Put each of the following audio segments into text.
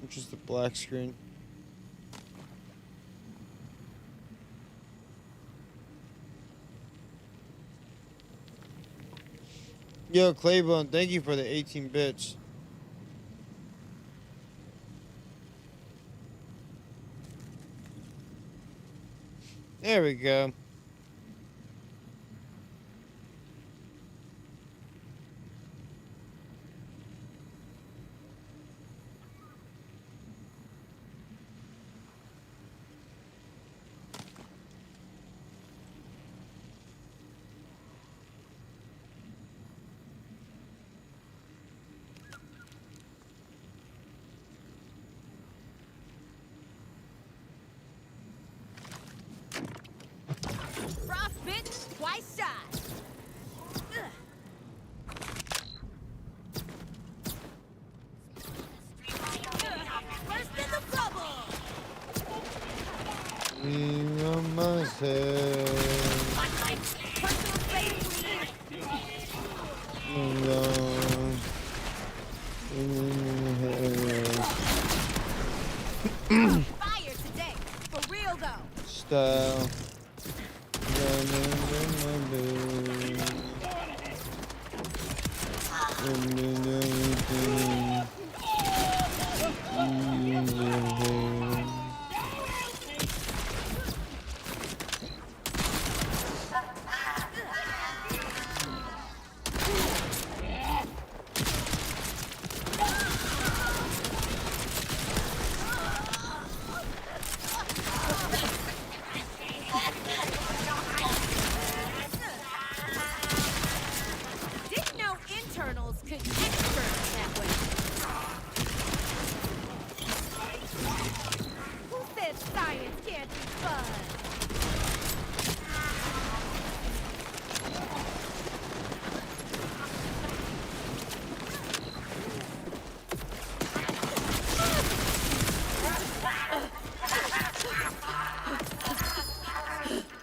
which is the black screen. Yo, Claybone, thank you for the 18 bits. There we go. Frostbitten, twice shy. First in the bubble. You on myself. Personal space, fire today. For real though. Style. Didn't know internals could external that way. Who said science can't be fun?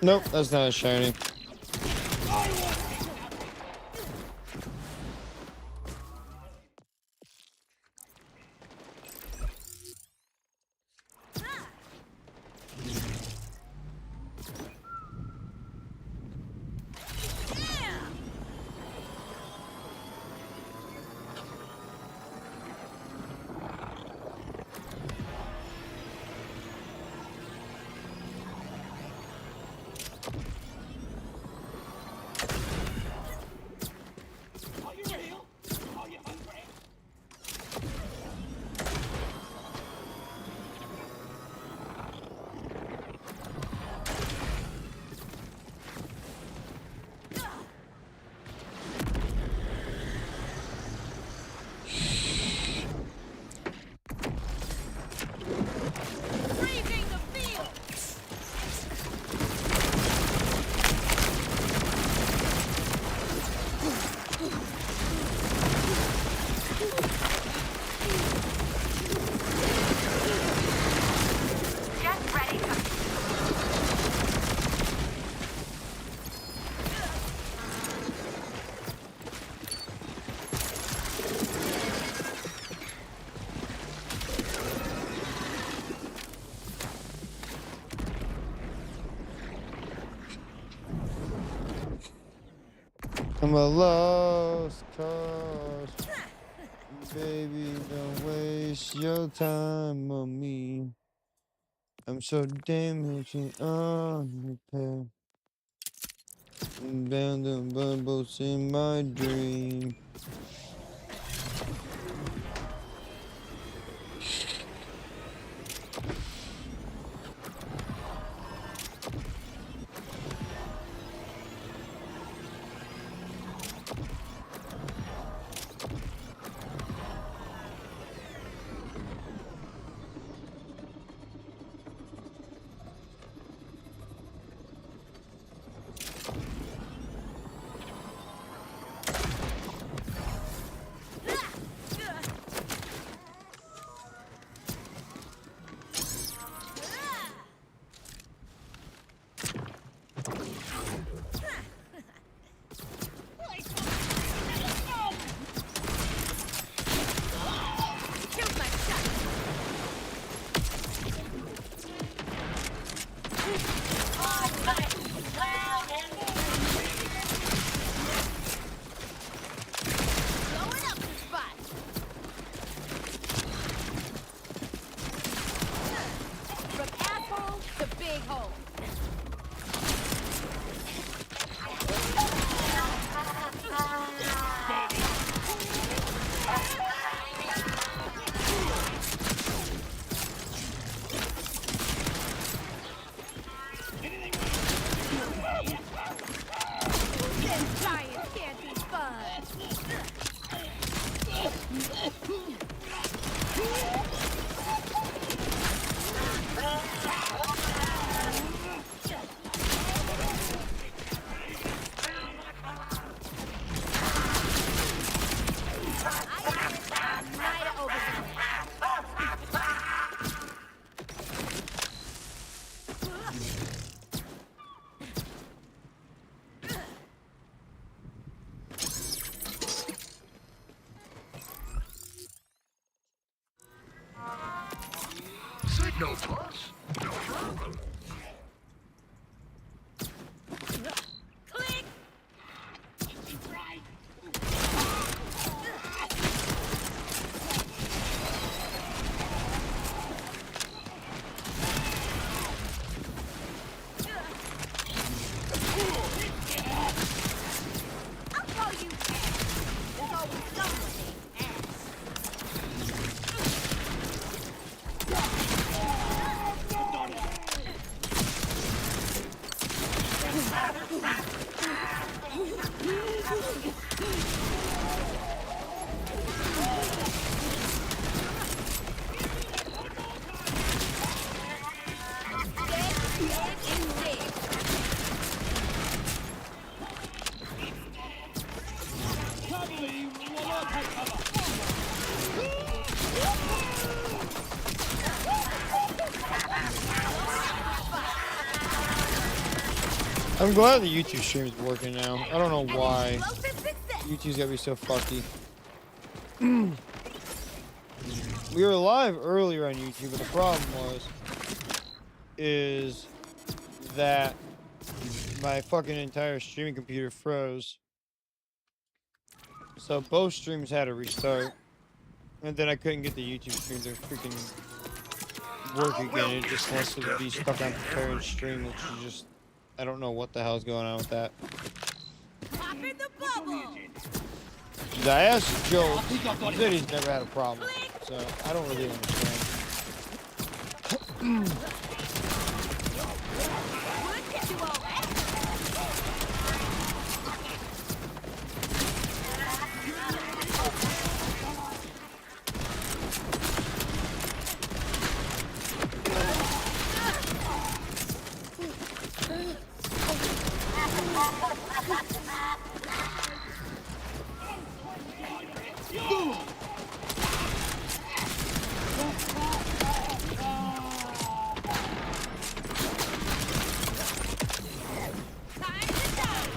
Nope, that's not a shiny. Freezing the field. Get ready to I'm a lost cause. Baby, don't waste your time on me. I'm so damaged and unrepaired. Down the bubbles in my dream. No fuss, no problem. Click. I'll call you ass. There's always someone named ass. I'm glad the YouTube stream is working now. I don't know why. Explosive success. YouTube's gotta be so fucky. We were live earlier on YouTube, but the problem is that my fucking entire streaming computer froze. So both streams had to restart. And then I couldn't get the YouTube stream to freaking work again. It just has to be stuck on prepare and stream, which is just, I don't know what the hell's going on with that. Popping the bubble. I asked Joe, he said he's never had a problem, so I don't really understand. Would get you all that. Time to die.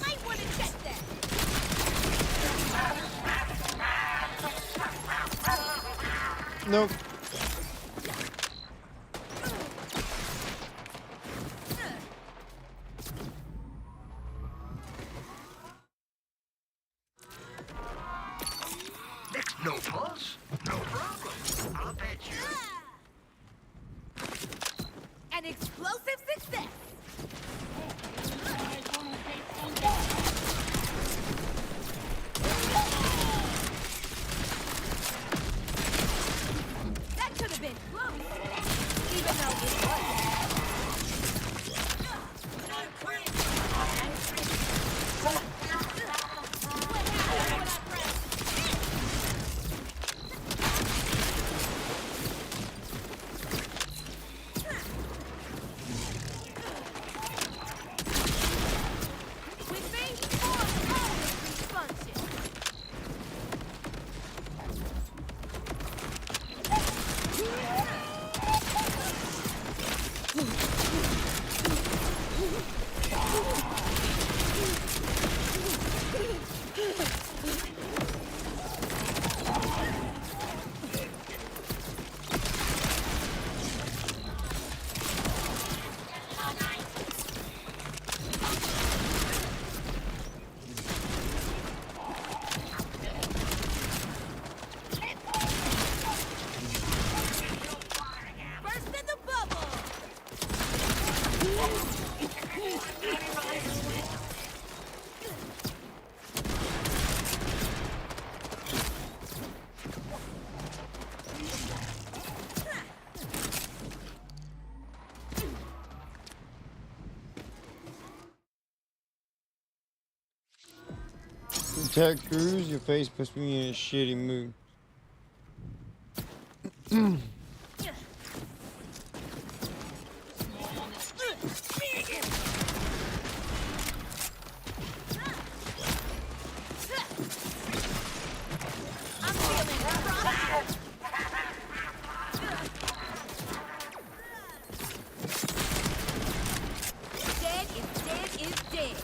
Might want to check that. Nope. No fuss, no problem. I'll bet you. An explosive success. That could have been close, even though it wasn't. With me, force always responsive. Burst in the bubble. Ted Cruz, your face puts me in a shitty mood. I'm feeling rough. Dead is dead is dead.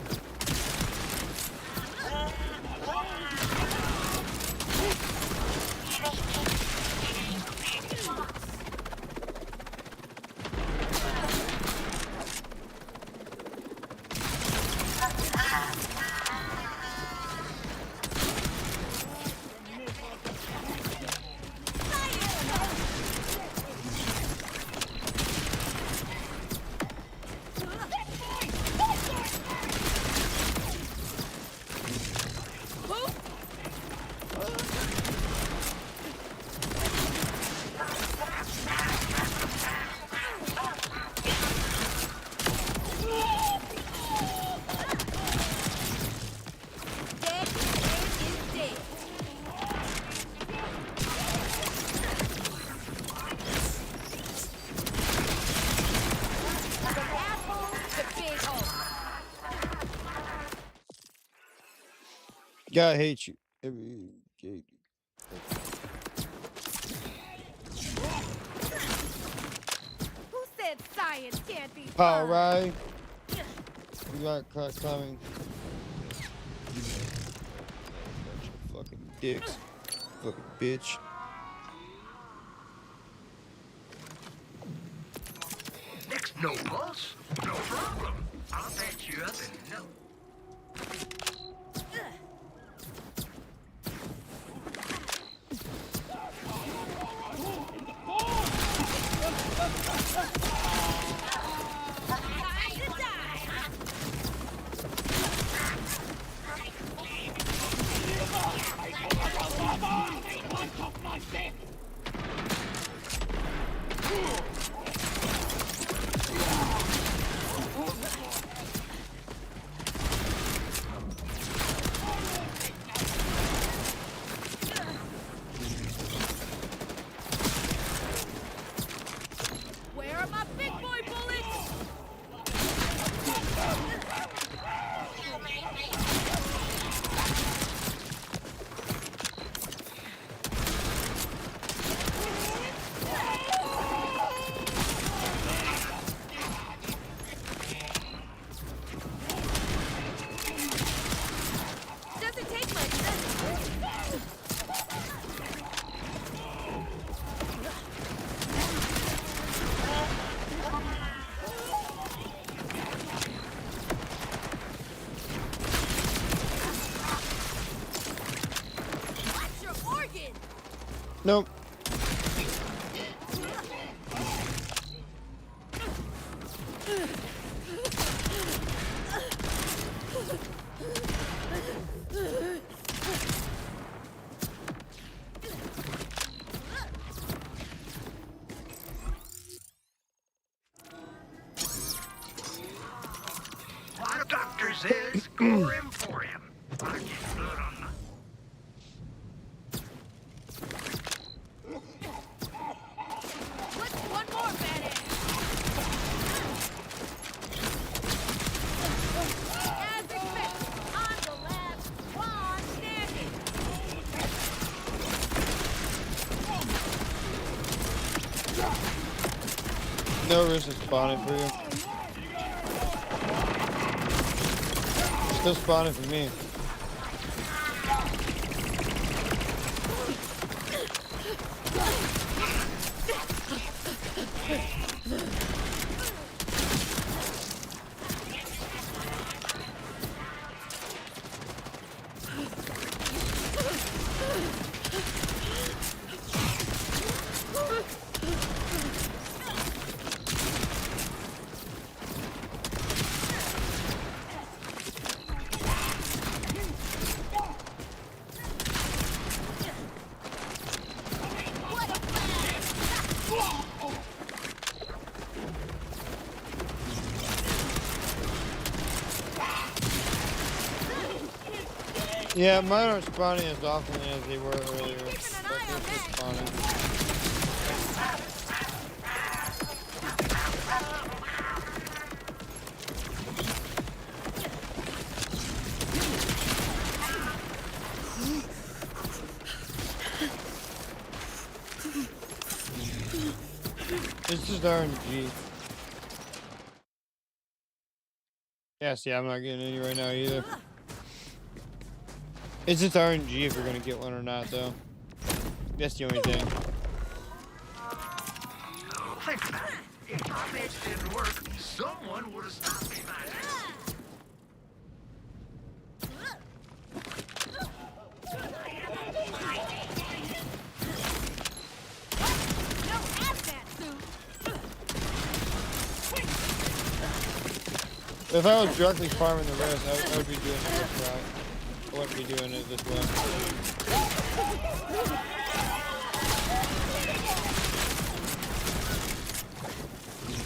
Dead is dead. From asshole to big hole. God hates you. Every gay. Who said science can't be All fun? right. You got caught coming. Fucking dicks. Fucking bitch. Next no pulse, no problem. I'll patch you up in no. Time to die. Where are my big boy bullets? Doesn't take much, does it? Watch your organ! Nope. What a doctor says, gore him for him. I get blood on the... What's one more badass? As expected, I'm the last one standing. No risk is spawning for you. Still spawning for me. What a blast! Yeah, mine aren't spawning as often as they were earlier. Keeping an But eye they're on still that. spawning. It's just RNG. Yeah, see, I'm not getting any right now either. It's just RNG if we're gonna get one or not, though. That's the only thing. Think about it. If my bitch didn't work, someone would have stopped me by now. No hazmat suit. If I was directly farming the rest, I would be doing it this route. I wouldn't be doing it this way.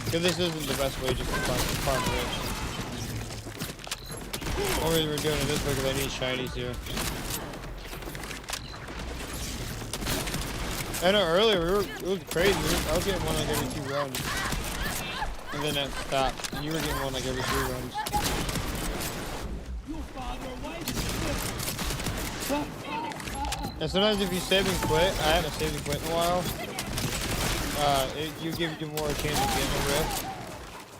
Because this isn't the best way just to farm rifts. The only reason we're doing it this way because I need shinies here. I know earlier it was crazy. I was getting one like every 2 runs. And then that stopped. And you were getting one like every 3 runs. And sometimes if you save and quit, I haven't saved and quit in a while. You give you more chance of getting a rift.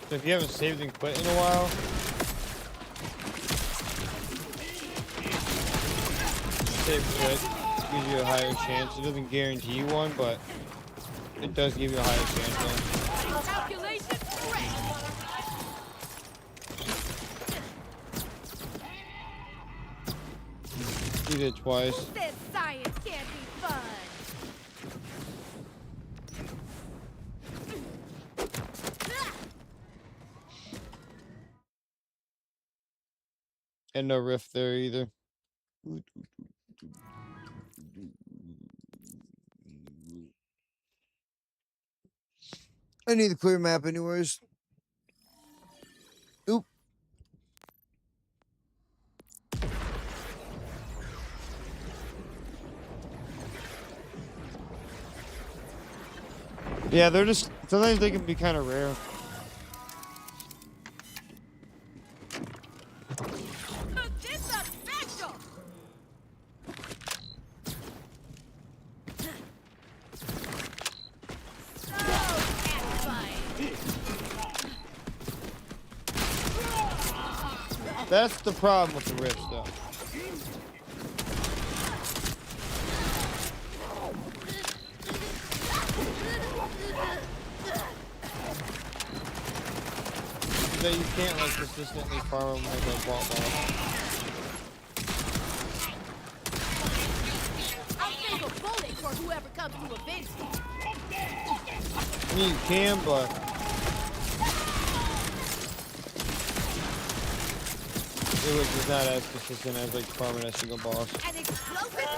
So if you haven't saved and quit in a while, save and quit gives you a higher chance. It doesn't guarantee you one, but it does give you a higher chance. Though. Calculation correct. You did it twice. Who said science can't be fun? And no rift there either. I need the clear map anyways. Oop. Yeah, they're just, sometimes they can be kind of rare. This is special. So satisfying. That's the problem with the rifts though. That you can't like consistently farm them like a ball ball. I'll save a bullet for whoever comes to avenge me. I mean, you can, but it was just not as consistent as like farming a single boss. An explosive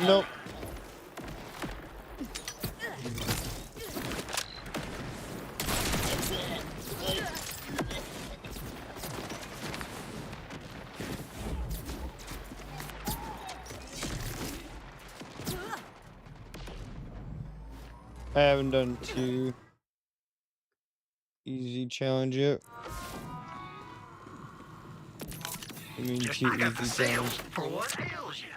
Nope. I haven't done too easy challenge yet. I mean, Just too knock out the easy sales challenge. for what ails you.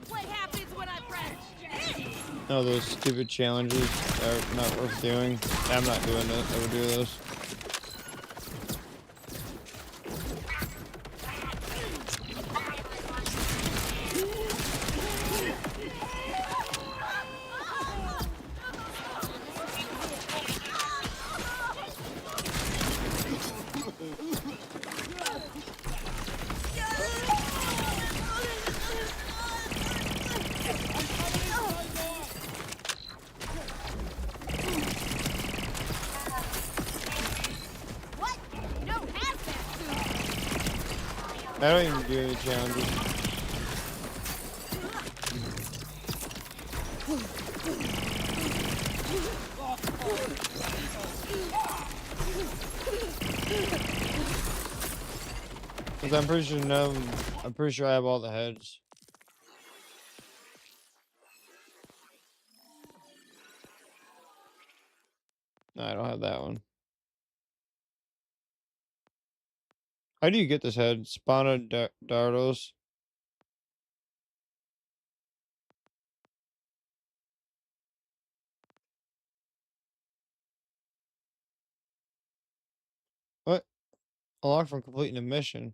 What happens when I press J? No, those stupid challenges are not worth doing. I'm not doing those. I would do those. I don't even do any challenges. Cause I'm pretty sure I'm pretty sure I have all the heads. No, I don't have that one. How do you get this head? Spana Dardos. What? Unlocked from completing a mission.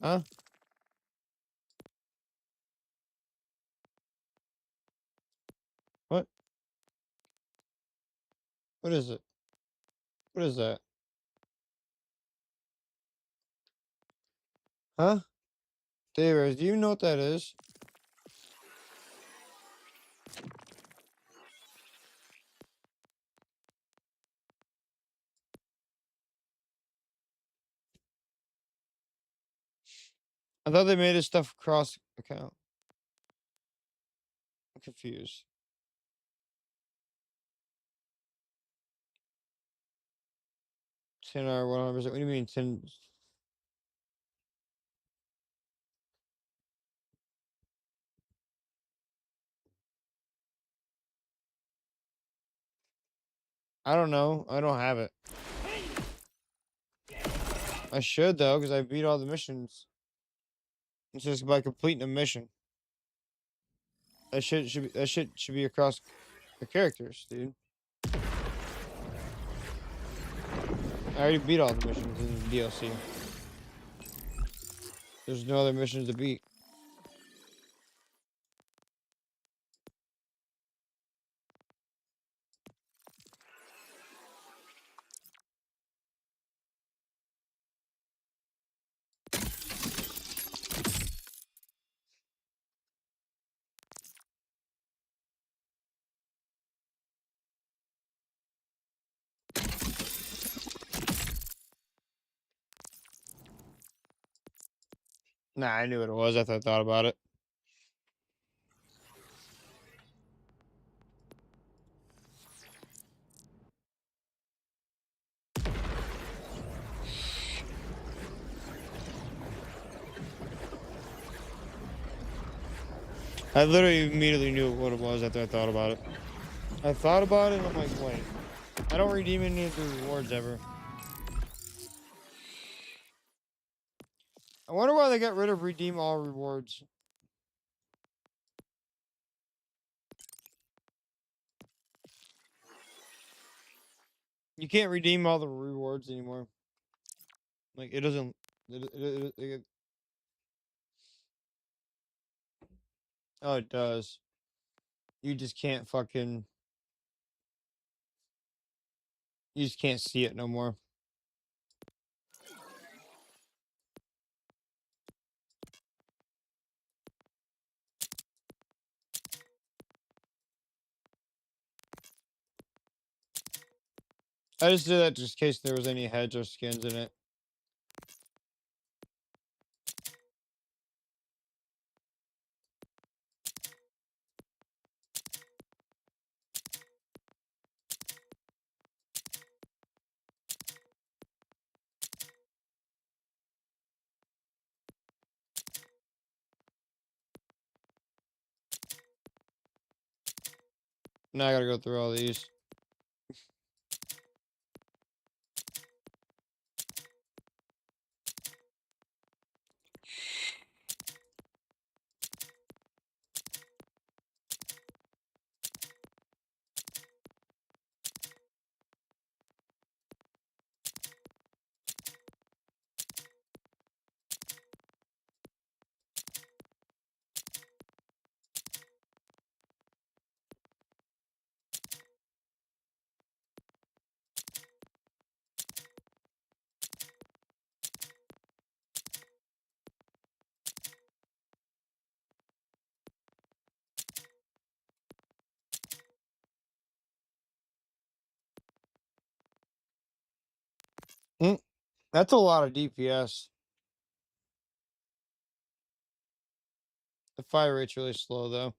Huh? What? What is it? What is that? Huh? David, do you know what that is? I thought they made this stuff cross account. I'm confused. 10 or 100%. What do you mean 10? I don't know. I don't have it. I should though, because I beat all the missions. It's just by completing a mission. That shit should be across the characters, dude. I already beat all the missions in the DLC. There's no other missions to beat. Nah, I knew what it was after I thought about it. I literally immediately knew what it was after I thought about it. I thought about it and I'm like, wait. I don't redeem any of the rewards ever. I wonder why they got rid of redeem all rewards. You can't redeem all the rewards anymore. Like, it doesn't... oh, it does. You just can't fucking... You just can't see it no more. I just did that just in case there was any heads or skins in it. Now I gotta go through all these. Mm. That's a lot of DPS. The fire rate's really slow though.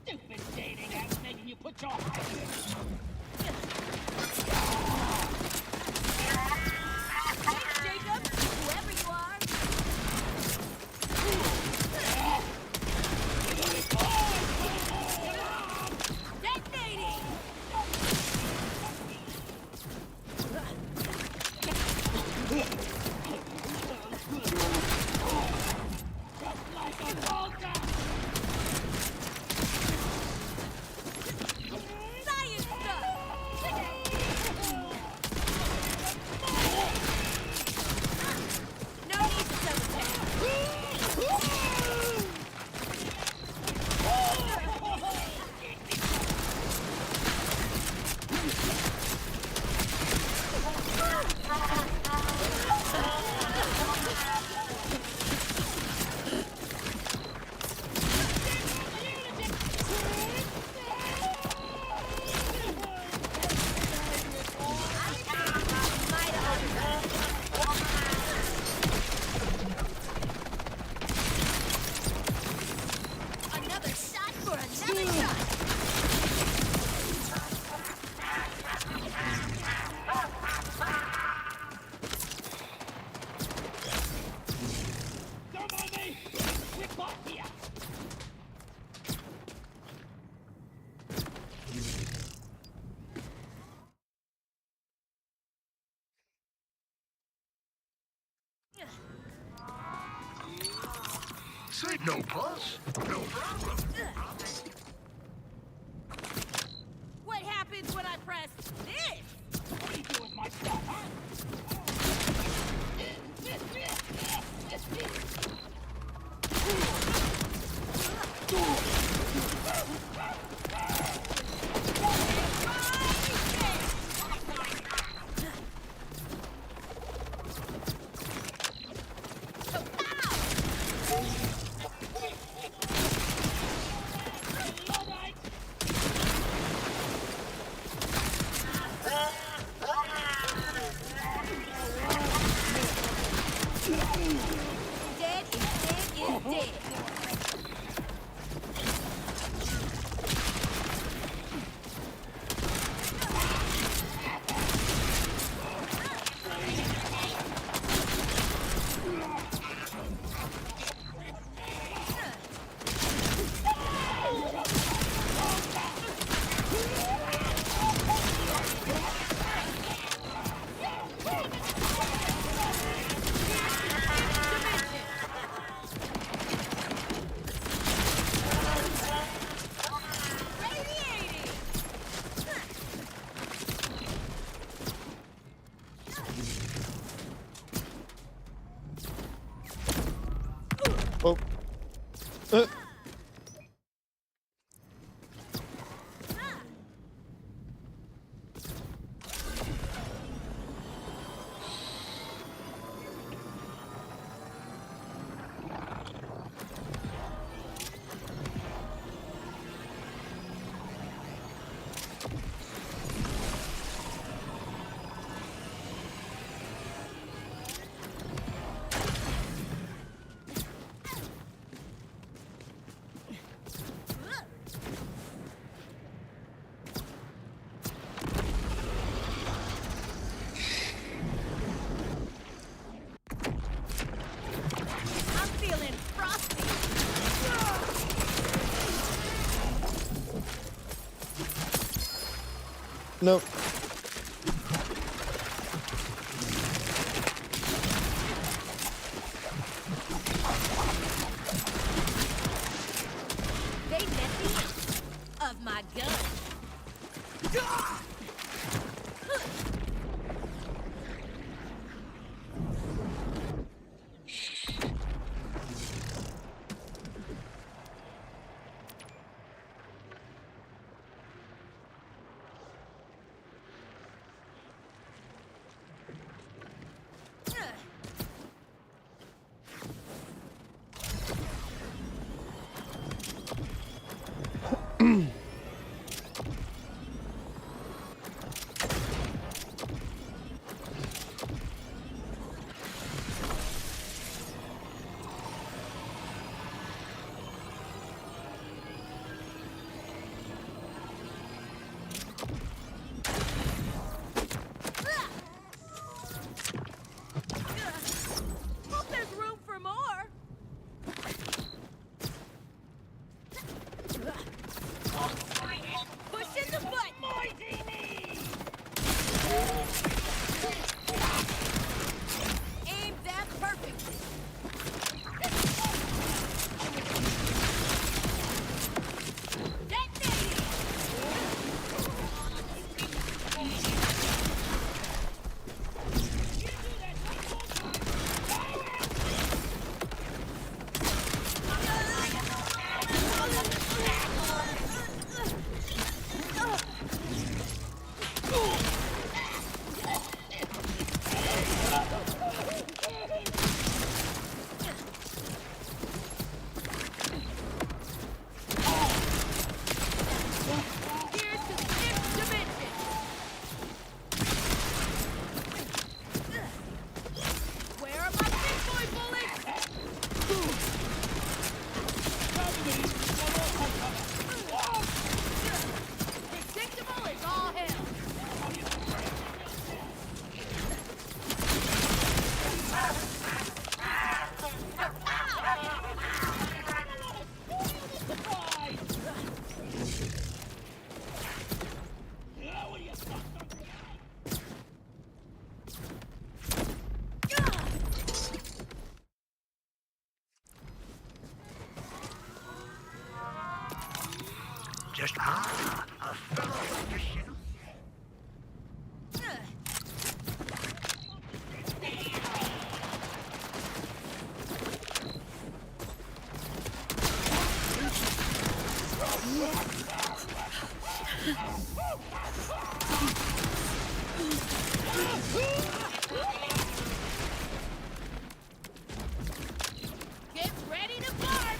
Stupid dating apps making you put your Thanks, Jacob. Whoever you are. Detonating! Just like a vulture! Science stuff! No need to Another shot for another shot! Come on me! Whip off here! Say no fuss, no problem. What happens when I press this? What do you do with my stuff, huh? Dead is dead. Radiating! Oh. Uh. I'm feeling frosty. Nope. They let me out of my gun. Hope there's room for more. Push in the button. Aim that perfectly. Detonating. Here's to the fifth dimension. Where are my big boy bullets? Predictable as all hell. Just a fellow aficionado. Get ready to bark.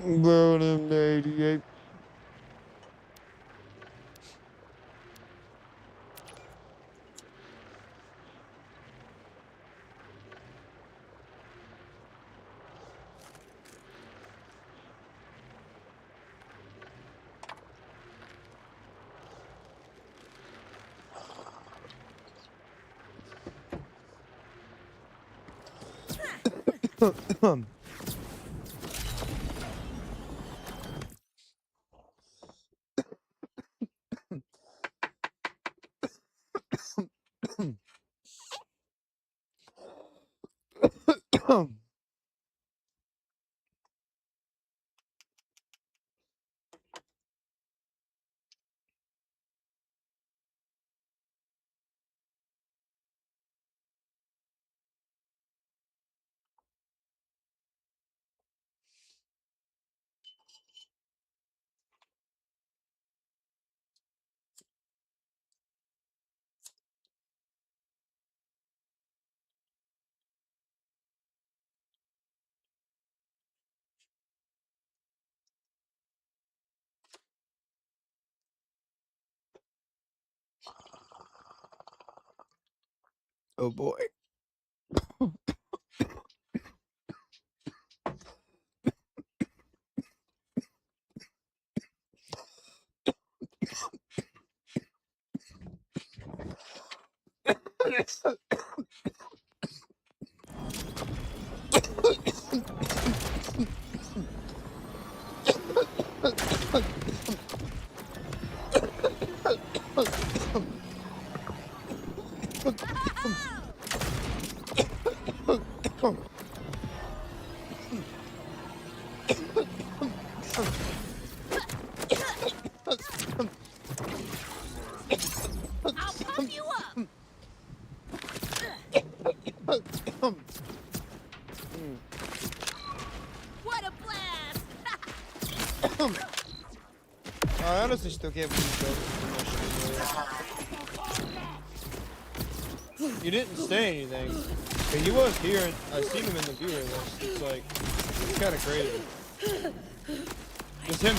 Bro, them 88. Oh boy. I'll pump you up. What a blast! I honestly still can't believe Joe You didn't say anything, but he was here, and I seen him in the viewer list. It's like, it's kind of crazy. Just him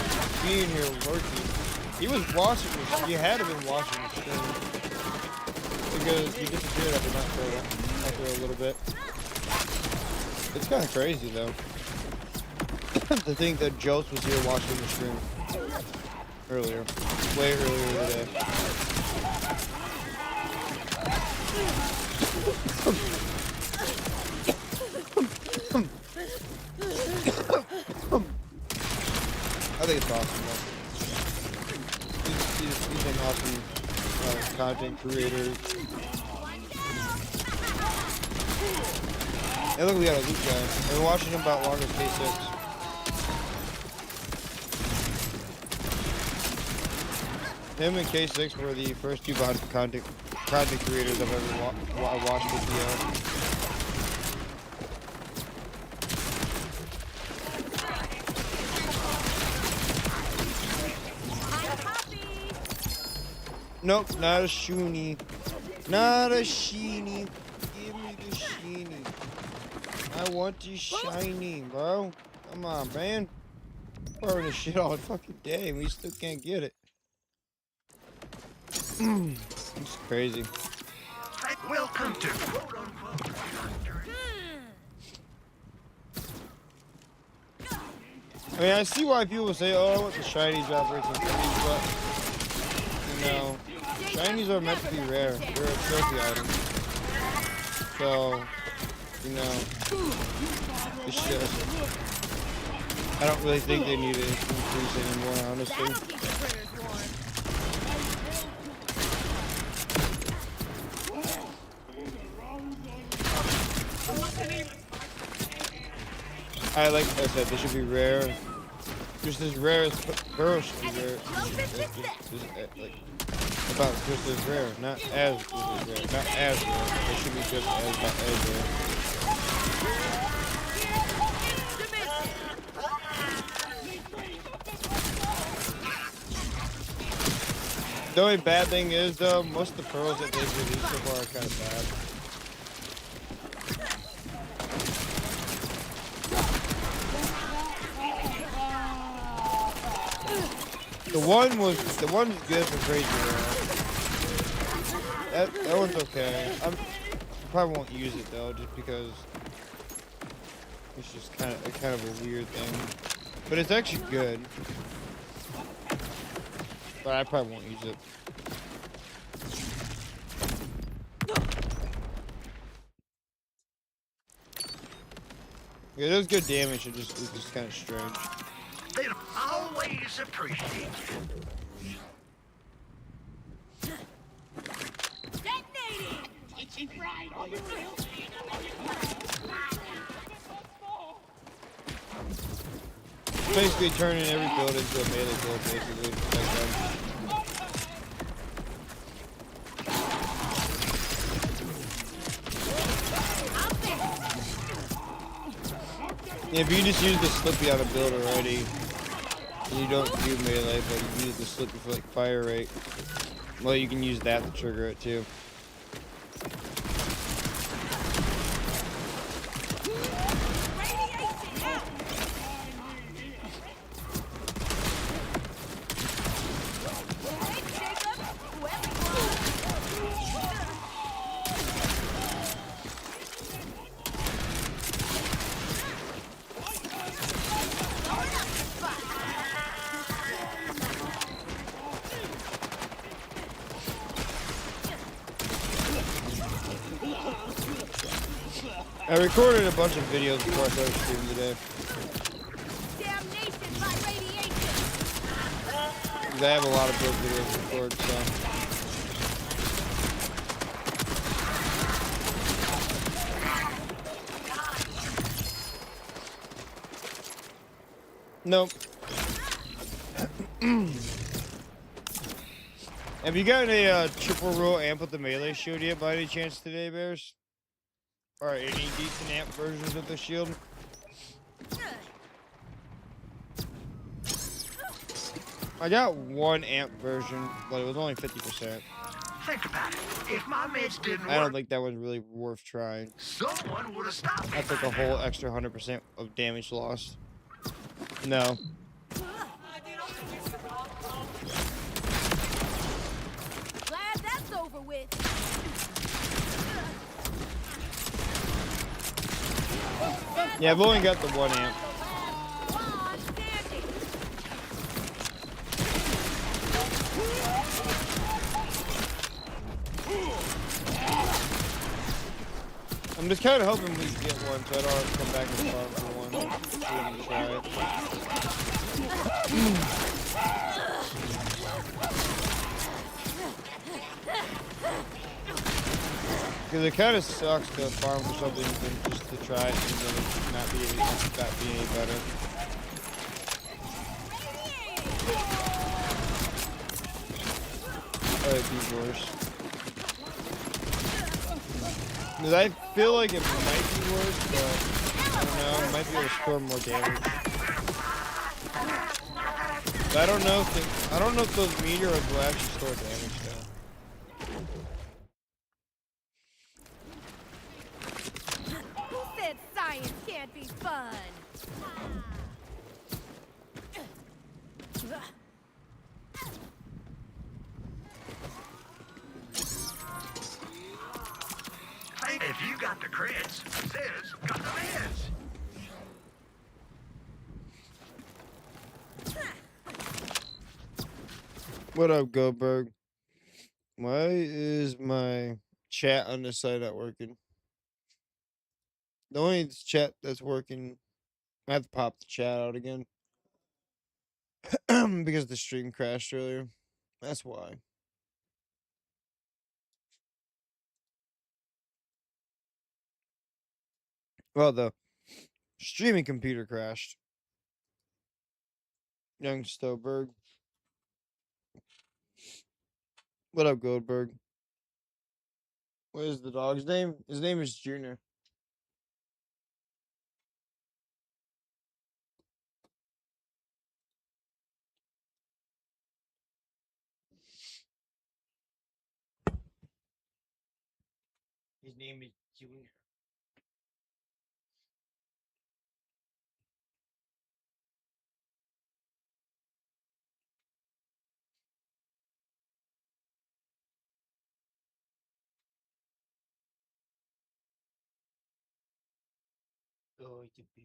being here working. He was watching the. He had to been watching the stream because he disappeared after a little bit. It's kind of crazy though. To think that Jose was here watching the stream earlier, way earlier today. I think it's awesome though. He's an awesome content creator. Hey look, we got a loot guy. I've been watching him about long as K6. Him and K6 were the first two content creators I've ever watched with the Nope, not a Shoonie. Not a Sheeny. Give me the Sheeny. I want the shiny, bro. Come on, man. Burning this shit all fucking day and we still can't get it. It's crazy. Welcome to quote unquote. I mean, I see why people say, oh, I want the shinies operating things, but, you know, shinies are meant to be rare. They're a trophy item. So, you know, it's just, I don't really think they need to increase anymore, honestly. Like I said, they should be rare. Just as rare as pearls should be rare. About just as rare, not as rare. Not as rare. They should be just as rare. The only bad thing is though, most of the pearls that they've released so far are kind of bad. The one's good for crazy round. That one's okay. I probably won't use it though, just because it's just kind of a weird thing. But it's actually good. But I probably won't use it. It does good damage. It's just kind of strange. They'll always appreciate you. Detonating! Basically turning every build into a melee build, basically. Yeah, if you just use the Slippy on a build already, and you don't do melee, but you use the Slippy for like fire rate, well, you can use that to trigger it too. I recorded a bunch of videos before I started streaming today. Damnation by radiation! Because I have a lot of those videos to record, so. Nope. Have you got a triple row amp with the melee shield yet by any chance today, Bears? Or any decent amp versions of the shield? I got one amp version, but it was only 50%. Think about it. If my meds didn't I don't work, think that was really worth trying. someone would have stopped me. That's like by a whole now. extra 100% of damage lost. No. Glad that's over with. Yeah, I've only got the one amp. One standing. I'm just kind of hoping we can get one, so I don't have to come back and farm for one. So we can try it. Because it kind of sucks to farm for something than just to try it and then it not be any better. Or it'd be worse. Because I feel like it might be worse, but I don't know. It might be able to store more damage. But I don't know if those meteors will actually store damage though. Who said science can't be fun? If you got the crits, Sis got the meds. What up, Goldberg? Why is my chat on this side not working? The only chat that's working, I have to pop the chat out again. Because the stream crashed earlier. That's why. Well, the streaming computer crashed. Young Stoberg. What up, Goldberg? What is the dog's name? His name is Junior. His name is Junior. going to be.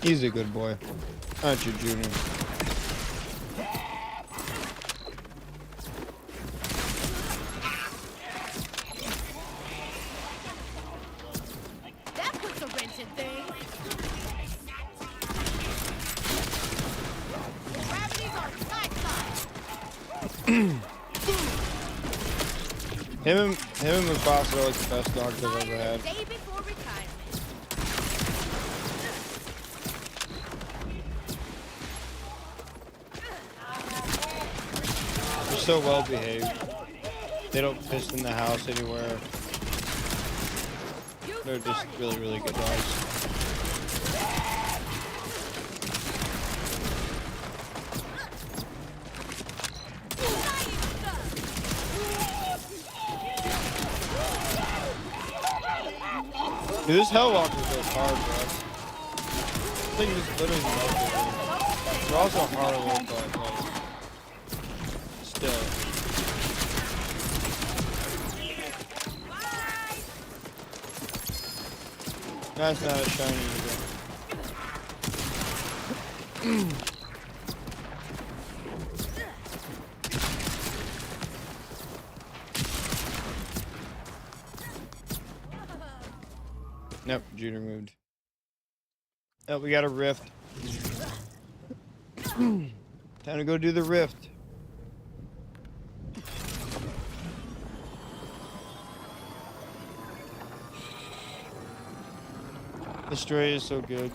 He's a good boy. Aren't you, Junior? That puts a wrench in things. Gravity's on my side. Him and Mufasa are like the best dogs I've ever had. Day before retirement. They're so well behaved. They don't piss in the house anywhere. They're just really, really good dogs. Dude, this Hellwalker goes hard, bro. This thing is literally melted. They're also hard a little bit, but still. That's not a shiny either. Nope, Junior moved. Oh, we got a rift. Time to go do the rift. The stray is so good.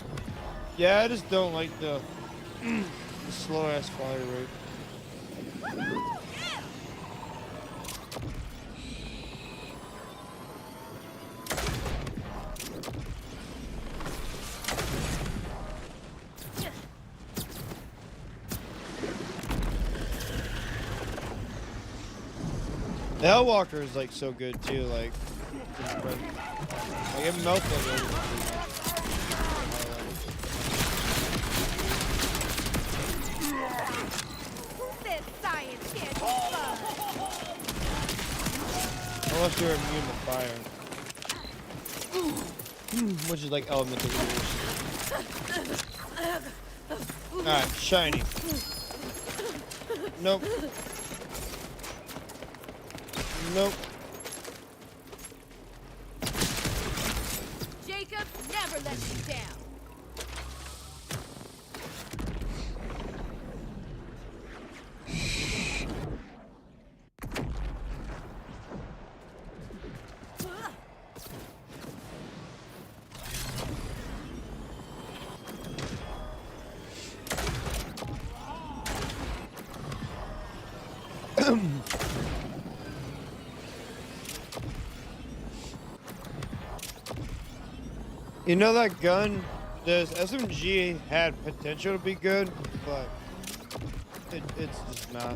Yeah, I just don't like the slow ass fire rate. The Hellwalker is like so good too, like it melted everything. Who said science can't be fun? Unless you're immune to fire. Which is like elemental rules. Alright, shiny. Nope. Nope. Jacob never let me down. You know that gun, this SMG had potential to be good, but it's just not.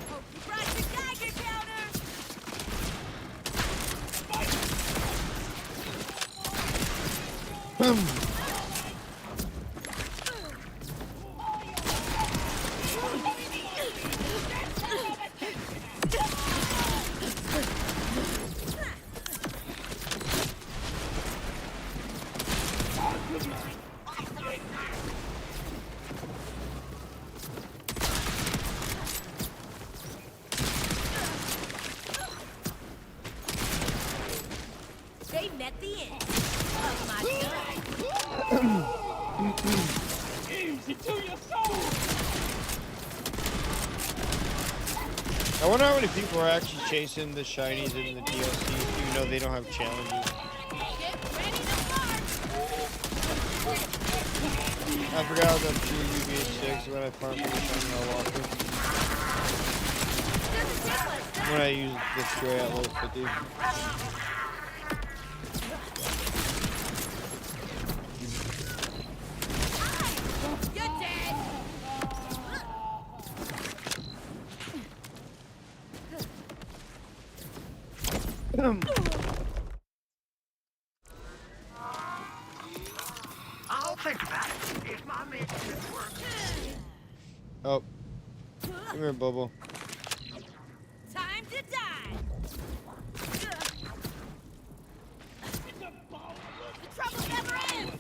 Hope you brought your Geiger counter. They met the end of my gun. Easy to your soul. I wonder how many people are actually chasing the shinies in the DLC, even though they don't have challenges. Get ready to march. I forgot I was up to UVH6 when I farmed for the shiny all walker. When I used the stray at level 50. You're dead. I'll think about it. If my mission works. Oh. Come here, Bubble. Time to die. The trouble never ends.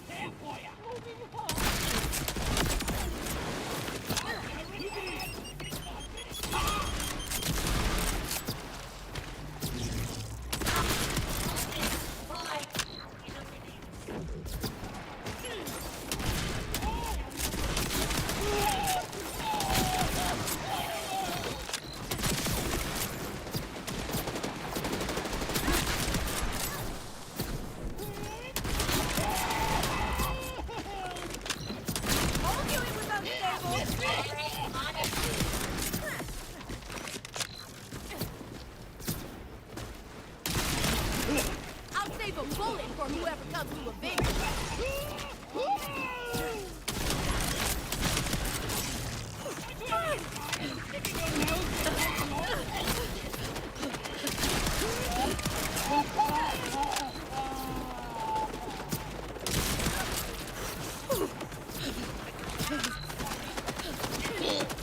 Told you it was unstable. I'll save a bullet for whoever comes to avenge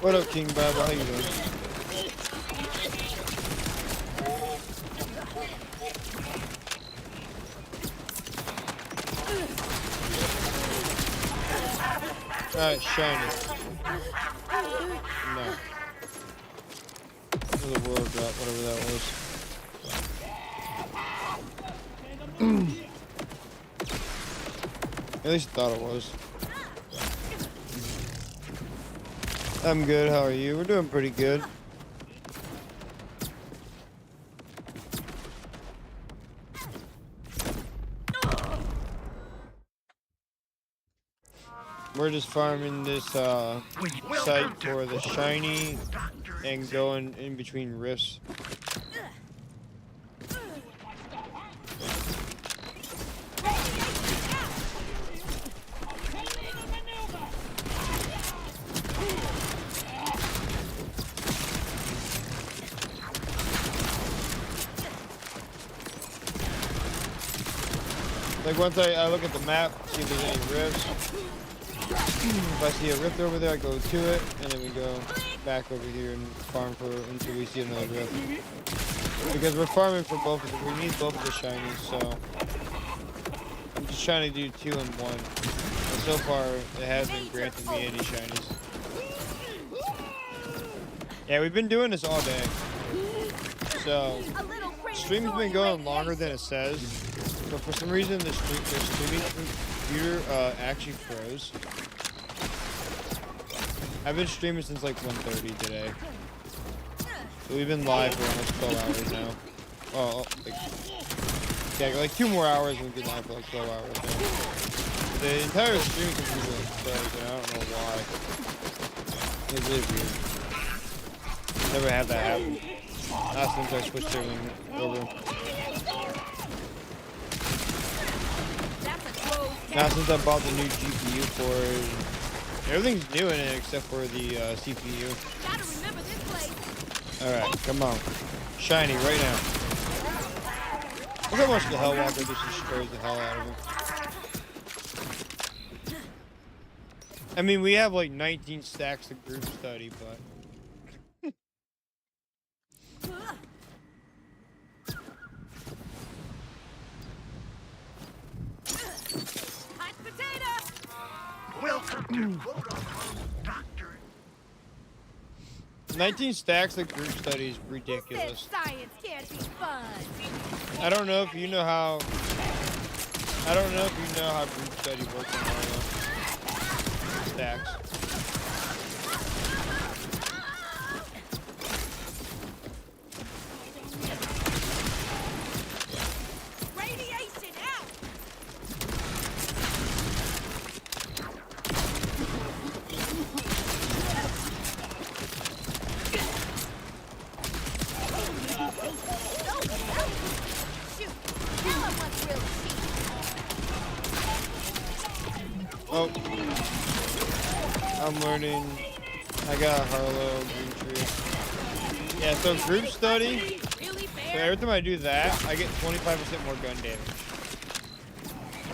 What up, King Baba? How you doing? Alright, shiny. No. The world drop, whatever that was. At least I thought it was. I'm good, how are you? We're doing pretty good. We're just farming this site for the shiny and going in between rifts. Like once I look at the map, see if there's any rifts. If I see a rift over there, I go to it, and then we go back over here and farm for until we see another rift. Because we're farming for both of them. We need both of the shinies, so I'm just trying to do 2 in 1. And so far, it hasn't granted me any shinies. Yeah, we've been doing this all day. So, stream's been going longer than it says. But for some reason, the streaming computer actually froze. I've been streaming since like 1:30 today. So we've been live for almost 12 hours now. Oh, yeah, like 2 more hours and we've been live for like 12 hours now. The entire streaming computer is froze and I don't know why. It's really weird. Never had that happen. Not since I switched everything over. Not since I bought the new GPU for it. Everything's new in it except for the CPU. Gotta remember this place. Alright, come on. Shiny right now. Look how much the Hellwalker just destroys the hell out of him. I mean, we have like 19 stacks of group study, but... Hot potato. Welcome to quote-unquote doctor. 19 stacks of group study is Who said ridiculous. science can't be fun? I don't know if you know how... I don't know if you know how group study works in Mario. stacks. Radiation out. Shoot. Tell 'em what's real cheap. Oh, I'm learning. I got a Harlow green tree. Yeah, so group study. Really So fair. every time I do that, I get 25% more gun damage.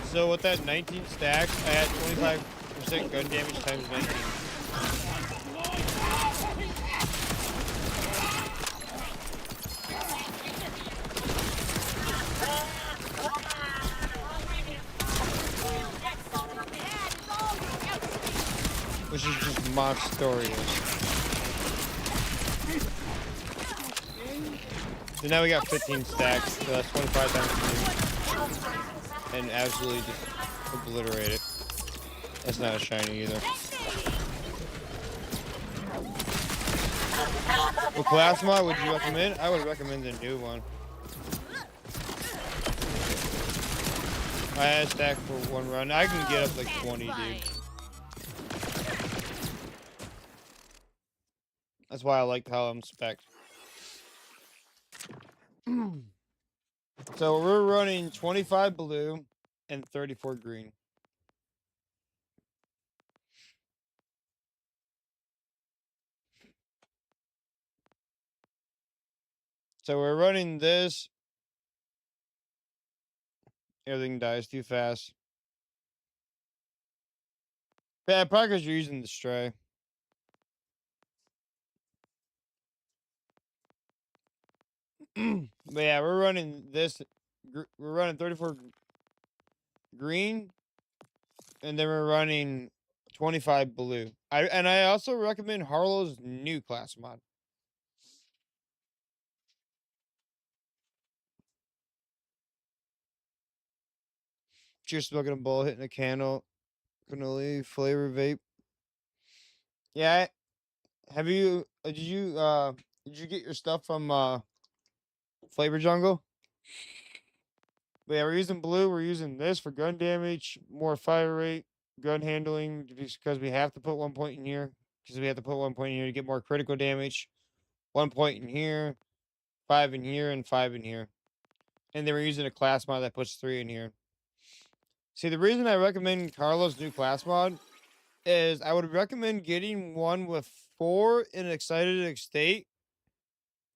So with that 19 stacks, I had 25% gun damage times 19. Which is just monstrous. So now we got 15 stacks, so that's 25 times 3. And absolutely just obliterate it. That's not a shiny either. What class mod would you recommend? I would recommend the new one. I had a stack for one run. I can get up like 20, dude. That's why I like how I'm spec'd. So we're running 25 blue and 34 green. So we're running this. Everything dies too fast. Yeah, probably because you're using the stray. But yeah, we're running this. We're running 34 green, and then we're running 25 blue. I also recommend Harlow's new class mod. Just smoking a bowl, hitting a candle, cannoli flavor vape. Yeah, have you? Did you get your stuff from Flavor Jungle? But yeah, we're using blue. We're using this for gun damage, more fire rate, gun handling, because we have to put 1 point in here. Because we have to put 1 point in here to get more critical damage. 1 point in here, 5 in here, and 5 in here. And then we're using a class mod that puts 3 in here. See, the reason I recommend Carlos' new class mod is I would recommend getting one with 4 in excited state,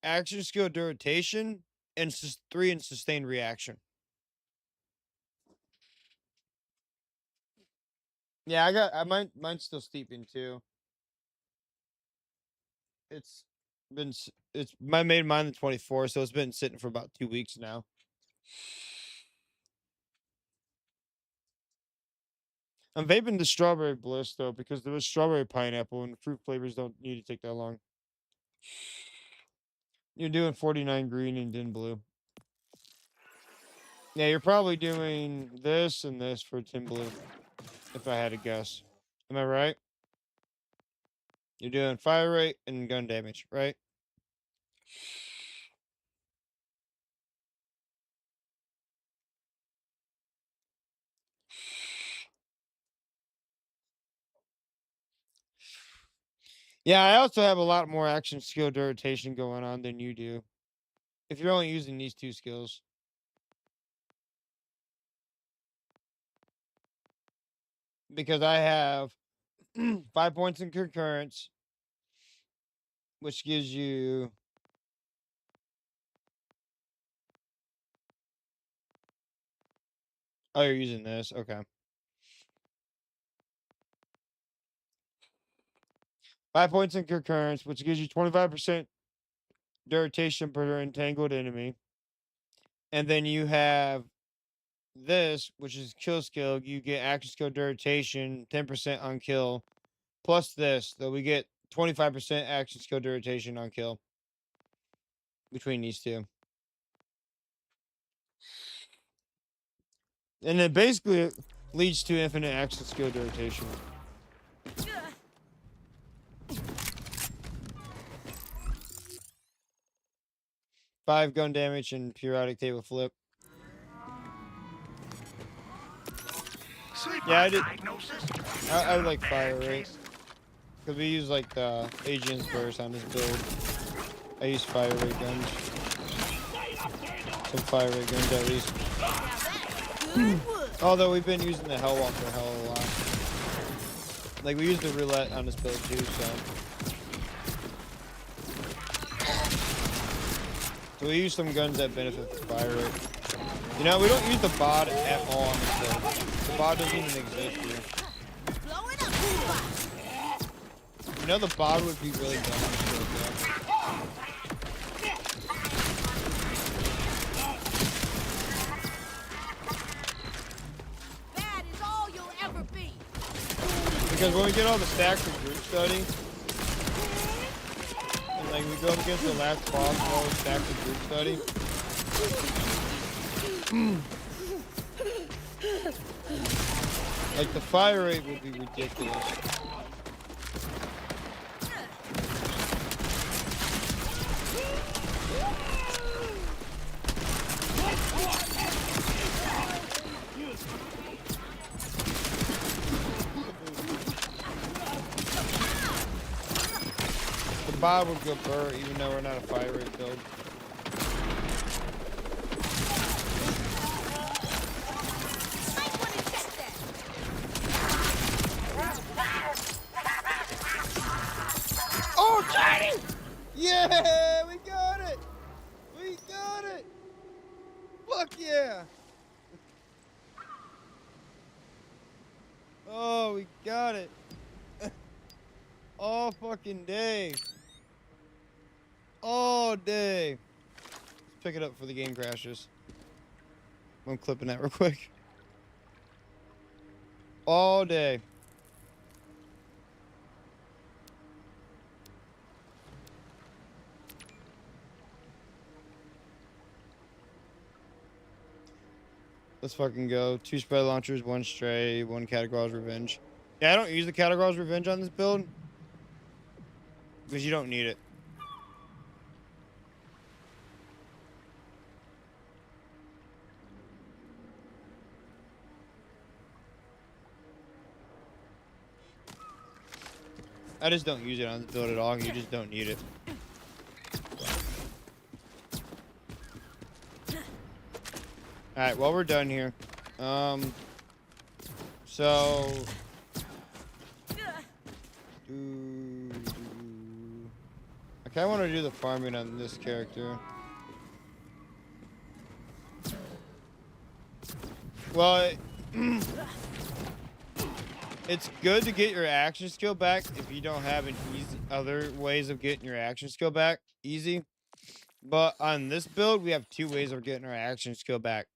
action skill duration, and 3 in sustained reaction. Yeah, mine's still steeping too. It's I made mine the 24th, so it's been sitting for about 2 weeks now. I'm vaping the strawberry bliss though, because there was strawberry pineapple and fruit flavors don't need to take that long. You're doing 49 green and then blue. Yeah, you're probably doing this and this for tin blue, if I had to guess. Am I right? You're doing fire rate and gun damage, right? Yeah, I also have a lot more action skill duration going on than you do. If you're only using these 2 skills. Because I have 5 points in concurrence, which gives you oh, you're using this. Okay. 5 points in concurrence, which gives you 25% duration per entangled enemy. And then you have this, which is kill skill. You get action skill duration, 10% on kill. Plus this, though we get 25% action skill duration on kill between these two. And it basically leads to infinite action skill duration. 5 gun damage and periodic table flip. Sleep Yeah, I did. diagnosis. I like fire rate. Because we use like the Aegean's Burst on this build. I use fire rate guns. Some fire rate guns at least. Good wood. Although we've been using the Hellwalker a hell of a lot. Like we use the roulette on this build too, so we use some guns that benefit the fire rate. You know, we don't use the bod at all on this build. The bod doesn't even exist here. Blowing up Hoover. You know the bod would be really dumb on this build though. That is all you'll ever be. Because when we get all the stacks for group study, and like we go up against the last boss with all the stacks for group study, like the fire rate would be ridiculous. The Bob would go burr even though we're not a fire rate build. Might want to check that. Oh, Johnny! Yeah, we got it! We got it! Fuck yeah! Oh, we got it! All fucking day. All day. Let's pick it up for the game crashes. I'm clipping that real quick. All day. Let's fucking go. 2 spread launchers, 1 stray, 1 categorized revenge. Yeah, I don't use the categorized revenge on this build. Because you don't need it. I just don't use it on this build at all. You just don't need it. Alright, well, we're done here. So... I kinda want to do the farming on this character. Well, it's good to get your action skill back if you don't have an easy other ways of getting your action skill back easy. But on this build, we have 2 ways of getting our action skill back.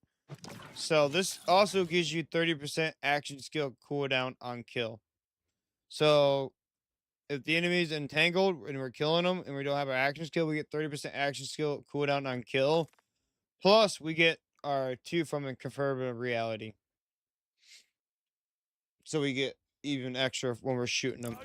So this also gives you 30% action skill cooldown on kill. So if the enemy's entangled and we're killing them and we don't have our action skill, we get 30% action skill cooldown on kill. Plus, we get our 2 from a confirmed reality. So we get even extra when we're shooting them.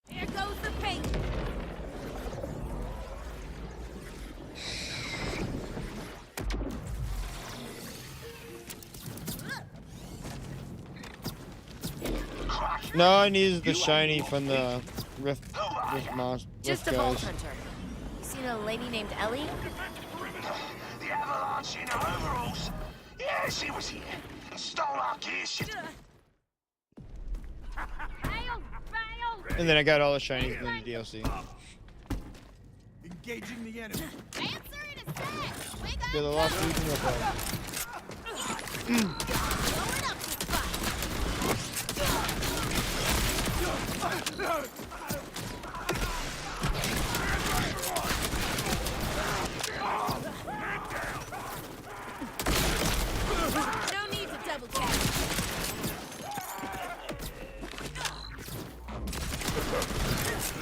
Here goes the paint. No, I needed the shiny from the Rift monster. Just a vault hunter. You seen a lady named Ellie? The Avalanche in her overalls. Yeah, she was here and stole our gear. And then I got all the shinies in the DLC. Engaging the enemy. Answer in a sec. We got Yeah, the last region real quick. blowing up the spot. No need to double tap.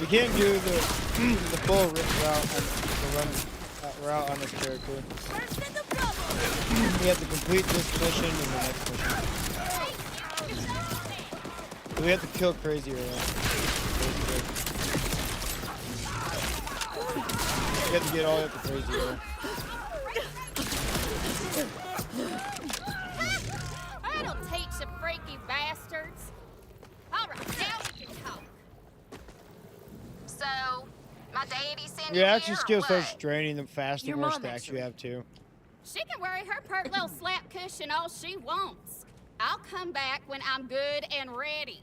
We can't do the full rift route on the route on this character. First in the bubble. We have to complete this mission and the next mission. We have to kill Crazy Earl. We have to get all the way up to Crazy Earl. That'll teach the freaky bastards. All right, now we can talk. So, my deity sent Your you action here, or skill starts what? draining the faster Your the more mom, stacks you actually. have too. She can worry her pert little slap cushion all she wants. I'll come back when I'm good and ready.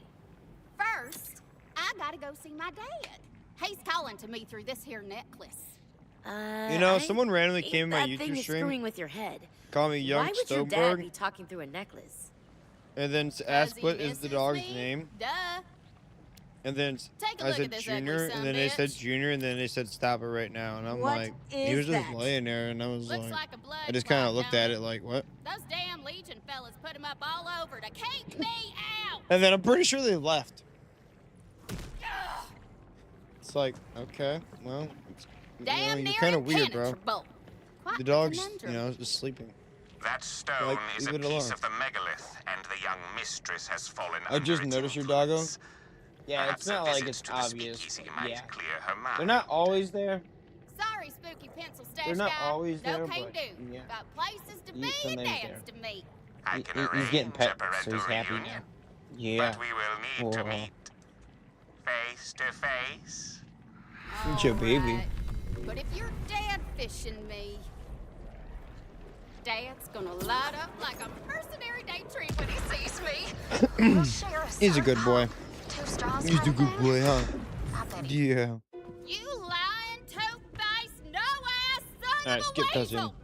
First, I gotta go see my dad. He's calling to me through this here necklace. You know, I someone randomly think came in my that thing YouTube is stream, screwing with your head. called me Young Why would your dad Stoneberg, be talking through a necklace? and then asked what is the dog's name, Duh. and then Take a I look said at this ugly Junior, and then they said sumbitch. Junior, and then they said stop it right now, and I'm What like, he is was just that? laying there, and I was Looks like, like a blood I just kind clot, of looked don't at it like, what? Those damn Legion fellas put him up all over to cake me out. And then I'm pretty sure they left. It's like, okay, well, Damn you're near kind of weird, bro. impenetrable. Quite The the dog's, conundrum. you know, just sleeping. That stone Like, is a leave it piece alone. of the megalith, and the young mistress has fallen I under just its noticed your influence. doggo. Yeah, Perhaps it's not a like visit it's to the obvious. speakeasy might Yeah. clear her mind. They're not always there. Sorry, spooky pencil stash They're not guy. always no there, can but, do. yeah. Got places to He- be and sometimes dance there. to meet. I can He's getting arrange pet, a parental so he's happy reunion, now. Yeah. but we will need to Oh. meet face to face. It's your baby. Alright. But if you're dad fishing me, Dad's gonna light up like a mercenary day tree when he sees me. We'll share a He's a good boy. Two straws He's a kind of good thing? boy, huh? I bet he Yeah. You lying, tote-faced, no-ass son Alright, of skip a cutscene. weasel!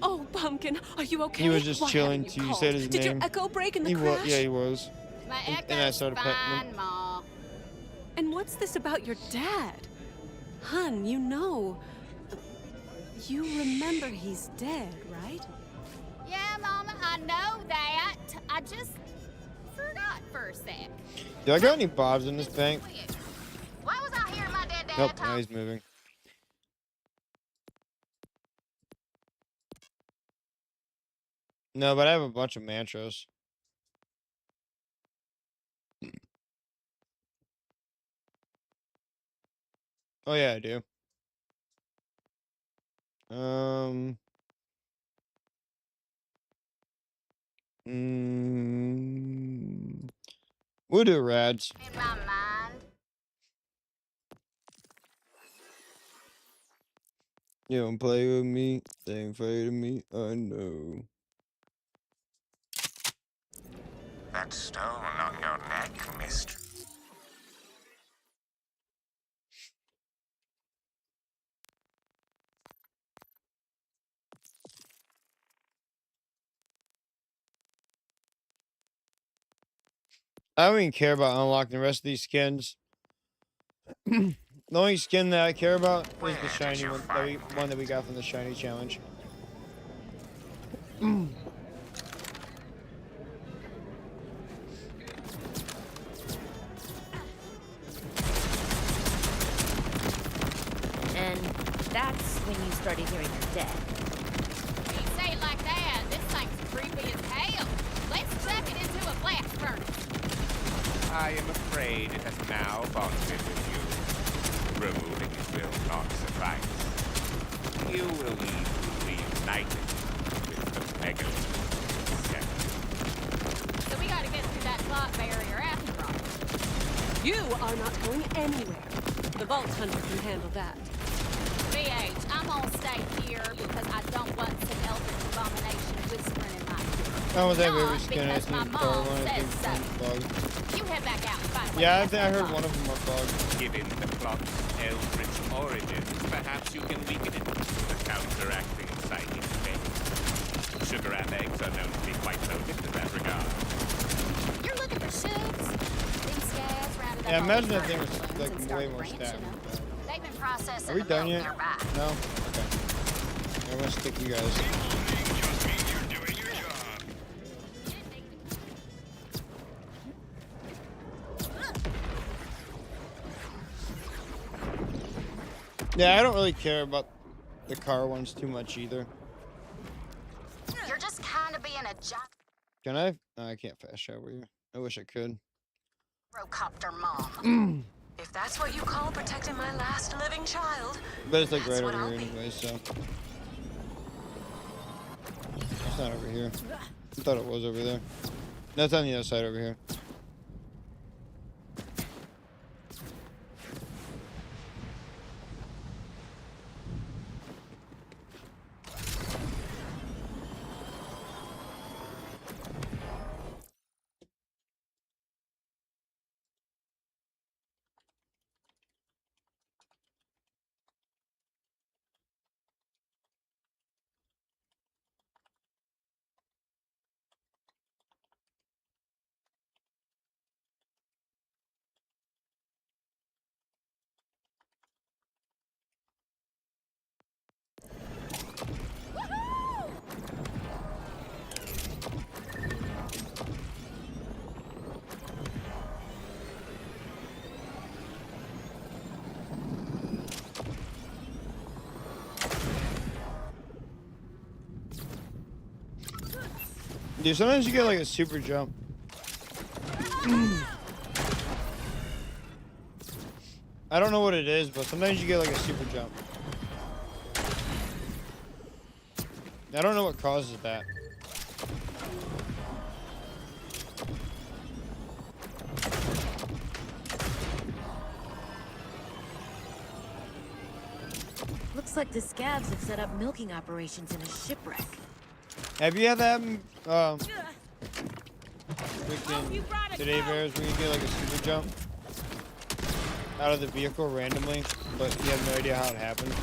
Oh, Pumpkin, are you okay? He was just Why chilling haven't till you called? said his Did name. your echo break in the He crash? was, yeah, he was. My And I echo's started petting him. fine, Ma. And what's this about your dad? Hun, you know. You remember he's dead, right? Yeah, Mama, I know that. I just forgot for a sec. Do I got any bobs in this bank? Why was I hearing my dead dad Nope, talk? now he's moving. No, but I have a bunch of mantras. Oh yeah, I do. We'll do rads. In my mind. You don't play with me, they ain't afraid of me, I know. That stone on your neck, mistress. I don't even care about unlocking the rest of these skins. The only skin that I care about is Where the did shiny you one find one that we got from the shiny challenge. And that's when you started hearing your dad. You say it like that, this thing's creepy as hell. Let's chuck it into a blast furnace. I am afraid it has now bonded with you. Removing it will not suffice. You will need to reunite it with the megalith. So we gotta get through that clock barrier after all. You are not going anywhere. The Vault Hunter can handle that. BH, I'm gonna stay here because I don't want some eldritch abomination whispering in my ear. Oh, that Not baby skin I because my think mom one I says think so. one's bugged. You head back out and find a way Yeah, to I get think I that heard clock. one of them are bugged. Given the plot's eldritch origins, perhaps you can weaken it with a counteracting psychic effect. Sugar and eggs are known to be quite potent in that regard. You're looking for shoots. These scabs rounded up Yeah, all imagine these that thing was burner balloons like and way started more branching stab. them. They've been processing Are we the done milk yet? nearby. No? Okay. I'm gonna stick you guys. Yeah, I don't really care about the car one's too much either. You're just kind of being a Can I? No, I can't fast shower you. I wish I could. gyrocopter mom. If that's what you call protecting my last living child, But it's like That's right what over I'll here be. anyway, so. It's not over here. I thought it was over there. That's on the other side over here. Dude, sometimes you get like a super jump. I don't know what it is, but sometimes you get like a super jump. I don't know what causes that. Looks like the scabs have set up milking operations in a shipwreck. Have you had that freaking today bears where you get like a super jump out of the vehicle randomly, but you have no idea how it happened?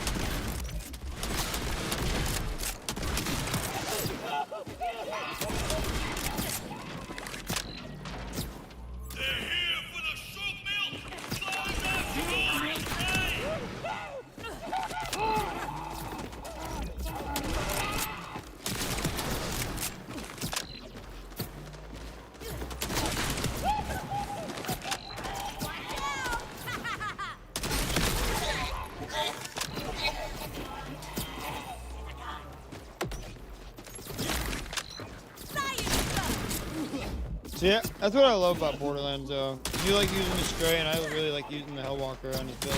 See, yeah, that's what I love about Borderlands, though. You like using the Stray, and I really like using the Hellwalker on his build.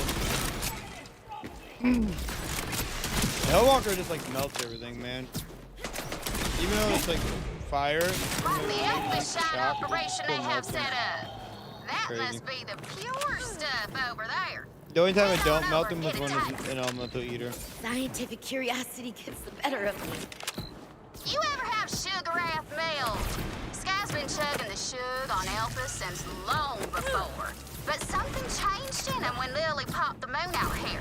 The Hellwalker just like melts everything, man. Even though it's like fire, Like the Elfish shine shock, it operation still they have melts set them. up. That Crazy. must be the pure stuff over there. The only time I Head don't on melt over, them is get when it it's an elemental eater. Scientific curiosity gets the better of me. You ever have sugar wrath milk? Sky's been chugging the shug on Elpis since long before. But something changed in him when Lily popped the moon out here.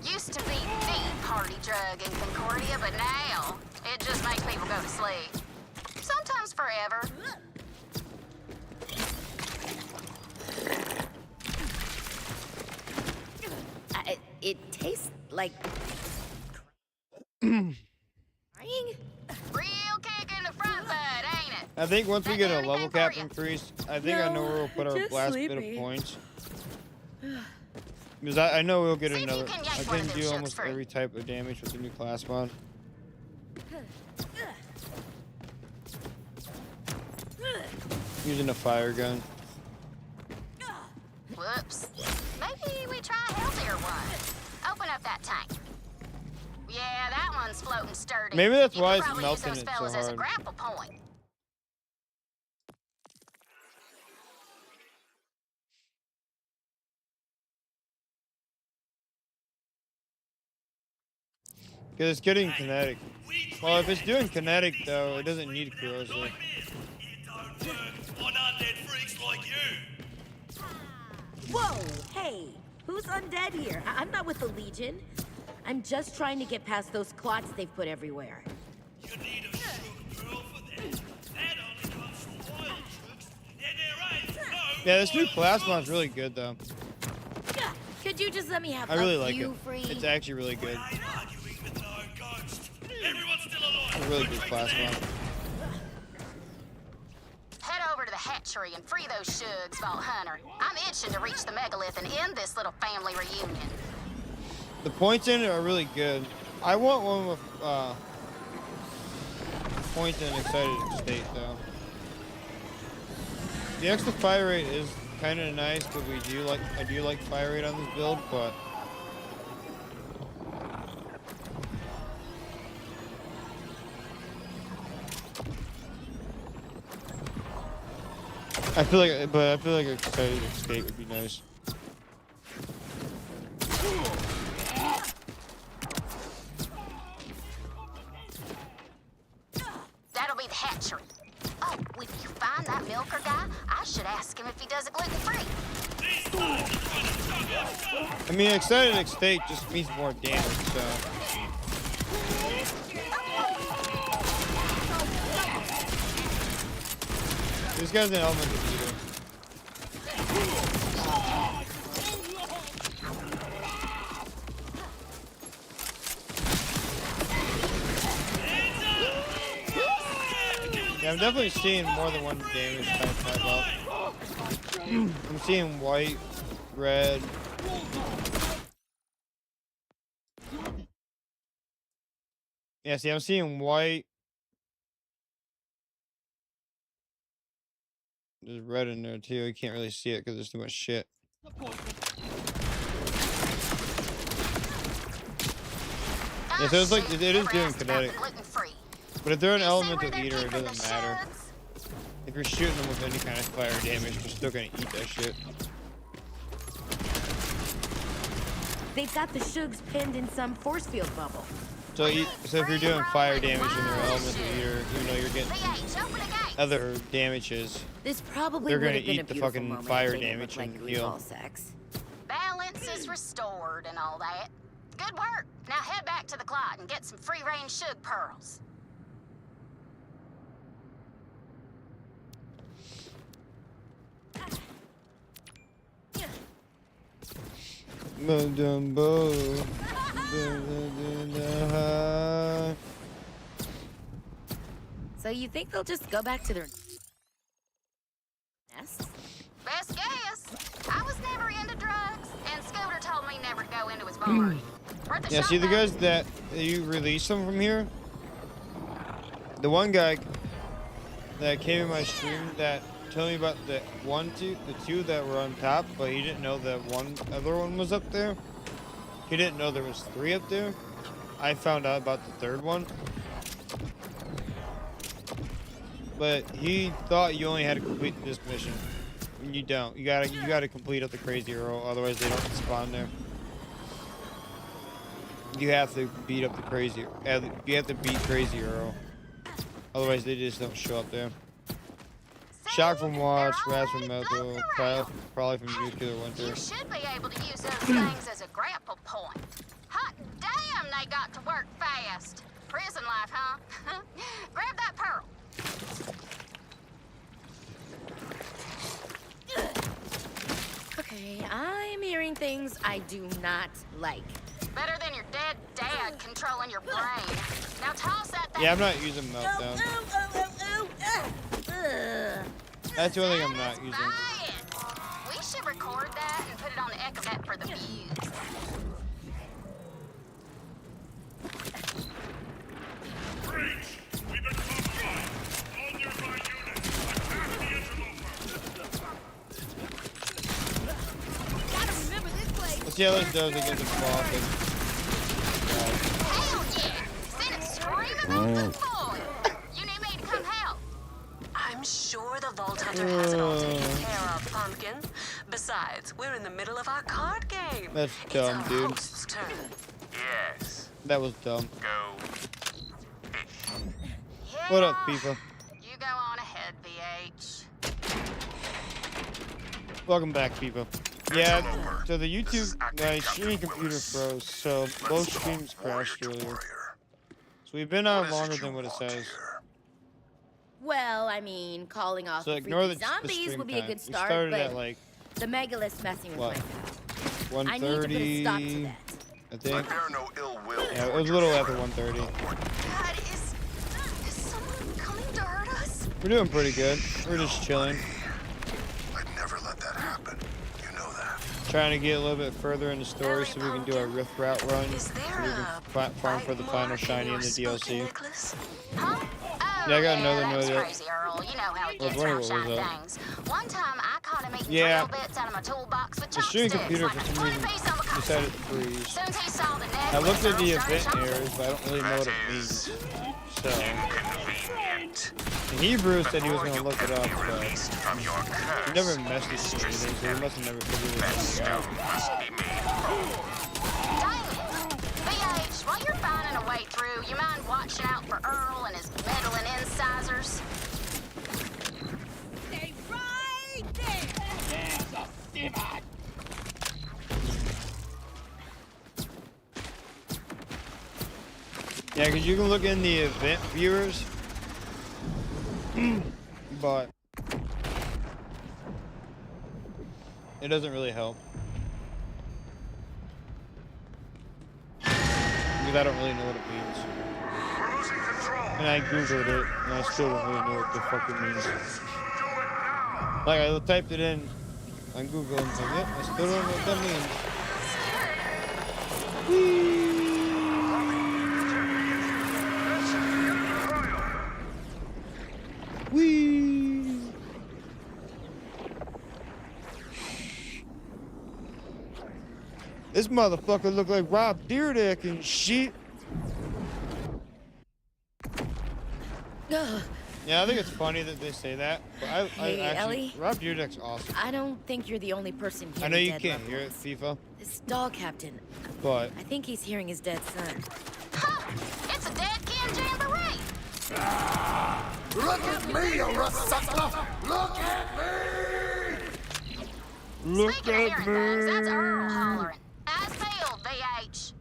Used to be the party drug in Concordia, but now it just makes people go to sleep. Sometimes forever. It tastes like... crying? Real kick in the front butt, ain't it? I think once we get a That's level everything cap for you. increase, I think I know where we'll put our just last bit sleepy. of points. Because I know we'll get See if you another. can I yank one of can them do ships almost free. every type of damage with the new class mod. Using a fire gun. Whoops. Maybe we try a healthier one. Open up that tank. Yeah, that one's floating sturdy. Maybe that's You why could it's probably melting use those it so fellas as a hard. grapple point. Because it's getting kinetic. Well, if it's doing kinetic, though, it doesn't need corrosive. It don't work on undead freaks like you. Whoa, hey, who's undead here? I'm not with the Legion. I'm just trying to get past those clots they've put everywhere. You need a sugar pearl for that. That only comes from wild tricks, and there ain't no Yeah, this new wild class tricks. mod's really good, though. Could you just let me have I really a like few it. free? It's actually really good. Ain't arguing with no ghost. Everyone's still alive. It's a really Go good drink class to mod. them. Head over to the hatchery and free those shugs, Vault Hunter. I'm itching to reach the megalith and end this little family reunion. The points in it are really good. I want one with point and excited state though. The extra fire rate is kind of nice, but I do like fire rate on this build, but I feel like excited escape would be nice. That'll be the hatchery. Oh, when you find that milker guy, I should ask him if he does it gluten-free. I mean, excited escape just means more damage, so. This guy's an element of eater. Yeah, I'm definitely seeing more than one damage type pop up. I'm seeing white, red. Yeah, see, I'm seeing white. There's red in there too. You can't really see it because there's too much shit. Yeah, so it's like it is doing kinetic. But if they're an elemental eater, it doesn't matter. If you're shooting them with any kind of fire damage, they're still gonna eat that shit. They've got the Shugs pinned in some force field bubble. So if you're doing fire damage and they're an elemental eater, even though you're getting other damages, This probably they're would gonna have been eat a the beautiful fucking moment fire if they didn't damage look and like heal. goofball sex. Balance is restored and all that. Good work. Now head back to the clot and get some free-range Shug pearls. So you think they'll just go back to their nests? Best guess. I was never into drugs, and Scooter told me never to go into his barn. Worth a Yeah, shot, see the though. guys that you release them from here? The one guy that came in my stream that told me about the two that were on top, but he didn't know that one other one was up there. He didn't know there was 3 up there. I found out about the 3rd one. But he thought you only had to complete this mission. And you don't. You gotta complete up the crazy arrow, otherwise they don't spawn there. You have to beat up the crazy. You have to beat Crazy Arrow, otherwise they just don't show up there. Shock from Watch, Rats from Metal, probably from Nuclear Winter. You should be able to use those things as a grapple point. Hot damn, they got to work fast. Prison life, huh? Grab that pearl. Okay, I'm hearing things I do not like. Better than your dead dad controlling your brain. Now toss that thing. Yeah, I'm not using Meltdown. That's the only thing I'm not using. We should record that and put it on the Echo Net for the views. Breach! We've been compromised. All nearby units, attack the interloper. Gotta remember this place. Let's see how this does against the boss. Hell yeah! Send it screaming back to the boy. You need me to come help. I'm sure the Vault Hunter has it all taken care of, Pumpkin. Besides, we're in the middle of our card game. That's It's dumb, our dude. host's turn. Yes. That was dumb. Go. Yeah. What up, FIFA? You go on ahead, VH. Welcome back, FIFA. Yeah, so the YouTube, my streaming computer froze, so both streams crashed earlier. So we've been on longer than what it says. Well, I mean, calling off So the ignore freaky the zombies stream would be time. a good We start, started but at like the megalith's messing with what? my pal. I need to put a 1:30, stop to that. I think. Bear no ill will. Yeah, it was a little after 1:30. God, is someone coming to hurt us? We're doing pretty good. We're just chilling. I'd never let that happen. You know that. trying to get a little bit further in the story so we can do a rift route run. Is So there we a can farm for the bite final mark in shiny in your the spooky DLC. necklace? Huh? Oh, Yeah, I got another that's note. crazy, Earl. You know how he I was gets wondering around what was shiny up. things. One time I caught him eating Yeah. drill bits out of my toolbox with The streaming chopsticks, computer like for a some 20 reason piece of a decided to freeze. Soon as he saw the necklace, I looked at the Earl started event chomping. errors, but I don't really know what it means. So, Inconvenient. in Hebrew said he was Before gonna you look it can up, be but released from your curse, he never messaged me Mistress anything, so he must have never figured that it stone out. must be made whole. Dang it. BH, while you're finding a way through, you mind watching out for Earl and his meddling incisors? Stay right there! Yeah, because you can look in the event viewers, but it doesn't really help. Because I don't really know what it means. We're losing control. And I googled it, and I still don't really know what the fuck it means. Do it now. Like, I typed it in on Google and it's like, yep, I still don't know what that means. Whee! This motherfucker look like Rob Dyrdek and shit. Ugh. Yeah, I think it's funny that they say that, but I Hey, actually, Ellie? Rob Dyrdek's awesome. I don't think you're the only person hearing I know you dead can't loved hear it, ones. FIFA, This dog captain, but I think he's hearing his dead son. Huh! It's a dead Ken Jamboree! Look at me, you sucker! Look at me! look Speaking of at hearing things, that's me. Earl hollering. As field, BH.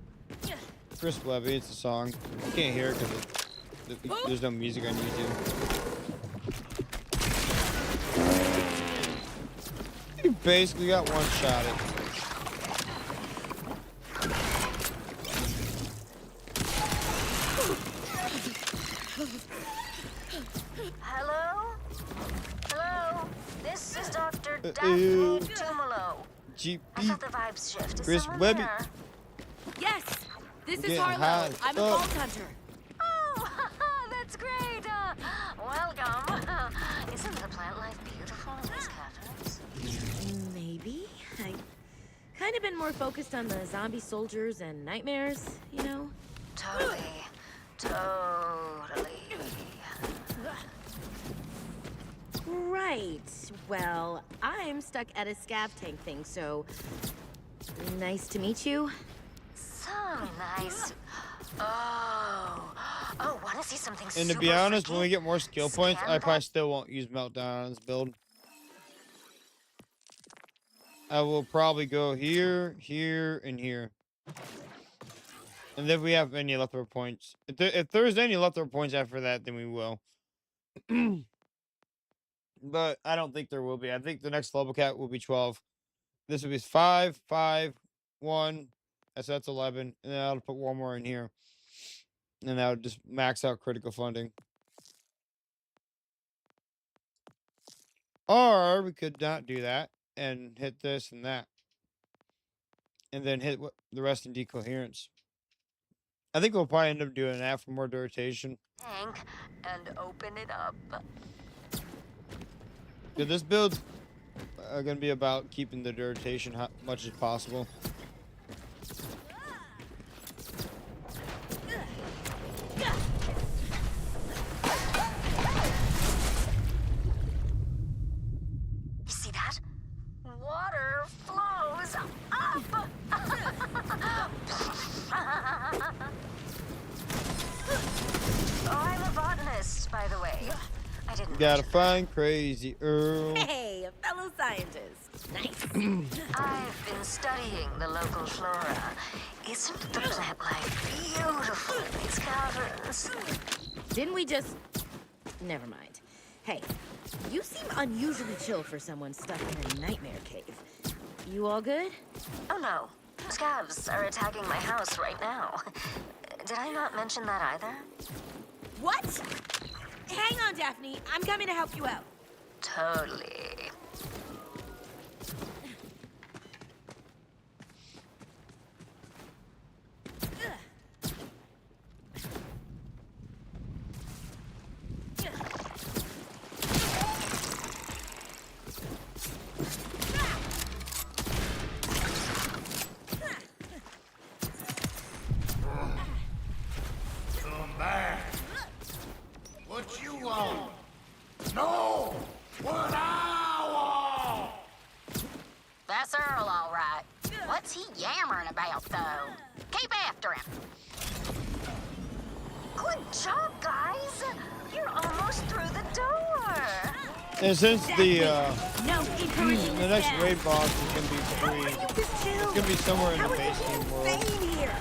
Chris Webby, it's a song. You can't hear it because there's no music on YouTube. You basically got one shot at. Hello? Hello? This is Dr. ew. Daphne Tumalo. I GP. thought the vibes shift. Is Chris someone Webby. there? Yes! This Getting is high Harlow. as I'm a fuck. vault hunter. Oh, that's great. Welcome. Isn't the plant life beautiful in these caverns? Maybe. I kind of been more focused on the zombie soldiers and nightmares, you know? Totally. Totally. Right. Well, I'm stuck at a scav tank thing, so nice to meet you. So nice. Oh, want to see something And to be super honest, when we freaky? get more skill points, I Scan probably that? still won't use Meltdown on this build. I will probably go here, here, and here. And if we have any leftover points. If there's any leftover points after that, then we will. But I don't think there will be. I think the next level cap will be 12. This will be 5, 5, 1. So that's 11. And then I'll put one more in here. And that would just max out critical funding. Or we could not do that and hit this and that. And then hit the rest in decoherence. I think we'll probably end up doing that for more duration. Tank and open it up. Yeah, this build's going to be about keeping the duration much as possible. You see that? Water flows up. Oh, I'm a botanist, by the way. I didn't. Gotta mention find Crazy Earl. Hey, a fellow scientist. Nice. I've been studying the local flora. Isn't the plant life beautiful in these caverns? Didn't we just... Never mind. Hey, you seem unusually chill for someone stuck in a nightmare cave. You all good? Oh no, scavs are attacking my house right now. Did I not mention that either? What? Hang on, Daphne. I'm coming to help you out. Totally. job, guys. You're almost through the door. And since the No encouraging the next raid boss is gonna be free, it's gonna be somewhere in the basement world. Here.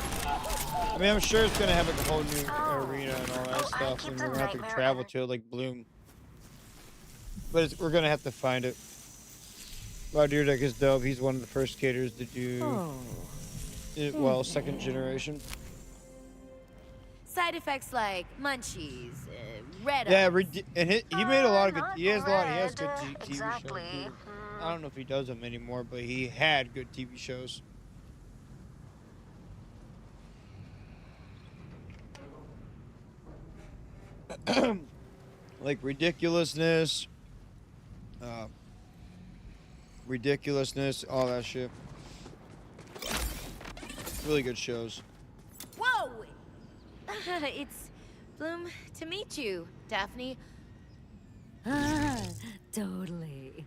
I mean, I'm sure it's gonna have like a whole new arena and all that I stuff, keep and the we're gonna have to nightmare travel in. to it like Bloom. But we're gonna have to find it. Deck is dope. He's one of the first skaters to do it, well, second generation. Side effects like munchies, red Yeah, eyes. and he made a lot of good. He has good Red, TV exactly. shows. Too. I don't know if he does them anymore, but he had good TV shows. Like ridiculousness, all that shit. Really good shows. Whoa! It's Bloom to meet you, Daphne. Totally.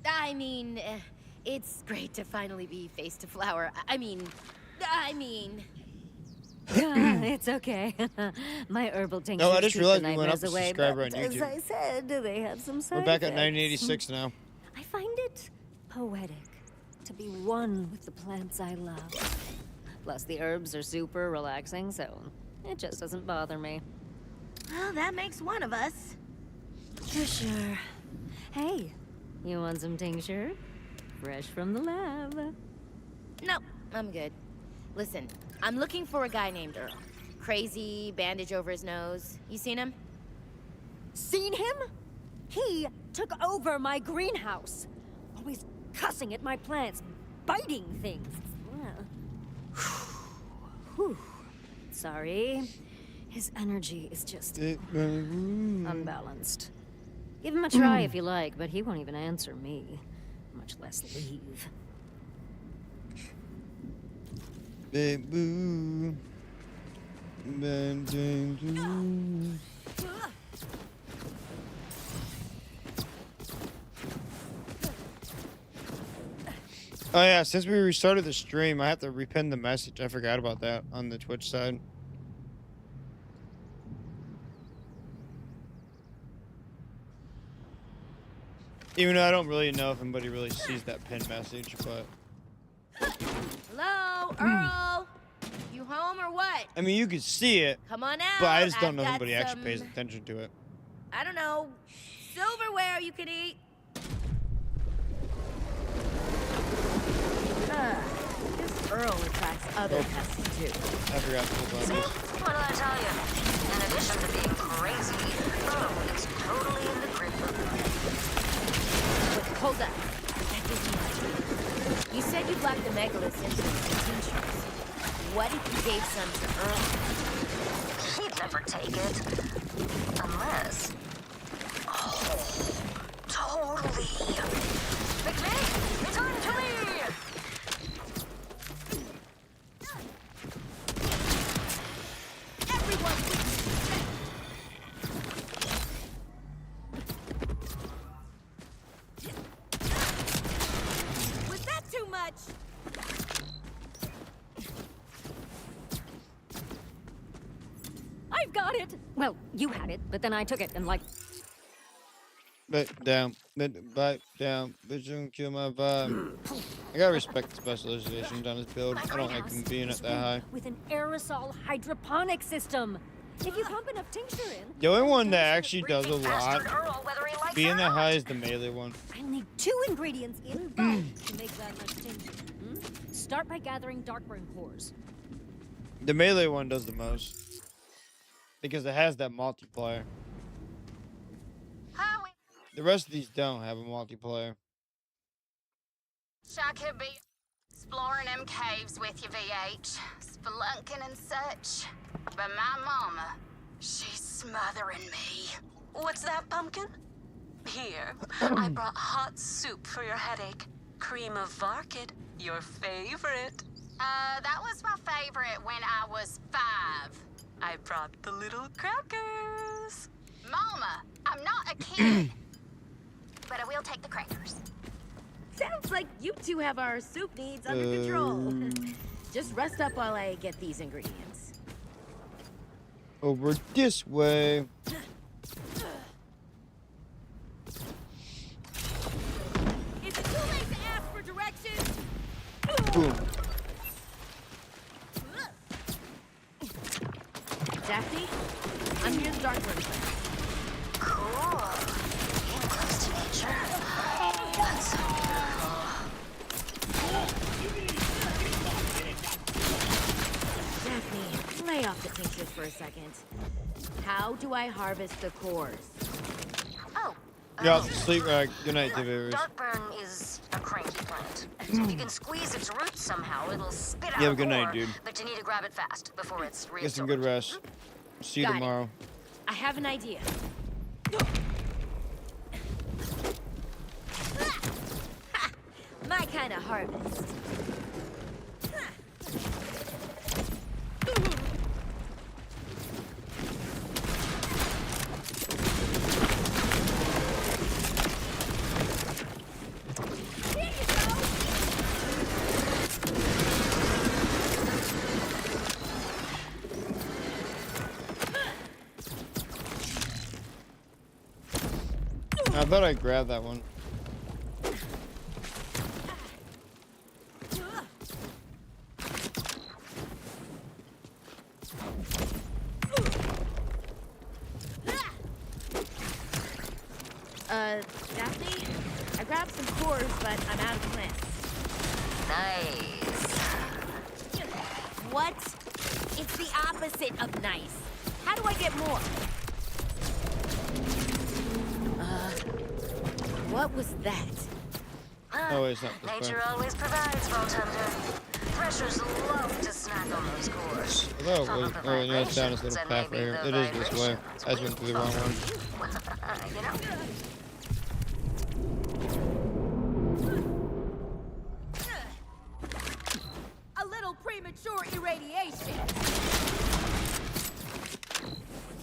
I mean, it's great to finally be face to flower. I mean. It's okay. My herbal tincture. No, I just keep realized the we went up a nightmares away, subscriber but on as YouTube. I said, they have some side We're back at effects. 986 now. I find it poetic to be one with the plants I love. Plus, the herbs are super relaxing, so it just doesn't bother me. Well, that makes one of us. For sure. Hey, you want some tincture? Fresh from the lab. No, I'm good. Listen, I'm looking for a guy named Earl. Crazy, bandage over his nose. You seen him? Seen him? He took over my greenhouse. Always cussing at my plants, biting things. Whew. Sorry. His energy is just unbalanced. Give him a try if you like, but he won't even answer me, much less leave. Boo. Oh yeah, since we restarted the stream, I have to repin the message. I forgot about that on the Twitch side. Even though I don't really know if anybody really sees that pin message, but Hello, Earl? You home or what? I mean, you could see it, Come on out. but I just don't know if I've got anybody actually pays some, attention to it. I don't know, silverware you can eat. This Earl attracts other pests too. I forgot to pull See? buttons. What did I tell you? In addition to being crazy, Earl is totally in the grip of Wait, hold up. That gives me an idea. You said you blacked the megaliths into some tinctures. What if you gave some to Earl? He'd never take it. Unless... Oh, totally. McLean, return to me! Was that too much? I've got it! Well, you had it, but then I took it and like... Back down, back down, bitch, don't kill my vibe. I gotta respect the specializations on this build. I don't like them being at that high. With an aerosol hydroponic system. If you pump enough tincture in... The only one that actually does a Breathing lot, bastard Earl, whether he likes being it or that not. high, is the melee one. I need 2 ingredients in bulk to make that much tincture. Start by gathering darkburn cores. The melee one does the most. Because it has that multiplier. Howie, The rest of these don't have a multiplier. I could be exploring them caves with you, VH, spelunking and such. But my mama, she's smothering me. What's that, Pumpkin? Here, I brought hot soup for your headache. Cream of Varkid, your favorite. That was my favorite when I was 5. I brought the little crackers. Mama, I'm not a kid. But I will take the crackers. Sounds like you two have our soup needs under control. Just rest up while I get these ingredients. Over this way. Is it too late to ask for directions? Boom. Daphne, I'm near the Darkburn. Cool. Being close to nature. That's so beautiful. Daphne, lay off the tinctures for a second. How do I harvest the cores? Oh. Yeah, sleep rag. Good night, David. Darkburn is a cranky plant. If you can squeeze its roots somehow, it'll spit out Yeah, a good night, core, dude. but you need to grab it fast before it's Get some reabsorbed. good rest. See you Got it. tomorrow. I have an idea. Ha! My kind of harvest. I thought I grabbed that one. Daphne? I grabbed some cores, but I'm out of plants. Nice. What? It's the opposite of nice. How do I get more? What was that? Oh, it's not this Nature way. always provides, Vault Hunter. Threshers love to snack on those cores. I thought it was. Oh, you know, it's down this little path right here. It is this way. I just went through the wrong one. You know? A little premature irradiation.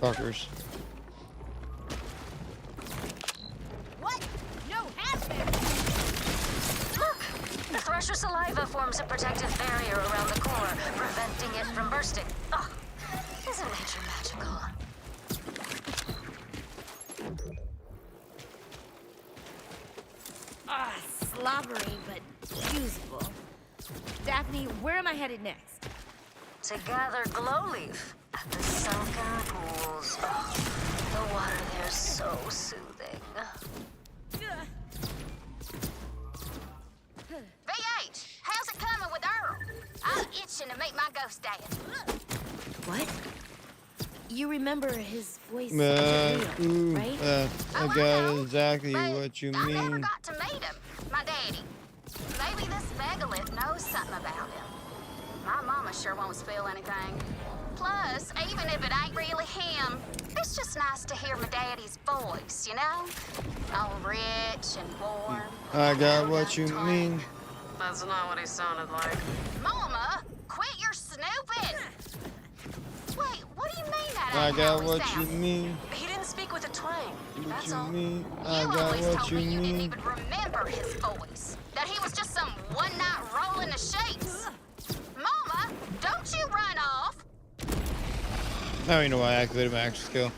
Fuckers. What? No hazmat. Look! The Thresher saliva forms a protective barrier around the core, preventing it from bursting. Oh, isn't nature magical? Slobbery, but usable. Daphne, where am I headed next? To gather glowleaf at the sunken pools. Oh, the water there's so soothing. VH, how's it coming with Earl? I'm itching to meet my ghost dad. What? You remember his voice, right? I got exactly But what you I never mean. got to meet him, my daddy. Maybe this megalith knows something about him. My mama sure won't spill anything. Plus, even if it ain't really him, it's just nice to hear my daddy's voice, you know? All rich and warm. I got what you mean. That's not what he sounded like. Mama, quit your snooping! Wait, what do you mean that I ain't how got he what you sounded? mean. He didn't speak with a twang. What That's you all. mean? I You got always what told you me you didn't mean. even remember his voice. That he was just some one-night roll in the sheets. Mama, don't you run off! Now you know why I activated my action skill.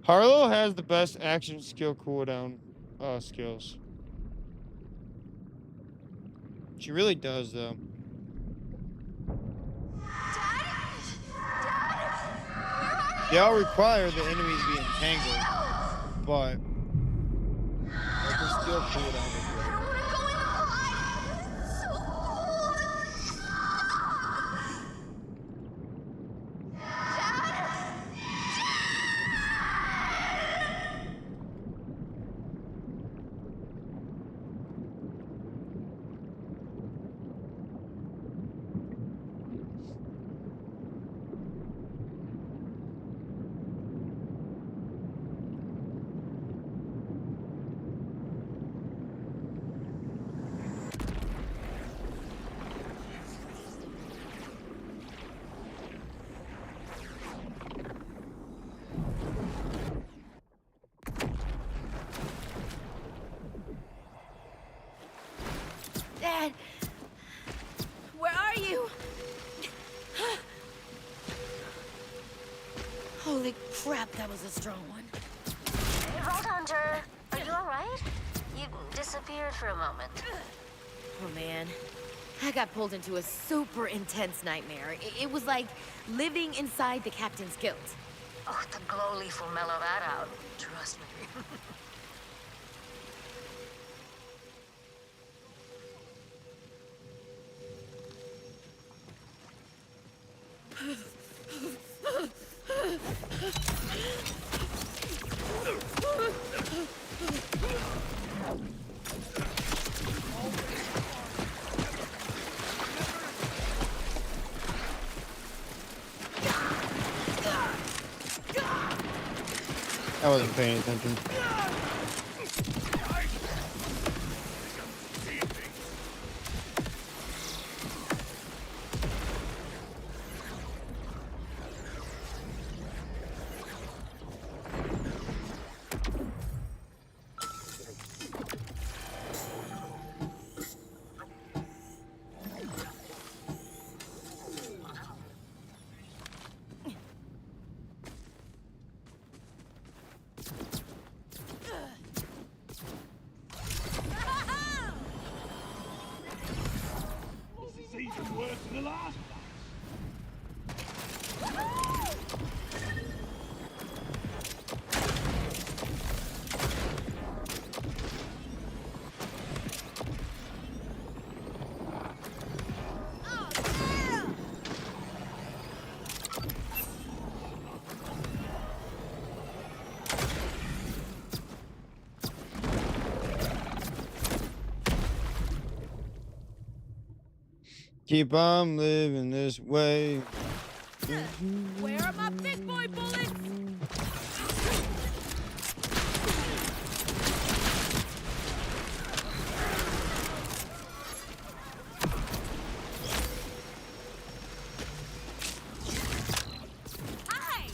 Harlow has the best action skill cooldown skills. She really does, though. They all require the enemy to be entangled, but like her skill cooldown is great. That was a strong one. Hey, Vault Hunter, are you alright? You disappeared for a moment. Oh man, I got pulled into a super intense nightmare. It was like living inside the captain's guild. Oh, the glow leaf will mellow that out. Trust me. I wasn't paying attention. This is even worse than the last one. Keep on living this way. Where are my big boy bullets? Hi!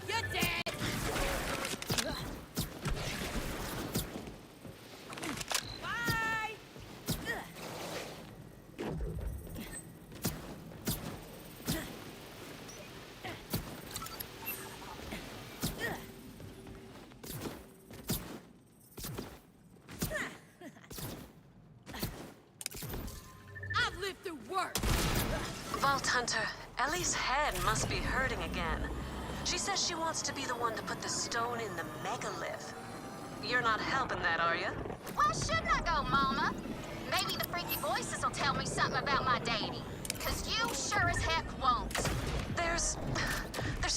You're dead! Bye! I've lived through worse! Vault Hunter, Ellie's head must be hurting again. She says she wants to be the one to put the stone in the megalith. You're not helping that, are you? Why shouldn't I go, Mama? Maybe the freaky voices will tell me something about my deity. Cause you sure as heck won't. There's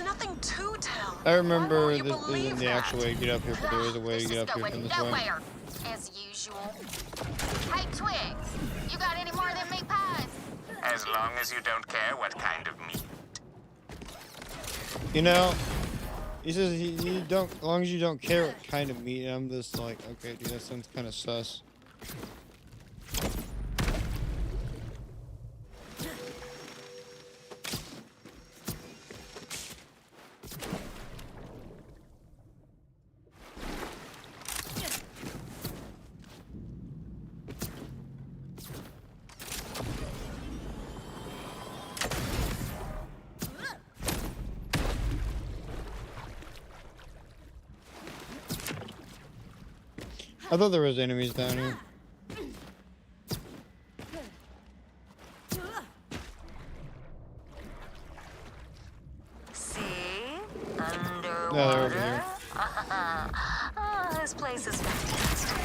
nothing to tell. I Why remember won't you this isn't believe the actual that? way to get up here, but there is a way to This get is up here going from this way. nowhere, as usual. Hey, Twigs, you got any more of them meat pies? As long as you don't care what kind of meat. You know, he says you don't, as long as you don't care what kind of meat. And I'm just like, okay, dude, that sounds kind of sus. I thought there was enemies down here. See? No, they're over Underwater? here. Oh, this place is fantastic.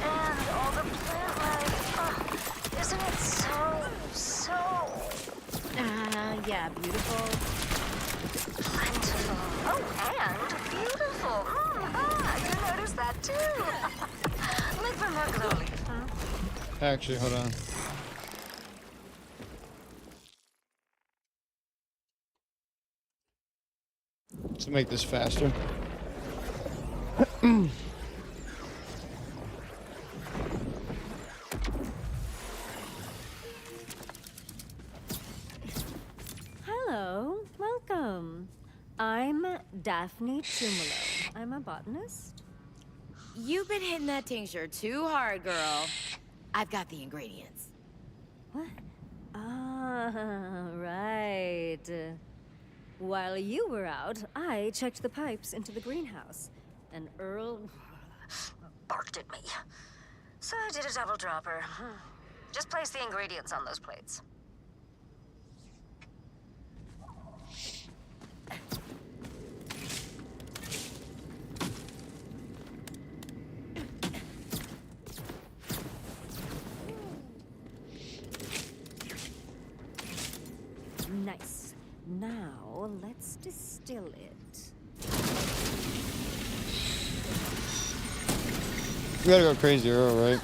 And all the plant life. Oh, isn't it so Yeah, beautiful. plentiful? Oh, and beautiful. You noticed that too. Like from her glow leaf, huh? Actually, hold on. Let's make this faster. Hello, welcome. I'm Daphne Tumalo. I'm a botanist. You've been hitting that tincture too hard, girl. I've got the ingredients. What? Ah, right. While you were out, I checked the pipes into the greenhouse. And Earl... Barked at me. So I did a double dropper. Just place the ingredients on those plates. Nice. Now, let's distill it. We gotta go crazy Earl, right?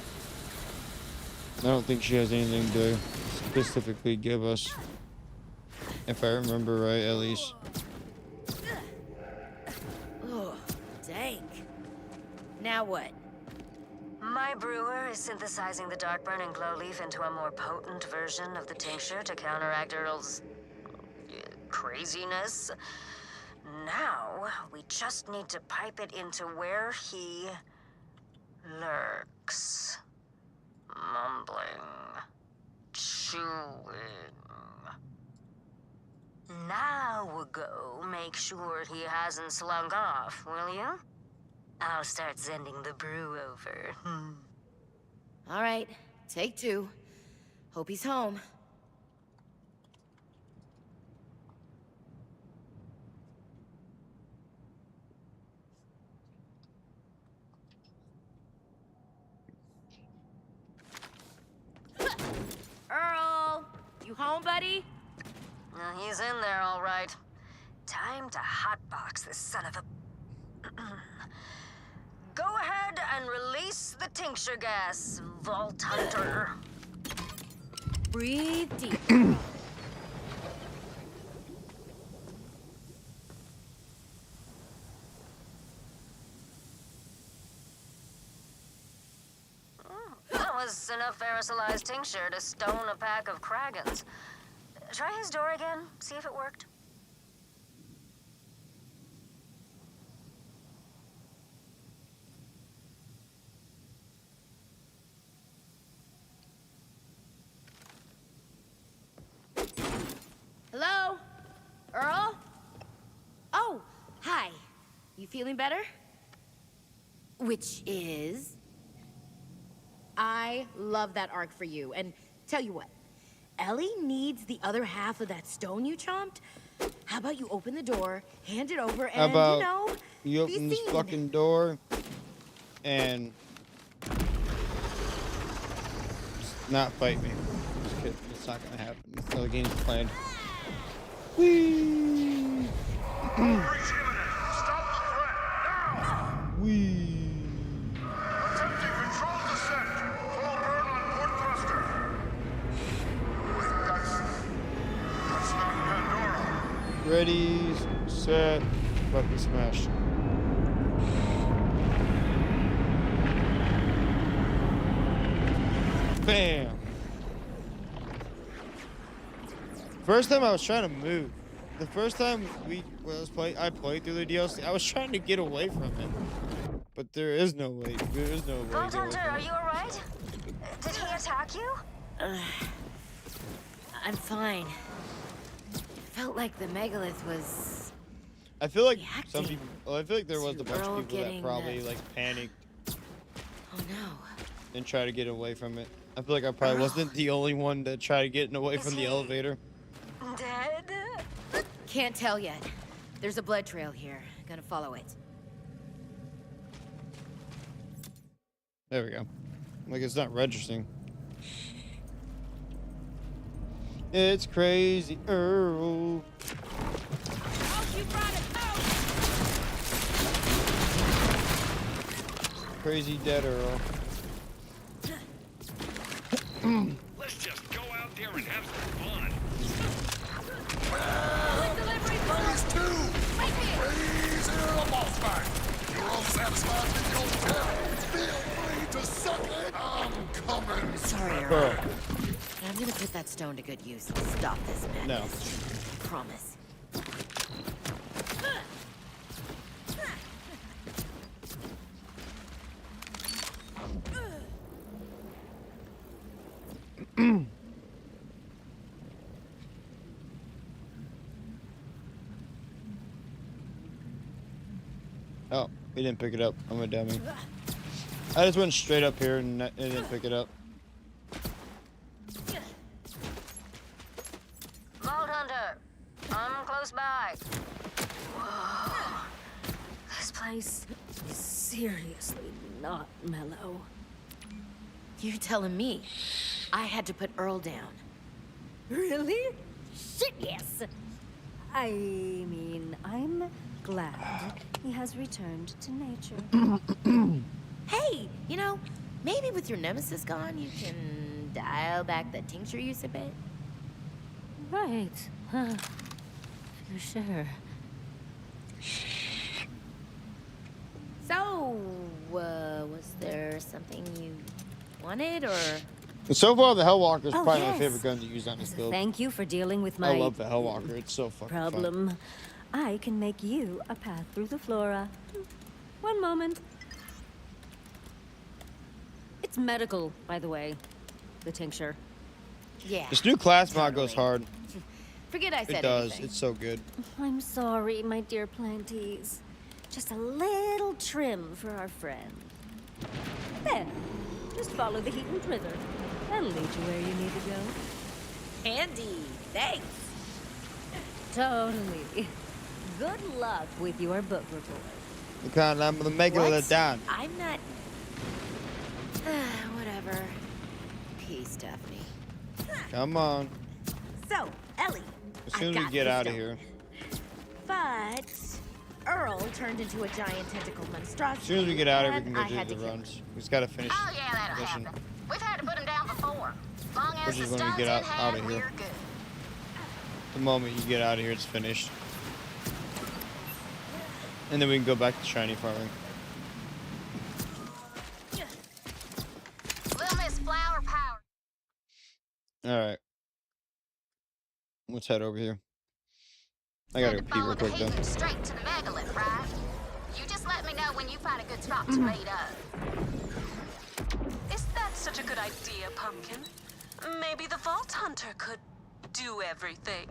I don't think she has anything to specifically give us. If I remember right, at least. Oh, dank. Now what? My brewer is synthesizing the Darkburn and Glowleaf into a more potent version of the tincture to counteract Earl's... craziness. Now, we just need to pipe it into where he... lurks. Mumbling. Chewing. Now we'll go make sure he hasn't slunk off, will you? I'll start sending the brew over. All right, take 2. Hope he's home. Earl, you home, buddy? He's in there, all right. Time to hotbox this son of a... Go ahead and release the tincture gas, Vault Hunter. Breathe deep. That was enough aerosolized tincture to stone a pack of Kragans. Try his door again, see if it worked. Hello? Earl? Oh, hi. You feeling better? Which is... I love that arc for you, and tell you what, Ellie needs the other half of that stone you chomped. How about you open the door, hand it over, and, about you know, you open this fucking door and just not fight me. Just kidding. It's not gonna happen. It's not the game's planned. Whee! Breach imminent. Stop the threat, now! Whee! Attempting control descent. Full burn on port thruster. Wait, that's not Pandora. Ready, set, button smash. Bam! First time I was trying to move. The first time I played through the DLC, I was trying to get away from it. But there is no way. There is no way. Vault Hunter, are you alright? Did he attack you? I'm fine. Felt like the megalith was... I feel like reacting some people. Well, I feel like there was a bunch Earl of people that getting probably the- like panicked Oh no. and tried to get away from it. I feel like I probably wasn't the only one that tried to get away from the elevator. Dead? Can't tell yet. There's a blood trail here. Gonna follow it. There we go. Like it's not registering. It's crazy Earl. Crazy dead Earl. Let's just go out there and have some fun. Phase 2! Crazy Earl boss fight! You're all satisfied with your death. Feel free to suck it. I'm coming. Sorry, Earl. Earl. I'm gonna put that stone to good use and stop this madness. No. Promise. Oh, he didn't pick it up. I'm a dummy. I just went straight up here and it didn't pick it up. Vault Hunter, I'm close by. Whoa. This place is seriously not mellow. You're telling me I had to put Earl down. Really? Shit, yes. I mean, I'm glad he has returned to nature. Hey, you know, maybe with your nemesis gone, you can dial back the tincture use a bit. Right. For sure. So, was there something you wanted, or? So far, the Hellwalker is Oh, probably my yes. favorite gun to use on this build. Thank you for dealing with my I love the Hellwalker. It's so fucking fun. problem. I can make you a path through the flora. One moment. It's medical, by the way. The tincture. Yeah. This new class mod goes hard. Forget I said It does. anything. It's so good. I'm sorry, my dear planties. Just a little trim for our friend. There. Just follow the heat and Drither. That'll lead you where you need to go. Handy. Thanks. Totally. Good luck with your book report. The kind of the making it down. I'm not. Whatever. Peace, Daphne. Come on. So, Ellie. As soon as we get out of here. But Earl turned into a giant tentacle monstrosity. As soon as we get out of here, we and can I go had do to the kill runs. We just gotta finish Oh, yeah, that'll the mission. happen. We've had to put him down before. Long as Which the is when we stone's get in out hand, of here. we're good. The moment you get out of here, it's finished. And then we can go back to shiny farming. Little Miss Flower Power. Alright. Let's head over here. I gotta go pee real quick though. Straight to the megalith, right? You just let me know when you find a good spot to meet up. Is that such a good idea, Pumpkin? Maybe the Vault Hunter could do everything.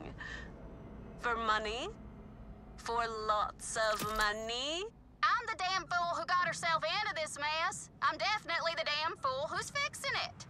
For money? For lots of money? I'm the damn fool who got herself into this mess. I'm definitely the damn fool who's fixing it.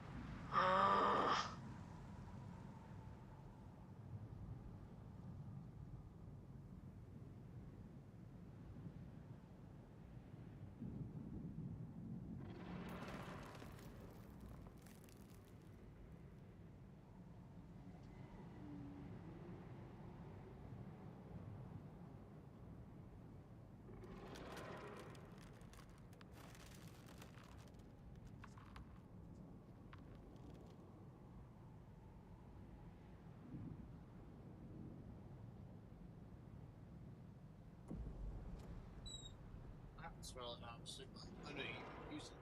I can smell it, honestly. I know you used to.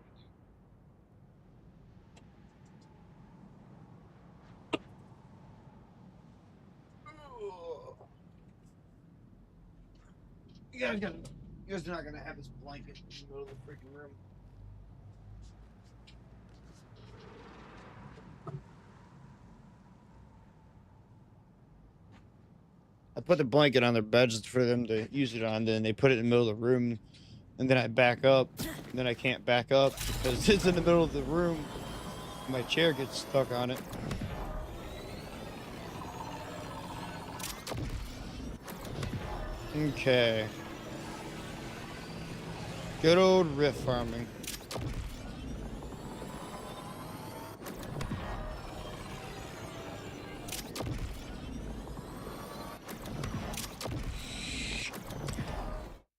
You guys are not gonna have this blanket in the middle of the freaking room. I put the blanket on their beds for them to use it on, then they put it in the middle of the room, and then I back up, and then I can't back up because it's in the middle of the room. My chair gets stuck on it. Okay. Good old rift farming.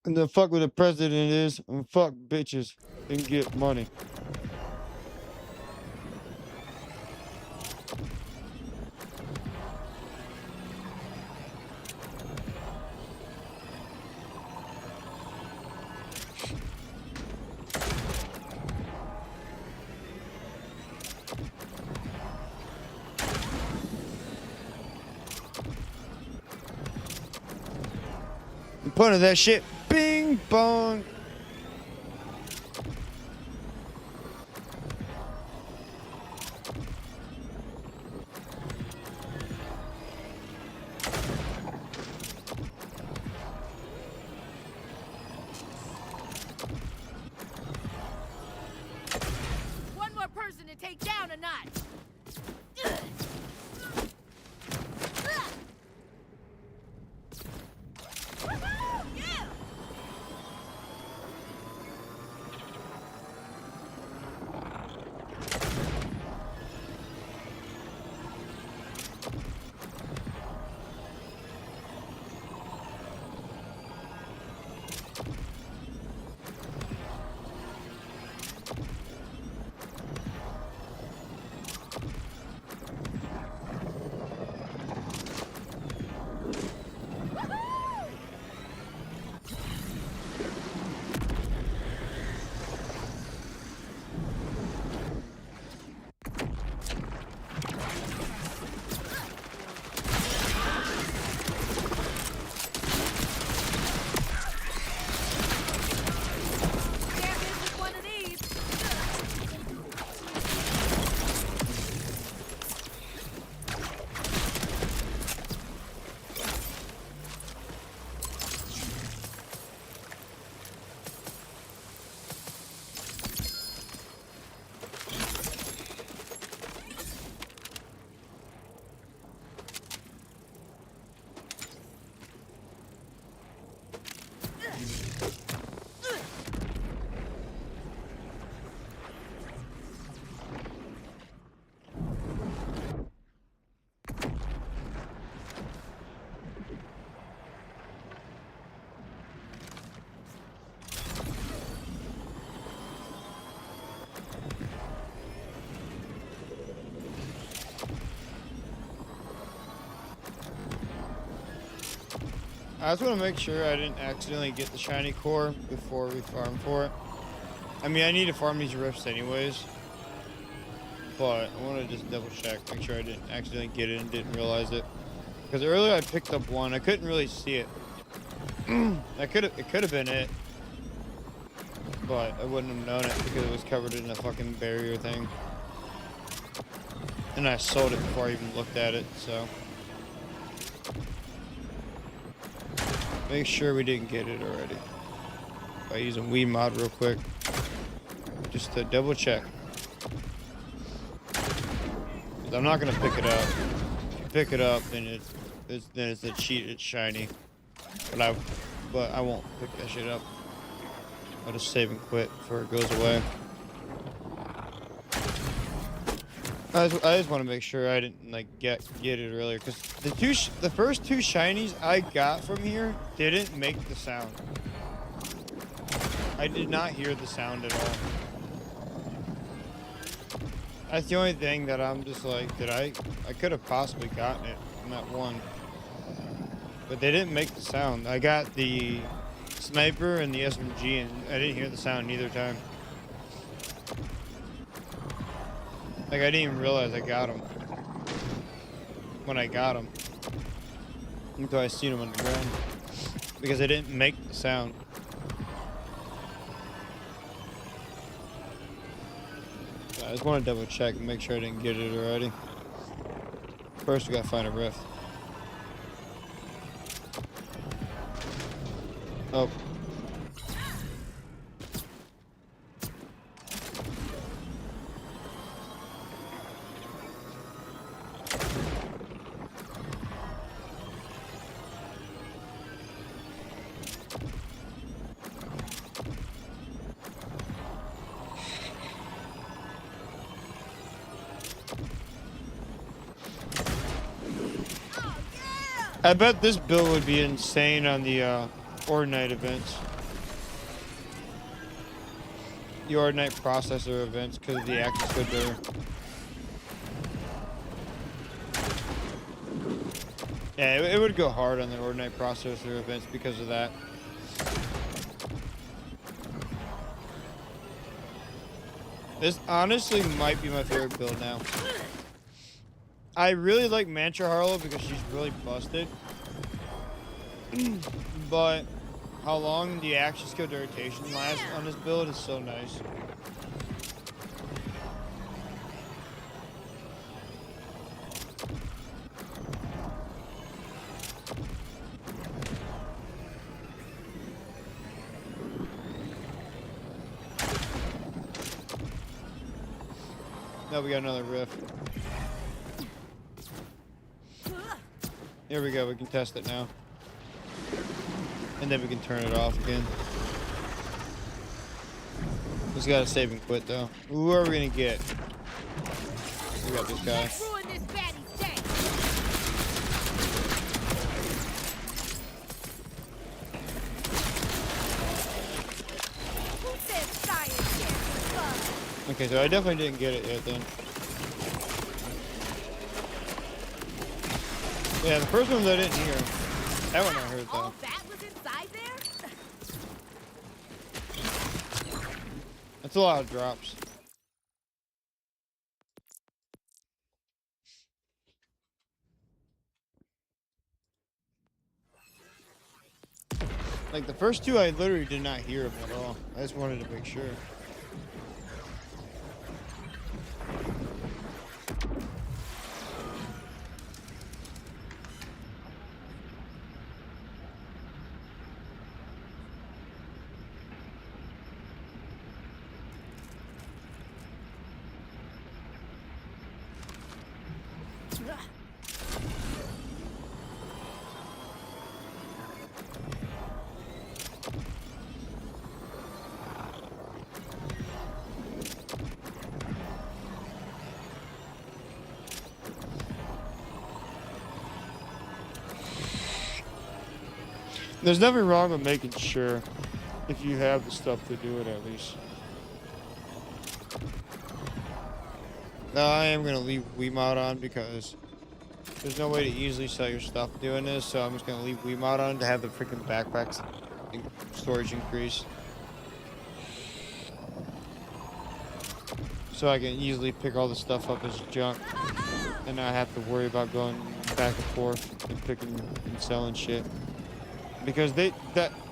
And the fuck with the president is, and fuck bitches and get money. The point of that shit, bing bong. I just want to make sure I didn't accidentally get the shiny core before we farm for it. I mean, I need to farm these rifts anyways. But I want to just double check, make sure I didn't accidentally get it and didn't realize it. Because earlier I picked up one, I couldn't really see it. It could have been it. But I wouldn't have known it because it was covered in a fucking barrier thing. And I sold it before I even looked at it, so. Make sure we didn't get it already. By using Wiimote real quick. Just to double check. 'Cause I'm not gonna pick it up. If you pick it up, then it's a cheat, it's shiny. But I won't pick that shit up. I'll just save and quit before it goes away. I just want to make sure I didn't like get it earlier, because the first two shinies I got from here didn't make the sound. I did not hear the sound at all. That's the only thing that I'm just like, that I could have possibly gotten it from that one, but they didn't make the sound. I got the sniper and the SMG, and I didn't hear the sound neither time. Like, I didn't even realize I got him when I got him until I seen him on the ground, because I didn't make the sound. I just want to double check and make sure I didn't get it already. First, we gotta find a rift. Oh. I bet this build would be insane on the Ordinate events. The Ordinate processor events, because of the access code there. Yeah, it would go hard on the Ordinate processor events because of that. This honestly might be my favorite build now. I really like Mantra Harlow because she's really busted. But how long the action skill rotation lasts on this build is so nice. Now we got another rift. Here we go, we can test it now. And then we can turn it off again. Just gotta save and quit though. Who are we gonna get? We got this guy. Okay, so I definitely didn't get it yet then. Yeah, the first one I didn't hear. That one I heard though. That was inside there? That's a lot of drops. Like the first two I literally did not hear them at all. I just wanted to make sure. There's nothing wrong with making sure if you have the stuff to do it at least. Now I am gonna leave Wiimote on because There's no way to easily sell your stuff doing this, so I'm just gonna leave Wiimote on to have the freaking backpacks storage increase. So I can easily pick all the stuff up as junk and not have to worry about going back and forth and picking and selling shit. Because they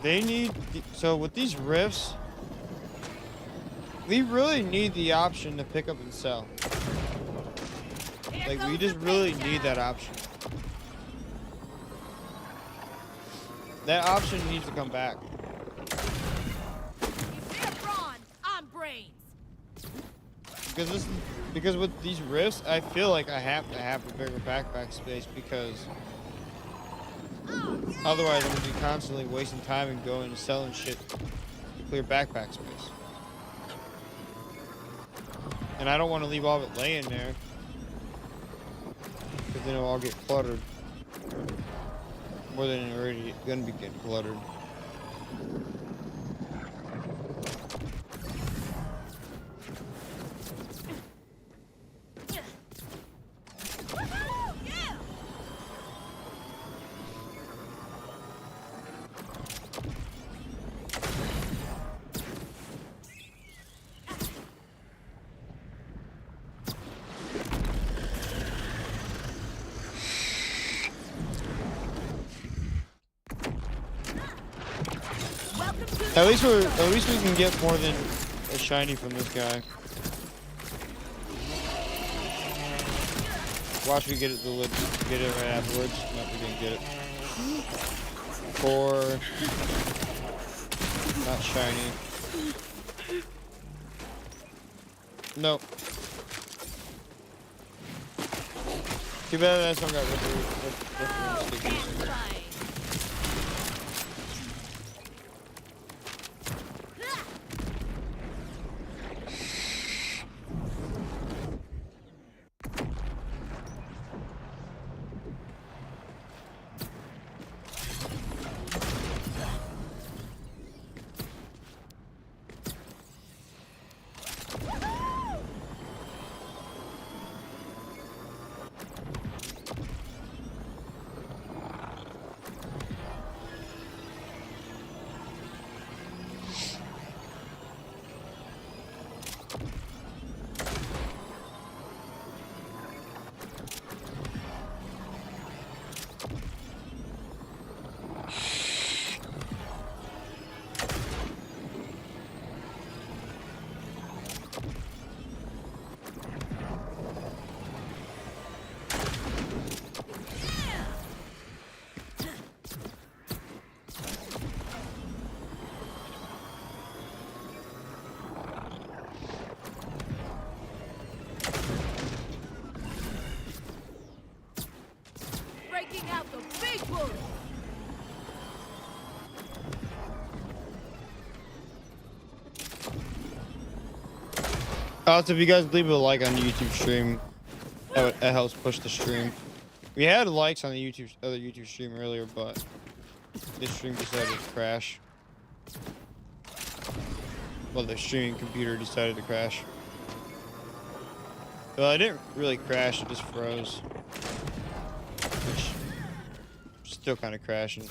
need, so with these rifts, we really need the option to pick up and sell. Like, we just really need that option. That option needs to come back. Because with these rifts, I feel like I have to have a bigger backpack space because otherwise I'm gonna be constantly wasting time and going and selling shit to clear backpack space. And I don't want to leave all of it laying there because then it'll all get cluttered. More than it already gonna be getting cluttered. At least we can get more than a shiny from this guy. Watch me get it right afterwards. Nope, we didn't get it. 4. Not shiny. Nope. Too bad that song got ripped stickers. Also, if you guys leave a like on the YouTube stream, that helps push the stream. We had likes on the other YouTube stream earlier, but this stream decided to crash. Well, the streaming computer decided to crash. Well, it didn't really crash, it just froze. Which, still kind of crashing.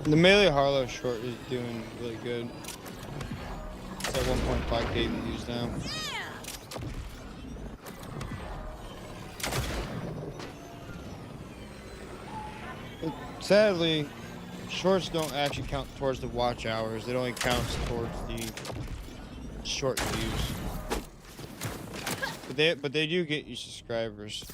The Melee Harlow short is doing really good. It's at 1.5k views now. But sadly, shorts don't actually count towards the watch hours. It only counts towards the short views. But they do get you subscribers.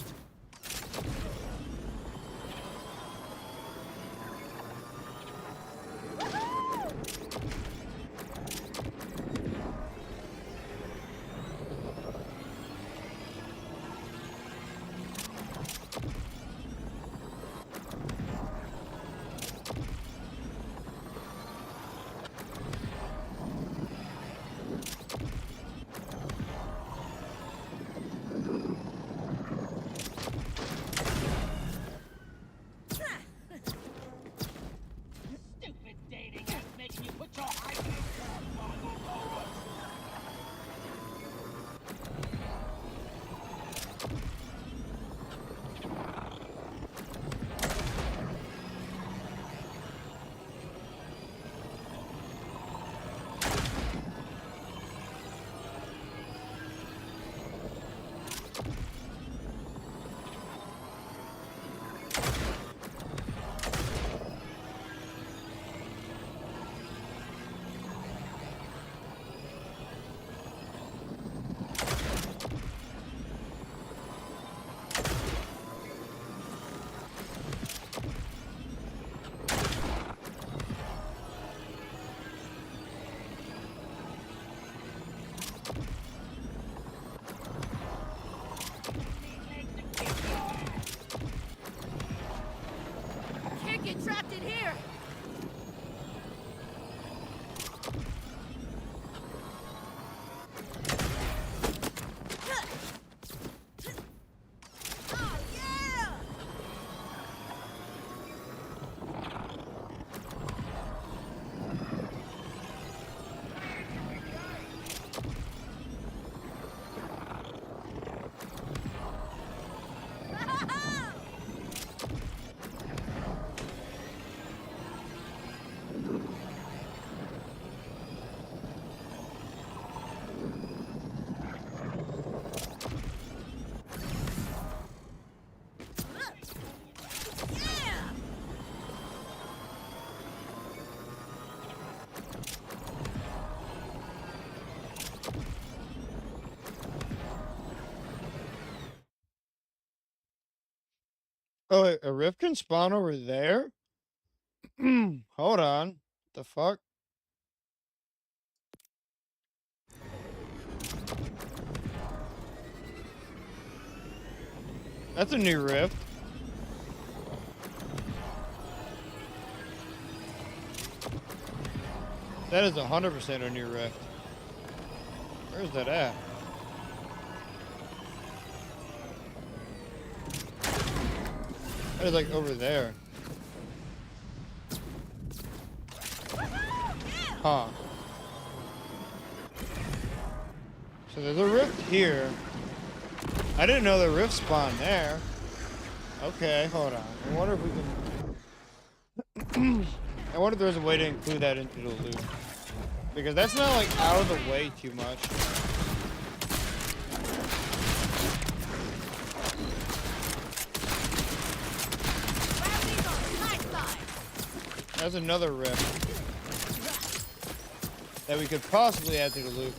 Stupid dating app making you put your high heels Can't get trapped in here. Oh, yeah! Oh, wait, a rift can spawn over there? Hold on. The fuck? That's a new rift. That is 100% a new rift. Where's that at? That is like over there. Huh. So there's a rift here. I didn't know the rift spawned there. Okay, hold on. I wonder if we can... I wonder if there's a way to include that into the loot. Because that's not like out of the way too much. There's another rift that we could possibly add to the loot.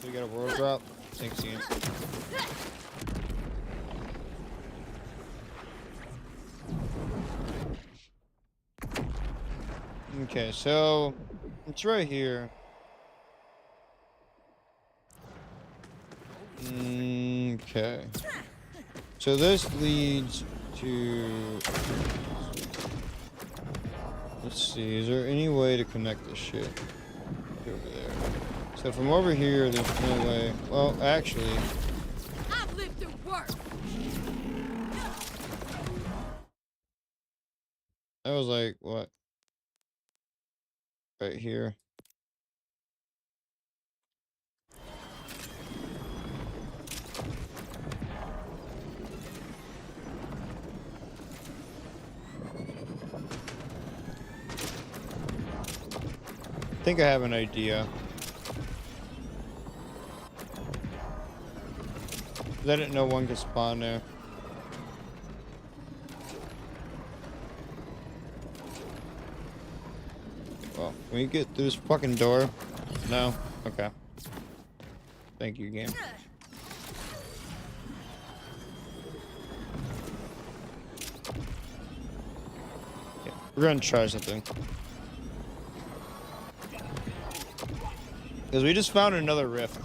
We got a world drop. Thanks, Ian. Okay, so it's right here. Okay. So this leads to... Let's see, is there any way to connect this shit over there? So from over here, there's no way. Well, actually... I've lived through worse. That was like, what? Right here. think I have an idea. I didn't know one could spawn there. Well, can we get through this fucking door? No? Okay. Thank you, game. Okay, we're gonna try something. Because we just found another rift.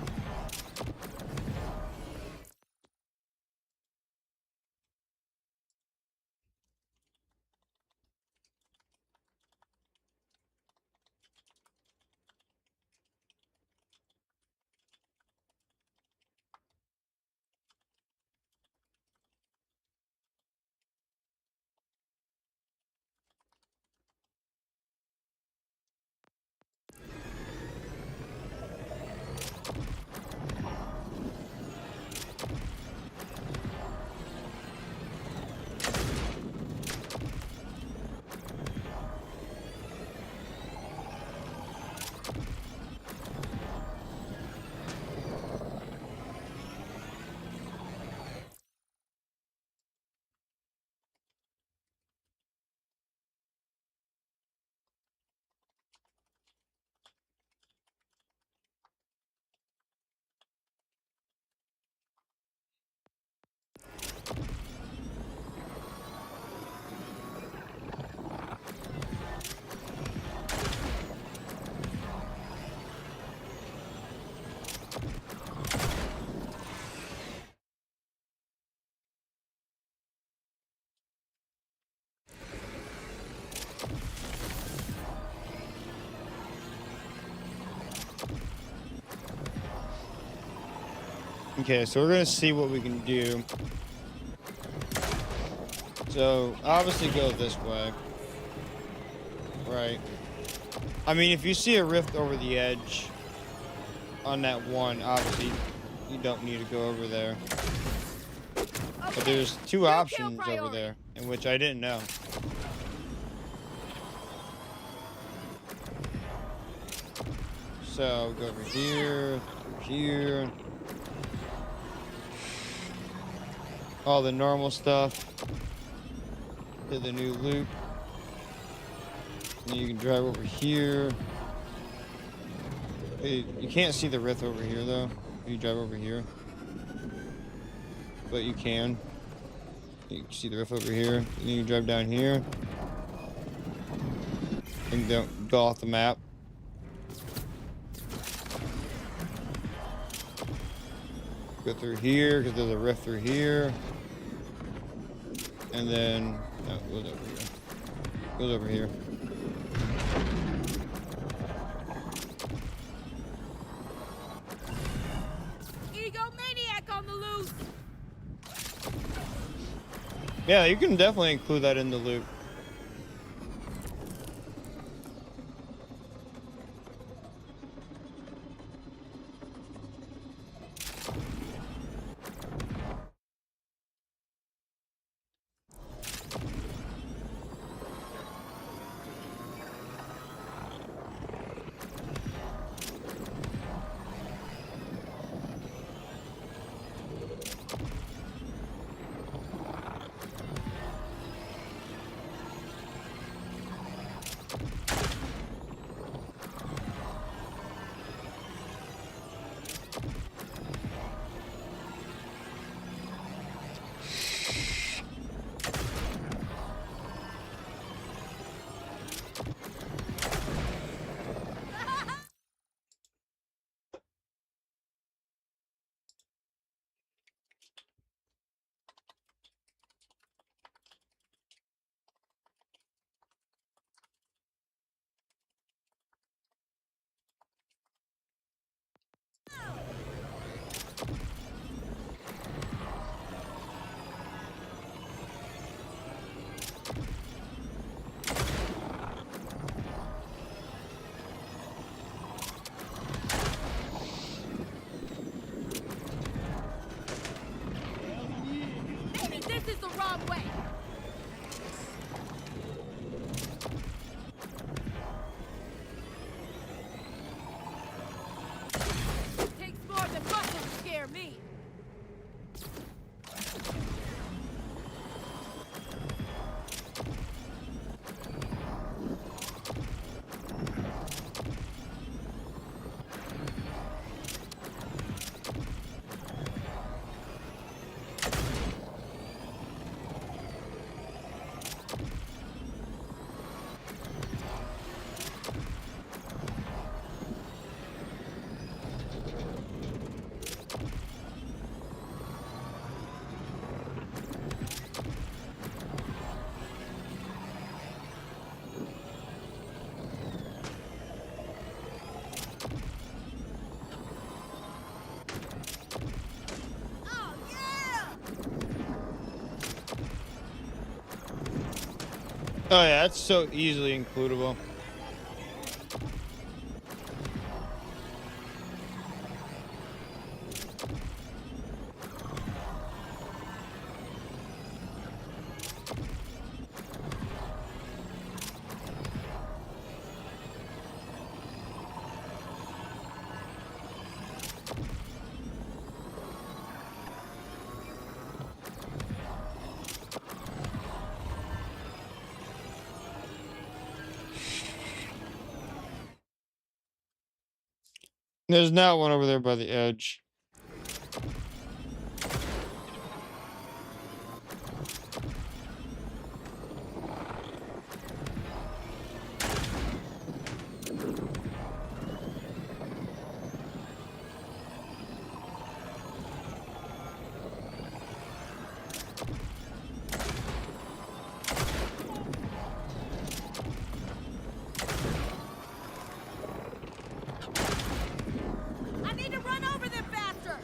Okay, so we're gonna see what we can do. So obviously go this way. Right. I mean, if you see a rift over the edge on that one, obviously you don't need to go over there. But there's two options over there, in which I didn't know. So go over here, here. All the normal stuff. To the new loop. And you can drive over here. Hey, you can't see the rift over here though. You drive over here. But you can. You can see the rift over here. And then you drive down here. And don't go off the map. Go through here because there's a rift through here. And then no, it goes over here. Goes over here. Egomaniac on the loose! Yeah, you can definitely include that in the loop. Oh yeah, that's so easily includable. There's not one over there by the edge. I need to run over them faster.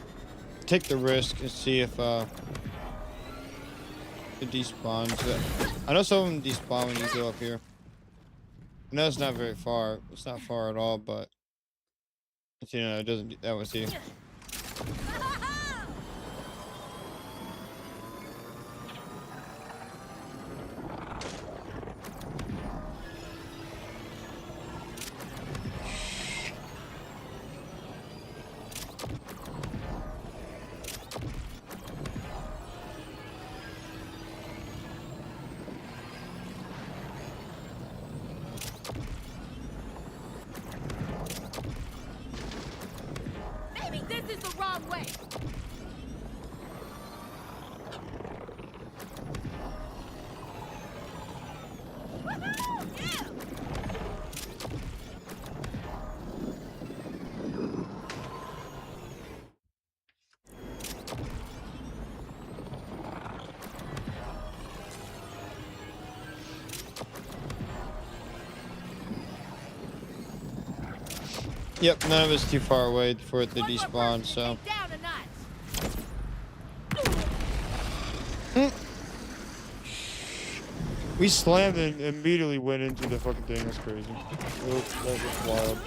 Take the risk and see if it despawns. I know some of them despawn when you go up here. I know it's not very far. It's not far at all, but you know it doesn't. That was see. Maybe this is the wrong way. Woohoo! Yeah! Yep, none of it's too far away for it to despawn. So. Down a notch. We slammed and immediately went into the fucking thing. That's crazy. That was wild.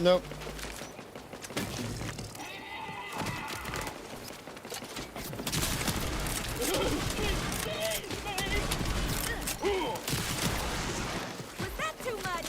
Nope. Was that too much?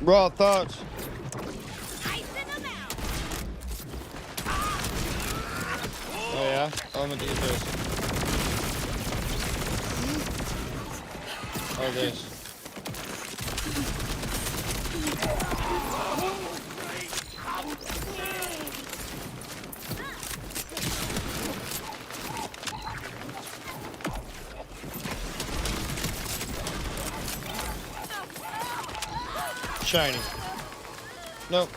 Raw thoughts. Oh yeah? Oh, I'm gonna do this. Oh, this. Shiny. Nope.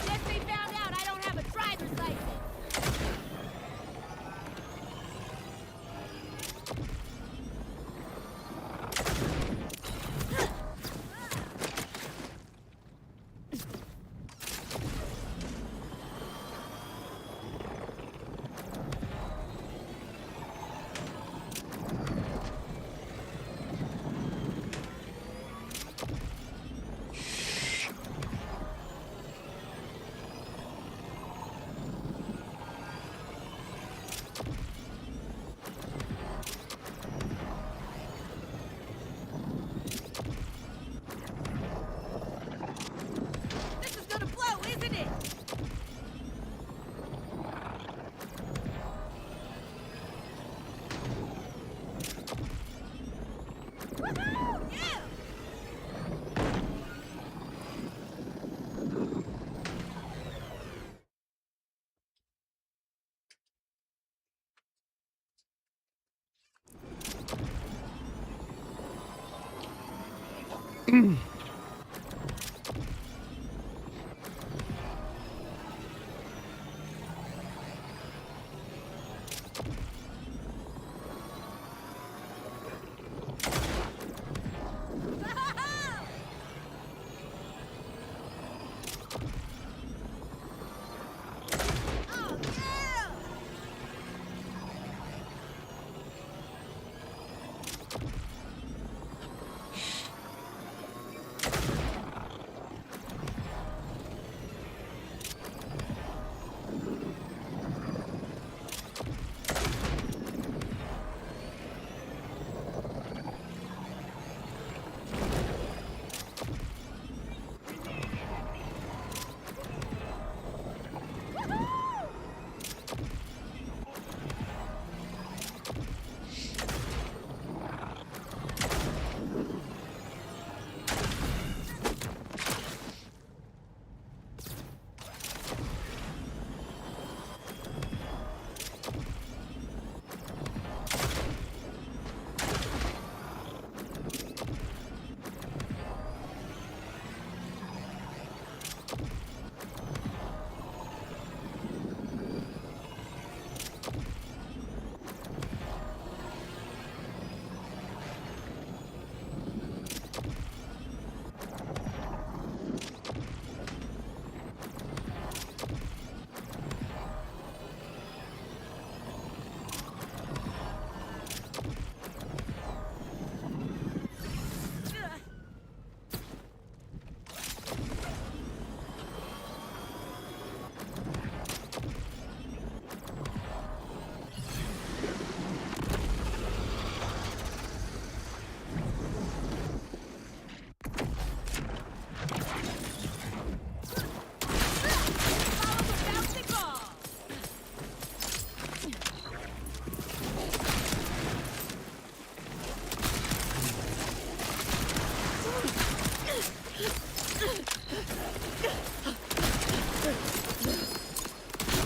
Jesse found out I don't have a driver's license. This is gonna blow, isn't it? Woohoo! Yeah! Oh, yeah!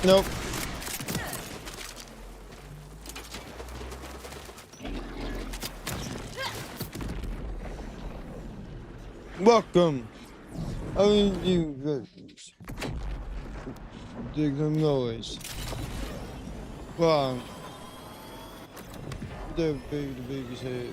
Nope. Welcome. I mean, you guys dig the noise. Wow. The baby's head.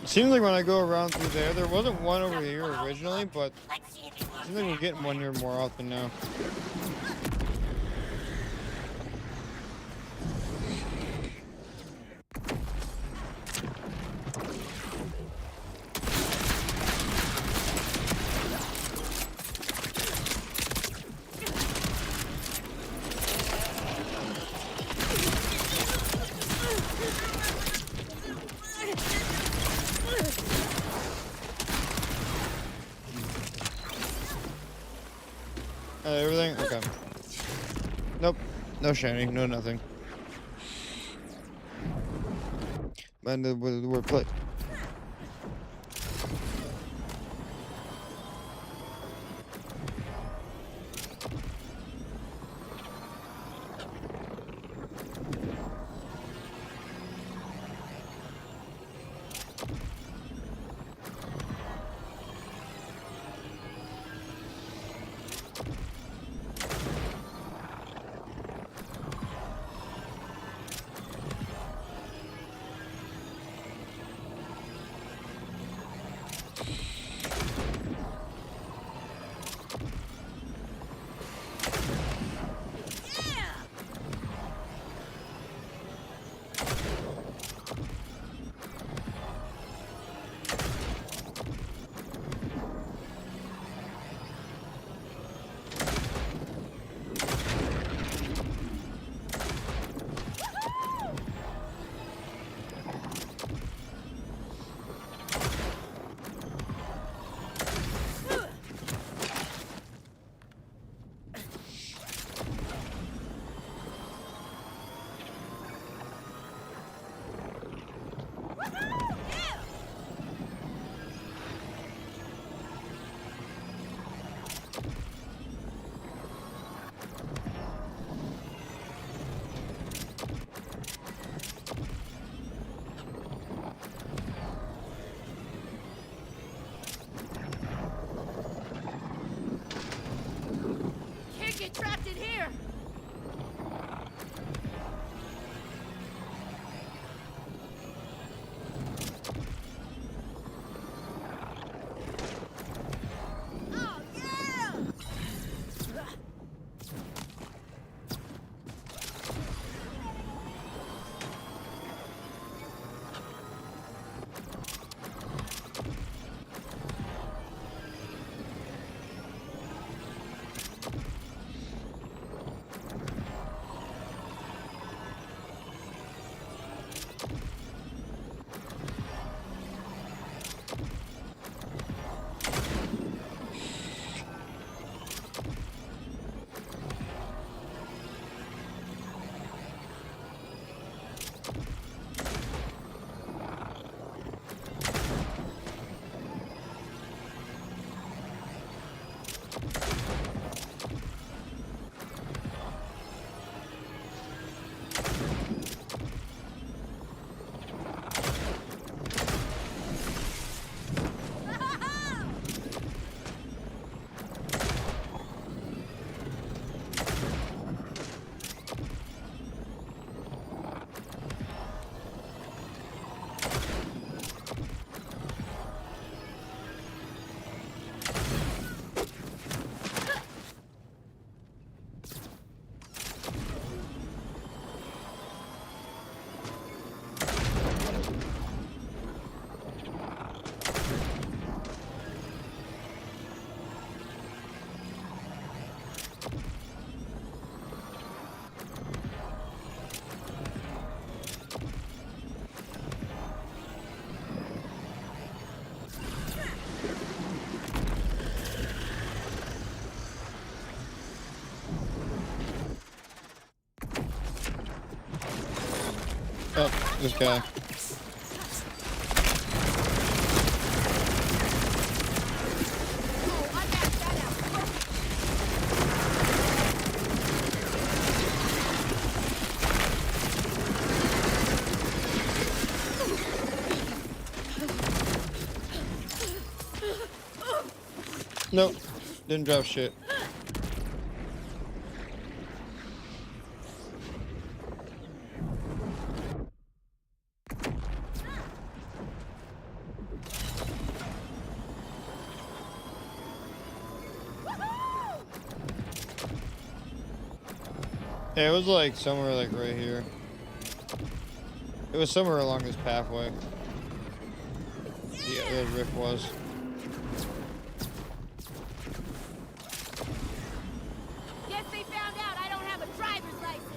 Seems like when I go around through there wasn't one over here originally, but I think we're getting one here more often now. Everything? Okay. Nope. No shiny, no nothing. And the word play. Can't get trapped in here! Oh, yeah! Oh, this guy. Nope, didn't drop shit. Yeah, it was like somewhere like right here. It was somewhere along this pathway. Yeah, the rift was. Guess they found out I don't have a driver's license.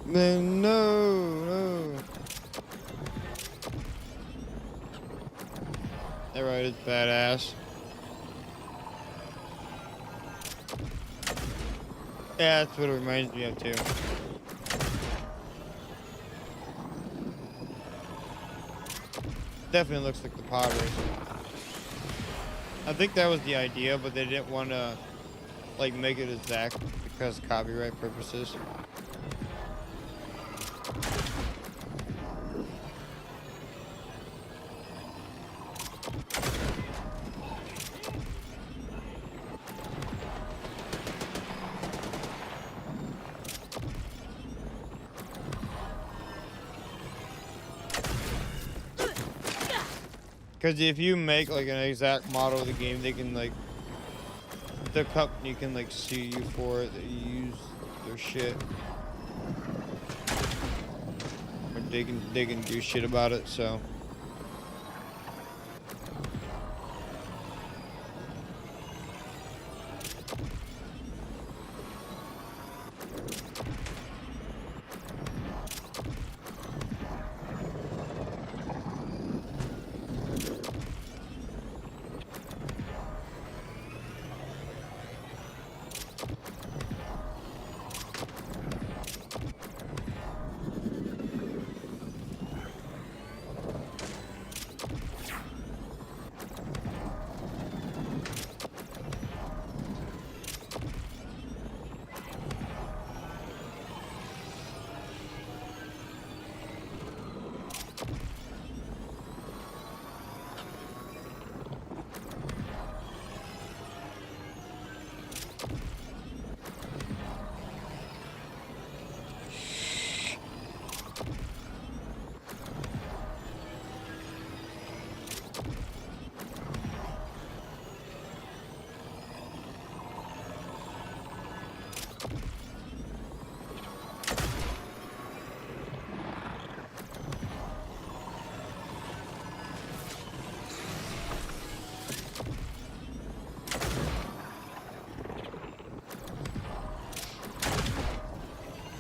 Man, no. That ride is badass. Yeah, that's what it reminds me of too. Definitely looks like the pod racer. I think that was the idea, but they didn't want to like make it exact because copyright purposes. Because if you make like an exact model of the game, they can like, the company can like sue you for it, that you use their shit. Or they can do shit about it, so.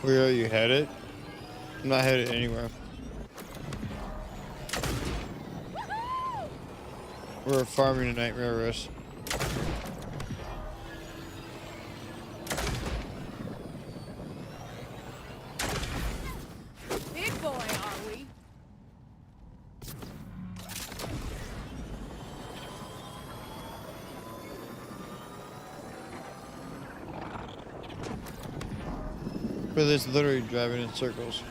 Where are you headed? I'm not headed anywhere. We're farming a Nightmare Rush. Big boy, are we? But it's literally driving in circles.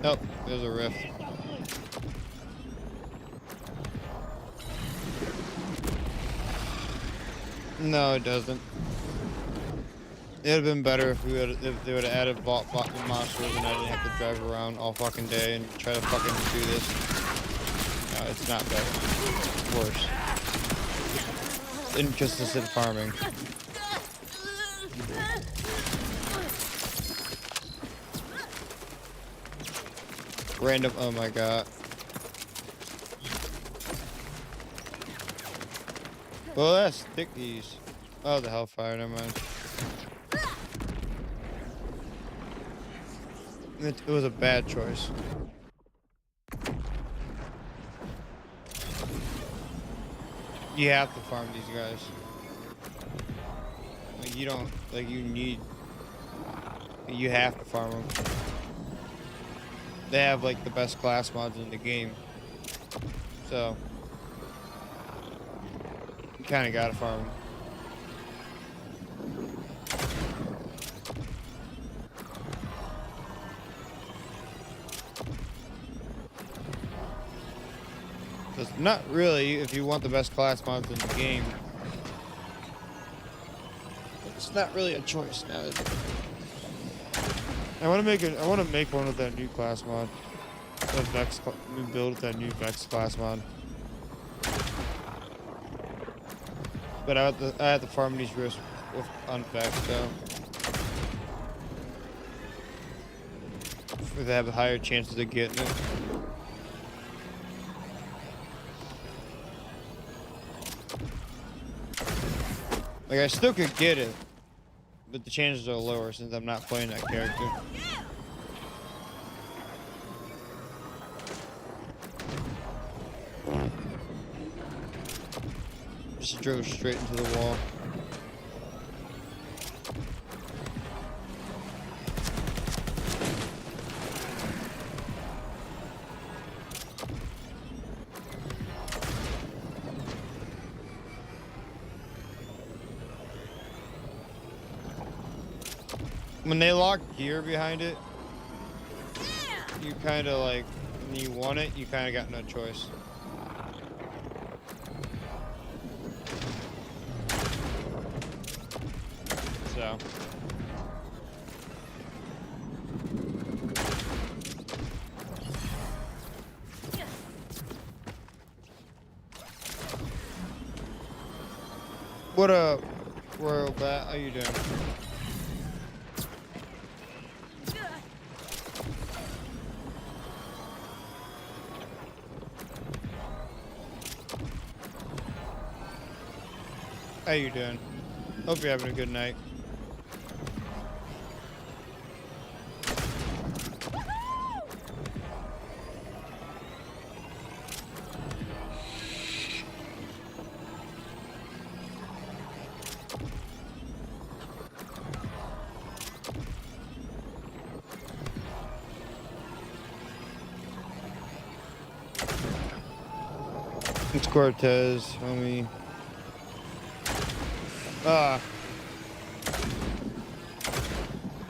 Oh, there's a rift. No, it doesn't. It'd have been better if they would have added vault fucking monsters and I didn't have to drive around all fucking day and try to fucking do this. No, it's not better. It's worse. Inconsistent farming. Random, oh my god. Well, that's stickies. Oh, the Hellfire, never mind. It was a bad choice. You have to farm these guys. Like, you don't, like, you have to farm them. They have like the best class mods in the game, so you kind of gotta farm them. It's not really if you want the best class mods in the game. It's not really a choice now, is it? I want to make one with that new class mod. That Vex new build with that new Vex class mod. But I have to farm these risks on Vex though. For they have higher chances of getting it. Like I still could get it, but the chances are lower since I'm not playing that character. Just drove straight into the wall. When they lock gear behind it, you kind of like, when you want it, you kind of got no choice. So. What up, Royal Bat? How you doing? How you doing? Hope you're having a good night. It's Cortez, homie.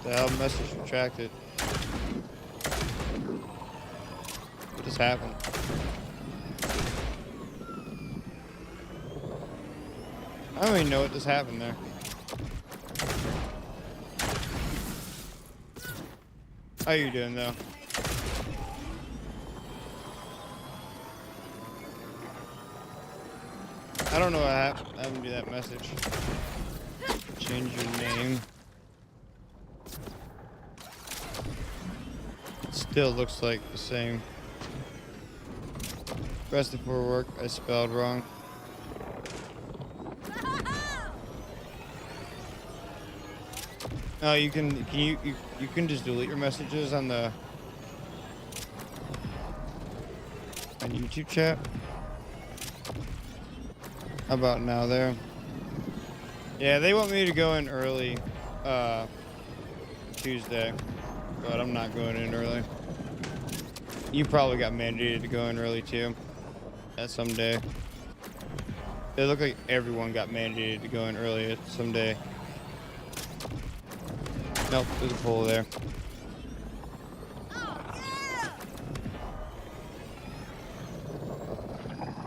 The hell, message retracted. What just happened? I don't even know what just happened there. How you doing though? I don't know what happened to that message. Change your name. It still looks like the same. Rested for work, I spelled wrong. Oh, you can just delete your messages on YouTube chat. How about now there? Yeah, they want me to go in early Tuesday, but I'm not going in early. You probably got mandated to go in early too. Someday. It looked like everyone got mandated to go in early someday. Nope, there's a pole there.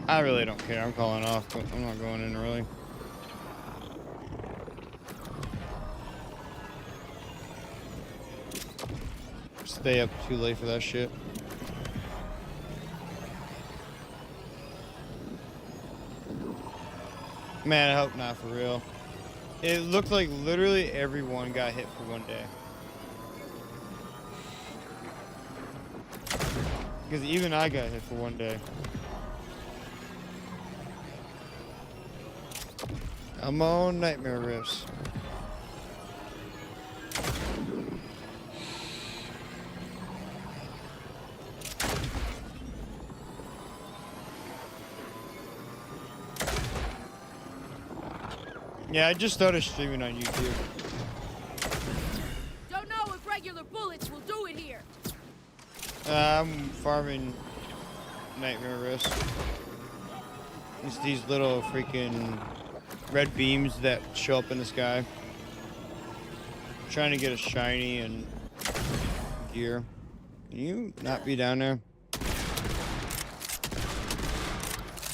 I really don't care. I'm calling off, but I'm not going in early. Stay up too late for that shit. Man, I hope not for real. It looked like literally everyone got hit for one day. Because even I got hit for one day. I'm on Nightmare Rifts. Yeah, I just started streaming on YouTube. Don't know if regular bullets will do it here. I'm farming Nightmare Rifts. It's these little freaking red beams that show up in the sky. Trying to get a shiny and gear. Can you not be down there?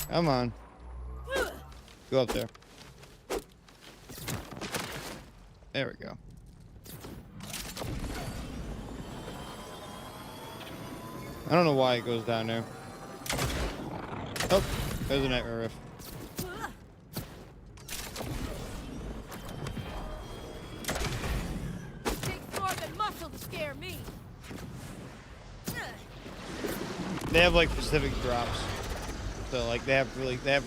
Come on. Go up there. There we go. I don't know why it goes down there. Oh, there's a nightmare rift. Takes more than muscle to scare me. They have like specific drops, so like they have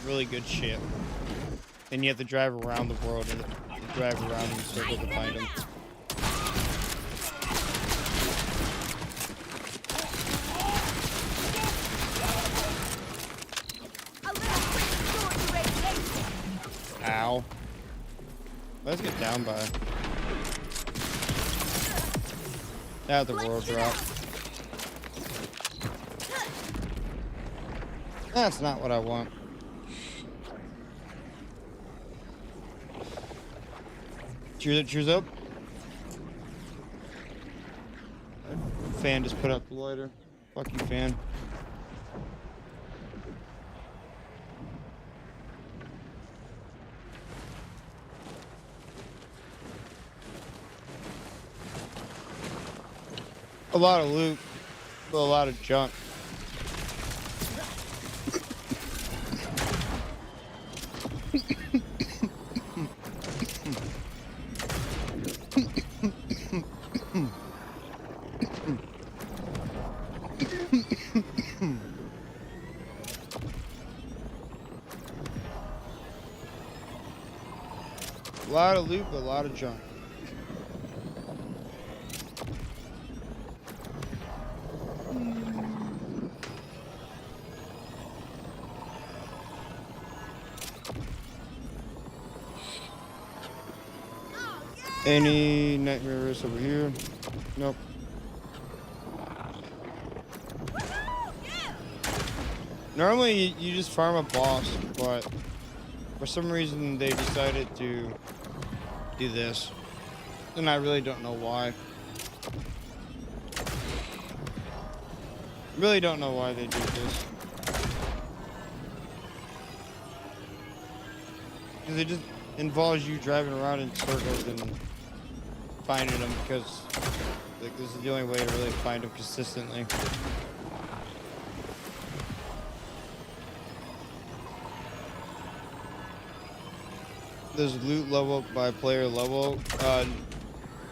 really good shit, and you have to drive around the world and drive around in circles to find them. Ow. Let's get down by. Now the world drop. That's not what I want. Cheers up. Fan just put out the lighter. Fuck you, fan. A lot of loot, but a lot of junk. A lot of loot, but a lot of junk. Any nightmare risks over here? Nope. Normally you just farm a boss, but for some reason they decided to do this. And I really don't know why. Really don't know why they did this. Because it just involves you driving around in circles and finding them, because like this is the only way to really find them consistently. Does loot level up by player level?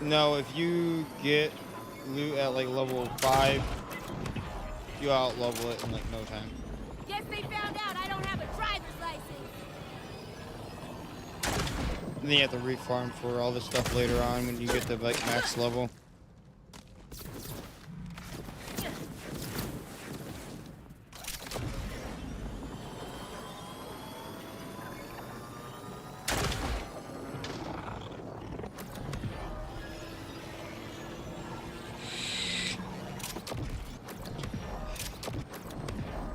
No, if you get loot at like level 5, you out level it in like no time. Guess they found out I don't have a driver's license. And then you have to refarm for all this stuff later on when you get to like max level.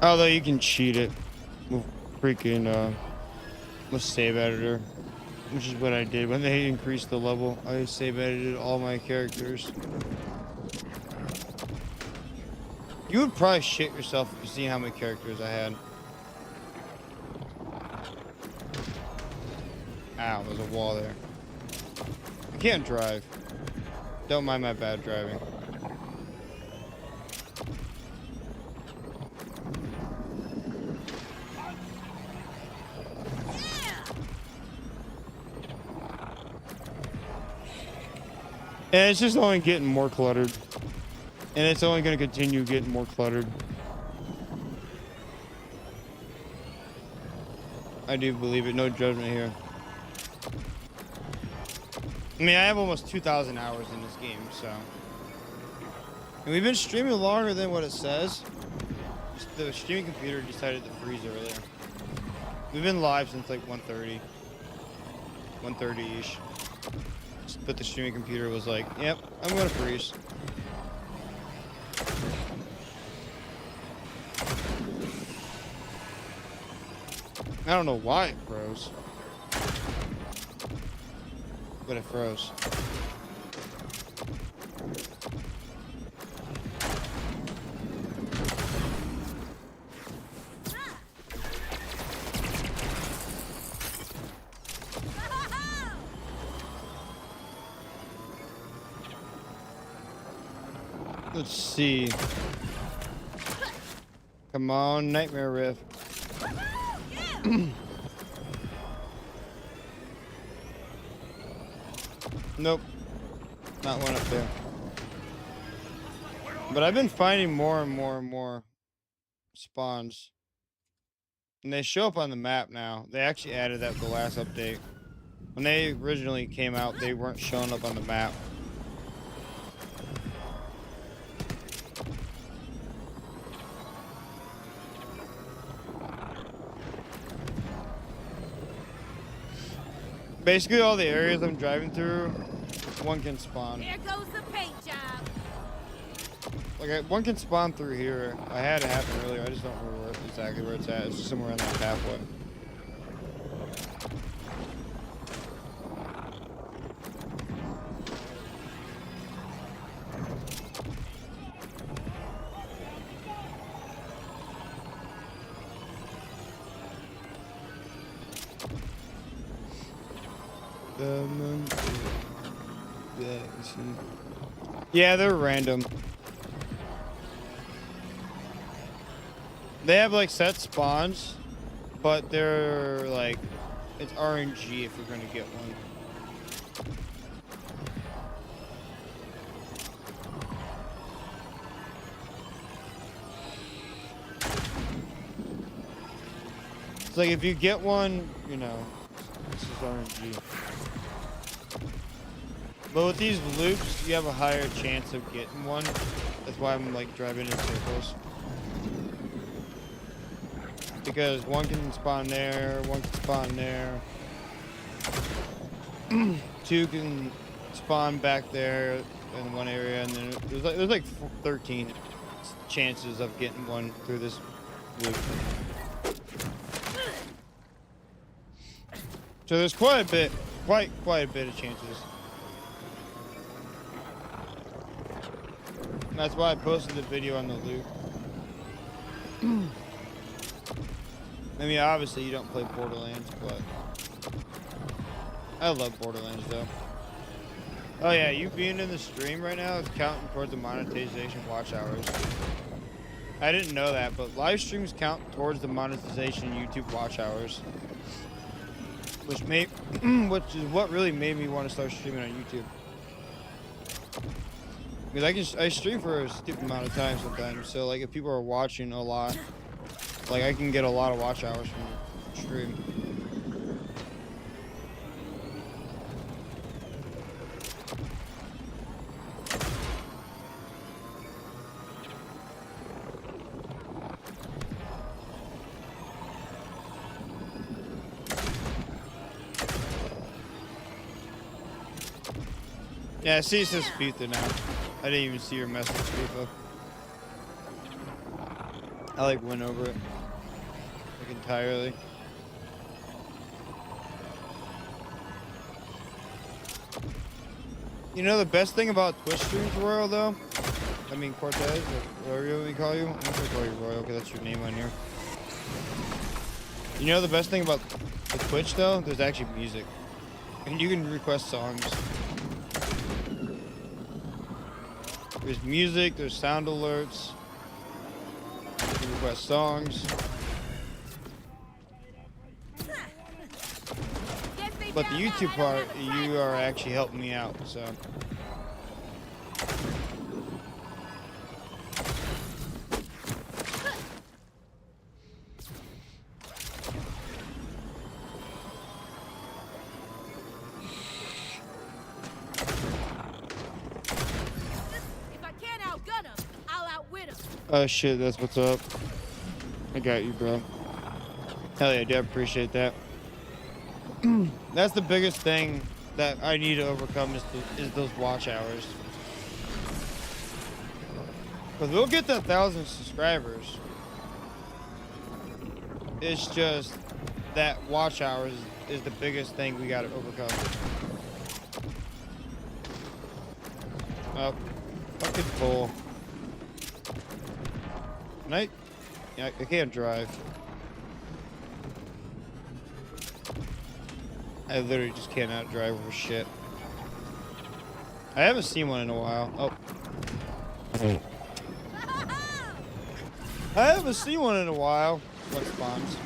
Although you can cheat it with freaking with save editor, which is what I did when they increased the level. I save edited all my characters. You would probably shit yourself if you see how many characters I had. Ow, there's a wall there. I can't drive. Don't mind my bad driving. And it's just only getting more cluttered. And it's only going to continue getting more cluttered. I do believe it. No judgment here. I mean, I have almost 2,000 hours in this game, so. And we've been streaming longer than what it says. Just the streaming computer decided to freeze earlier. We've been live since like 1:30. 1:30-ish. But the streaming computer was like, yep, I'm gonna freeze. I don't know why it froze. But it froze. Let's see. Come on, Nightmare Rift. Nope. Not one up there. But I've been finding more and more and more spawns. And they show up on the map now. They actually added that the last update. When they originally came out, they weren't showing up on the map. Basically, all the areas I'm driving through, one can spawn. Here goes the paint job. Like, one can spawn through here. I had it happen earlier. I just don't remember exactly where it's at. It's just somewhere on that pathway. Yeah, they're random. They have like set spawns, but they're like, it's RNG if you're gonna get one. It's like if you get one, you know, this is RNG. But with these loops, you have a higher chance of getting one. That's why I'm like driving in circles. Because one can spawn there, one can spawn there. Two can spawn back there in one area, and then there's like 13 chances of getting one through this loop. So there's quite a bit of chances. And that's why I posted the video on the loop. I mean, obviously you don't play Borderlands, but I love Borderlands though. Oh yeah, you being in the stream right now is counting towards the monetization watch hours. I didn't know that, but live streams count towards the monetization YouTube watch hours. Which is what really made me want to start streaming on YouTube. Because I stream for a stupid amount of time sometimes, so like if people are watching a lot, like I can get a lot of watch hours from the stream. Yeah, I see it says FIFA now. I didn't even see your message, FIFA. I like went over it. Like entirely. You know the best thing about Twitch streams, Royal, though? I mean Cortez, or whatever you want me to call you? I'm gonna call you Royal, because that's your name on here. You know the best thing about the Twitch, though? There's actually music. And you can request songs. There's music, there's sound alerts. You can request songs. But the YouTube part, you are actually helping me out, so. Oh shit, that's what's up. I got you, bro. Hell yeah, dude, I appreciate that. That's the biggest thing that I need to overcome is those watch hours. Because we'll get to 1,000 subscribers. It's just that watch hours is the biggest thing we gotta overcome. Oh, fucking bull. Yeah, I can't drive. I literally just cannot drive for shit. I haven't seen one in a while. Oh. I haven't seen one in a while. What spawns?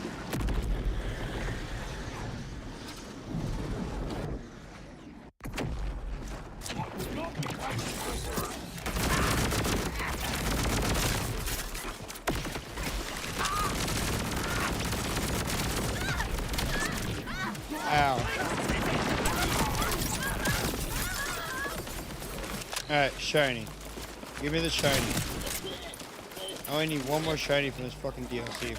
Ow. Alright, shiny. Give me the shiny. I only need one more shiny from this fucking DLC.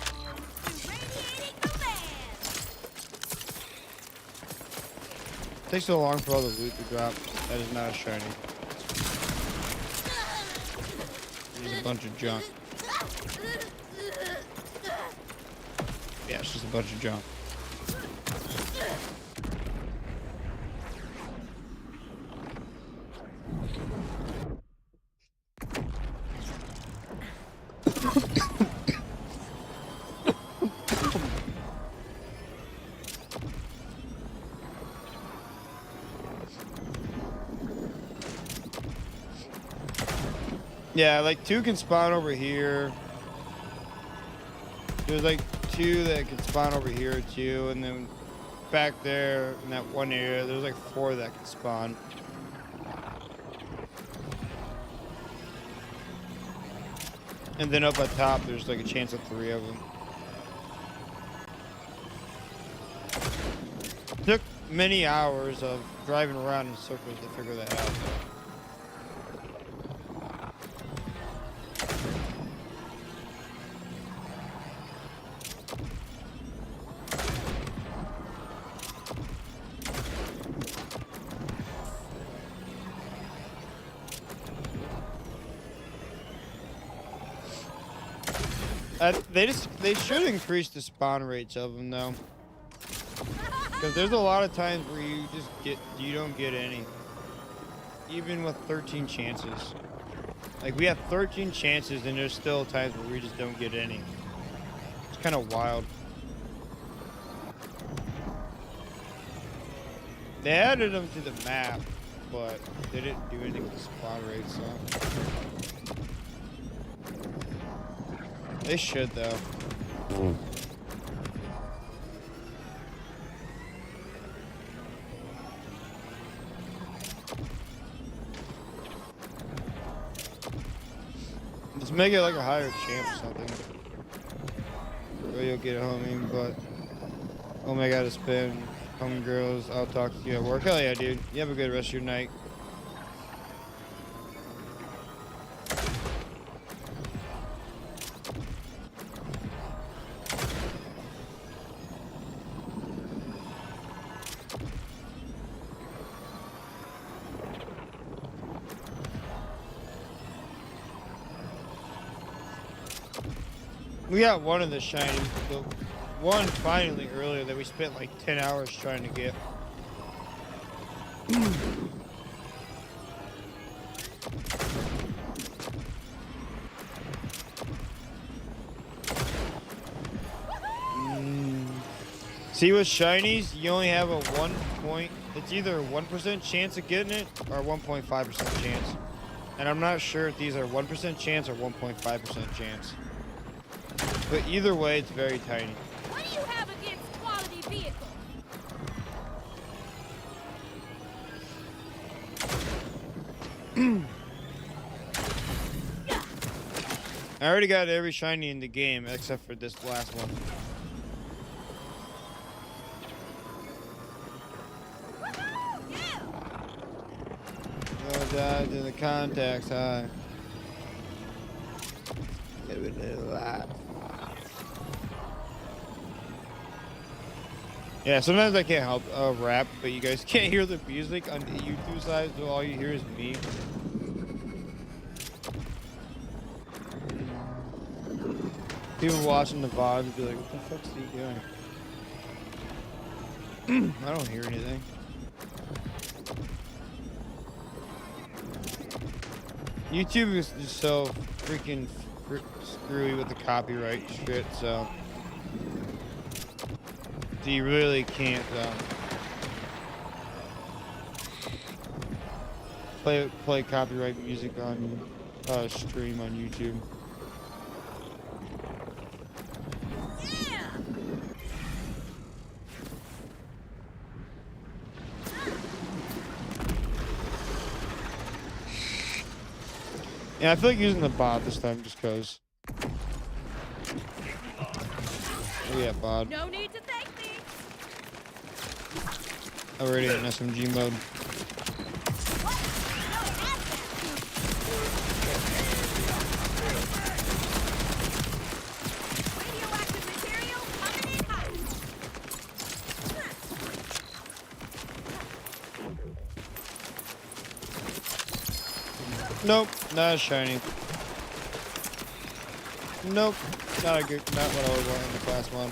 Takes so long for all the loot to drop. That is not a shiny. It's a bunch of junk. Yeah, it's just a bunch of junk. Yeah, like 2 can spawn over here. There's like 2 that can spawn over here too, and then back there in that one area, there's like 4 that can spawn. And then up at top, there's like a chance of 3 of them. Took many hours of driving around in circles to figure that out. They should increase the spawn rates of them though, because there's a lot of times where you don't get any, even with 13 chances. Like we have 13 chances and there's still times where we just don't get any. It's kind of wild. They added them to the map, but they didn't do anything with the spawn rates. So. They should, though. Let's make it like a higher champ or something. Or you'll get a homie, but... Oh my god, it's been... Home girls, I'll talk to you at work. Hell yeah, dude. You have a good rest of your night. We got one of the shiny, the one finally earlier that we spent like 10 hours trying to get. See, with shinies, you only have a it's either a 1% chance of getting it or a 1.5% chance. And I'm not sure if these are 1% chance or 1.5% chance. But either way, it's very tiny. What do you have against quality vehicles? I already got every shiny in the game except for this last one. Died in the contacts, hi. Living it alive. Yeah, sometimes I can't help rap, but you guys can't hear the music on the YouTube side, so all you hear is me. People watching the VOD would be like, what the fuck's he doing? I don't hear anything. YouTube is just so freaking screwy with the copyright shit, so you really can't play copyright music on stream on YouTube. Yeah, I feel like using the bot this time just cause. Oh yeah, bot. No need to thank me. Already in SMG mode. Radioactive material coming in hot. Nope, not as shiny. Nope, not what I would want in the class mod.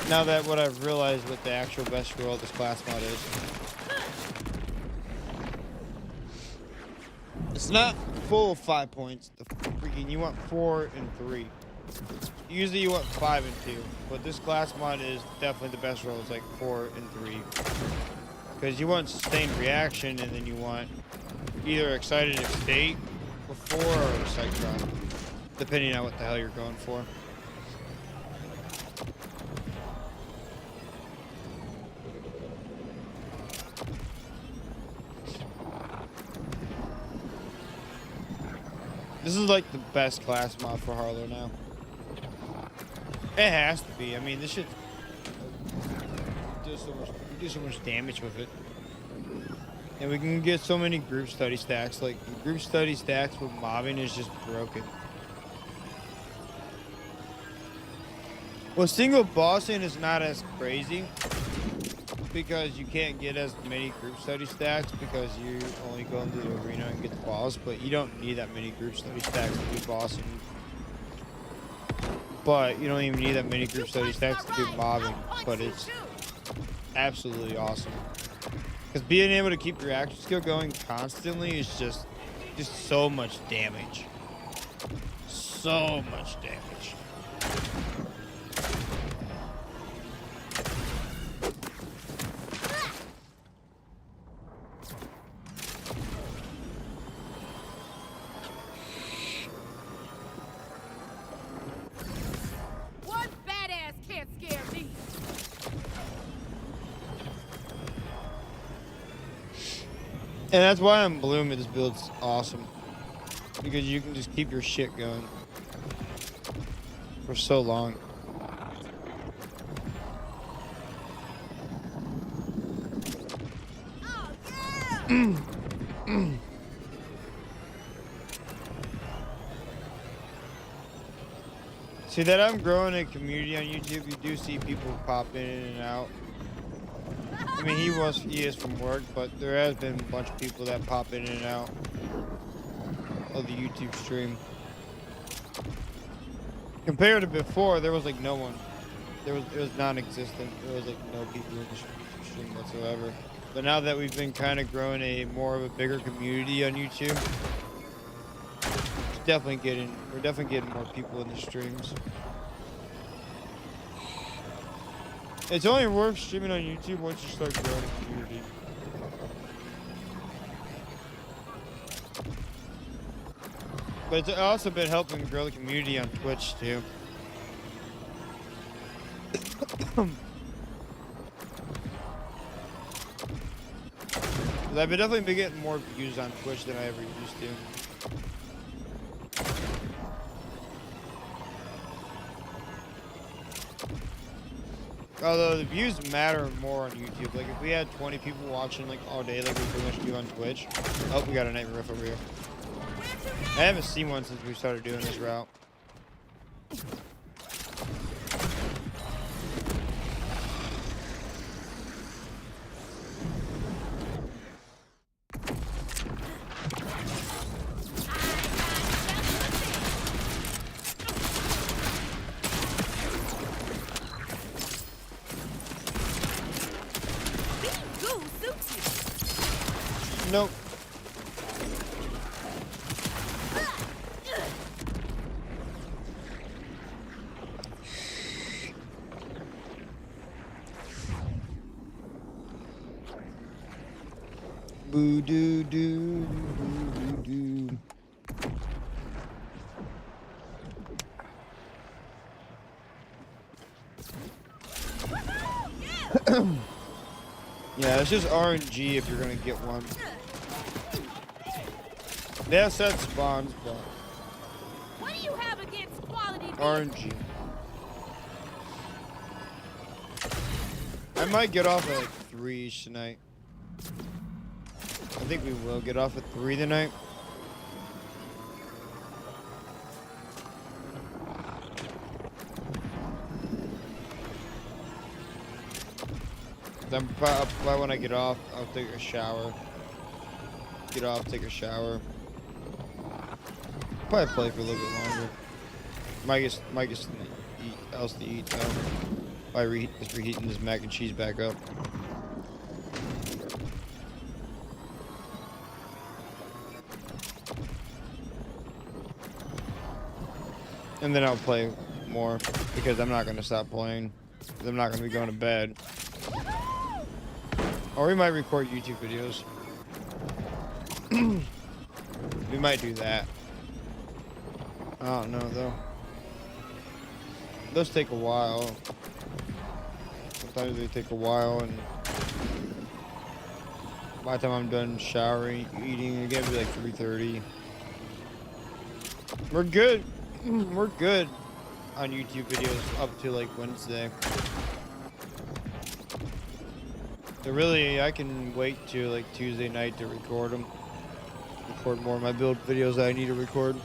Now that what I've realized what the actual best role of this class mod is. It's not full 5 points. The freaking you want 4 and 3. Usually you want 5 and 2, but this class mod is definitely the best role. It's like 4 and 3. Because you want sustained reaction, and then you want either excited state before or Cytron, depending on what the hell you're going for. This is like the best class mod for Harlow now. It has to be. I mean, this shit does so much damage with it. And we can get so many group study stacks. Like, group study stacks with mobbing is just broken. Well, single bossing is not as crazy because you can't get as many group study stacks because you only go into the arena and get the boss, but you don't need that many group study stacks to do bossing. But you don't even need that many group study stacks to do mobbing, but it's absolutely awesome. Because being able to keep your action skill going constantly is just so much damage. So much damage. One badass can't scare me. And that's why on Bloom this build's awesome. Because you can just keep your shit going for so long. See that I'm growing a community on YouTube, you do see people pop in and out. I mean, he is from work, but there has been a bunch of people that pop in and out of the YouTube stream. Compared to before, there was like no one. It was non-existent. There was like no people in the stream whatsoever. But now that we've been kind of growing a more of a bigger community on YouTube, we're definitely getting more people in the streams. It's only worth streaming on YouTube once you start growing a community. But it's also been helping grow the community on Twitch too. I've definitely been getting more views on Twitch than I ever used to. Although the views matter more on YouTube. Like if we had 20 people watching like all day like we pretty much do on Twitch. Oh, we got a Nightmare Riff over here. I haven't seen one since we started doing this route. Nope. Boo doo doo doo doo doo. Yeah, it's just RNG if you're gonna get one. They have set spawns, but What do you have against quality vehicles? RNG. I might get off at like 3 tonight. I think we will get off at 3 tonight. Then probably when I get off, I'll take a shower. Get off, take a shower. Probably play for a little bit longer. Might get something else to eat though. By reheating this mac and cheese back up. And then I'll play more because I'm not gonna stop playing. 'Cause I'm not gonna be going to bed. Or we might record YouTube videos. We might do that. I don't know though. Those take a while. Sometimes they take a while, and by the time I'm done showering, eating, again, it'll be like 3:30. We're good. We're good on YouTube videos up to like Wednesday. So really, I can wait till like Tuesday night to record them. Record more of my build videos that I need to record.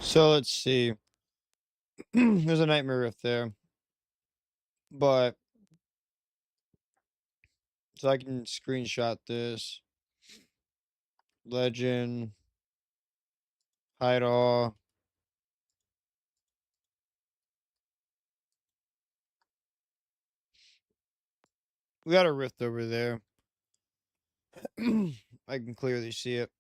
So let's see. There's a Nightmare Rift there. But so I can screenshot this. Legend. Hide all. We got a rift over there. I can clearly see it.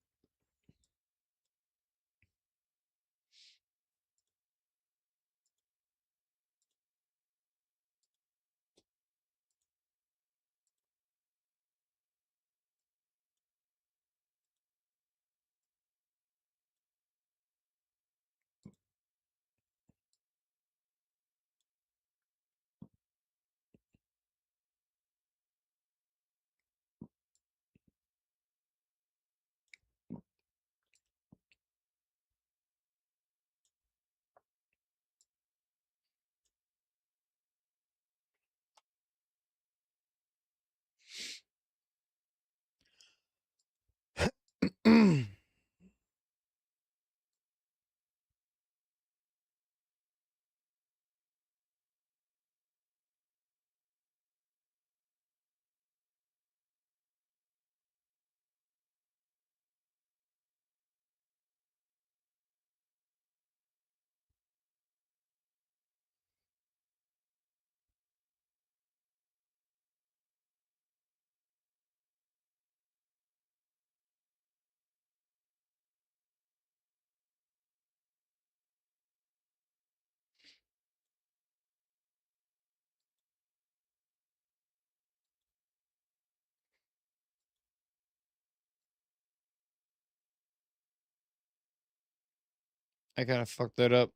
I kind of fucked that up.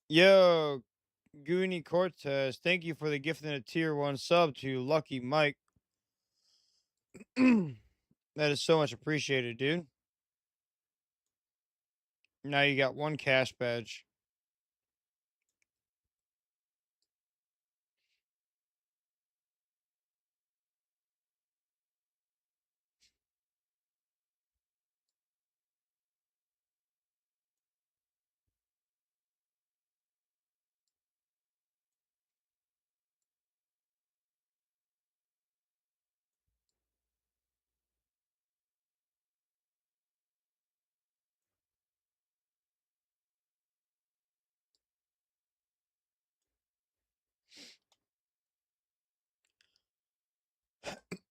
Yo, Goonie Cortez, thank you for the gift and a tier 1 sub to Lucky Mike. That is so much appreciated, dude. Now you got 1 cash badge.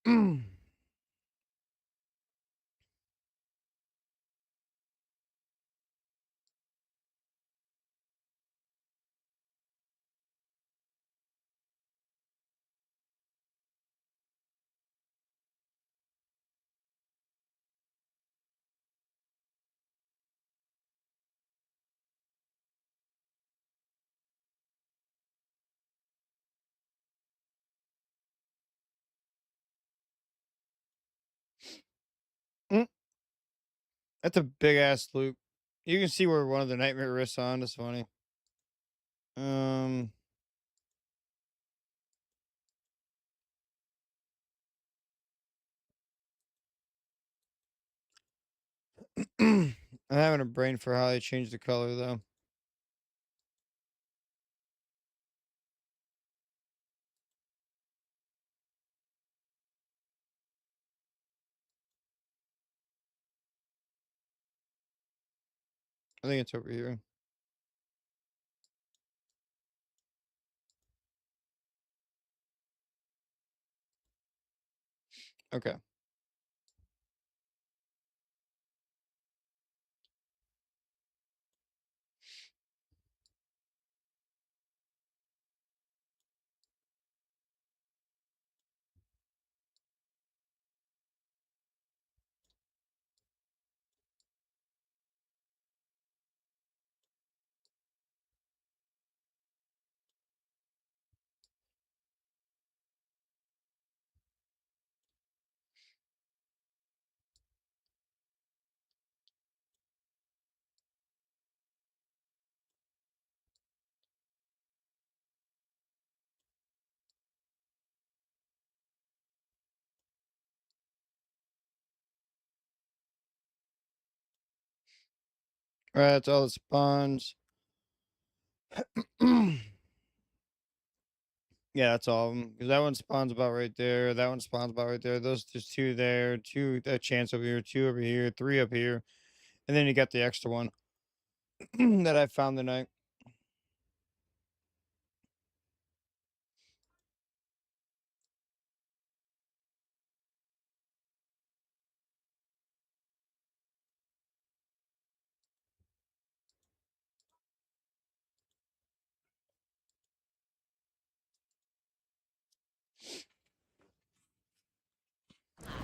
Mm, That's a big ass loop. You can see where one of the nightmare wrists on. That's funny. Um, I'm having a brain for how they changed the color though. I think it's over here. Okay. All right, that's all the spawns. Yeah, that's all of them. Because that one spawns about right there. That one spawns about right there. Those just two there, two a chance over here, two over here, three up here, and then you got the extra one that I found tonight.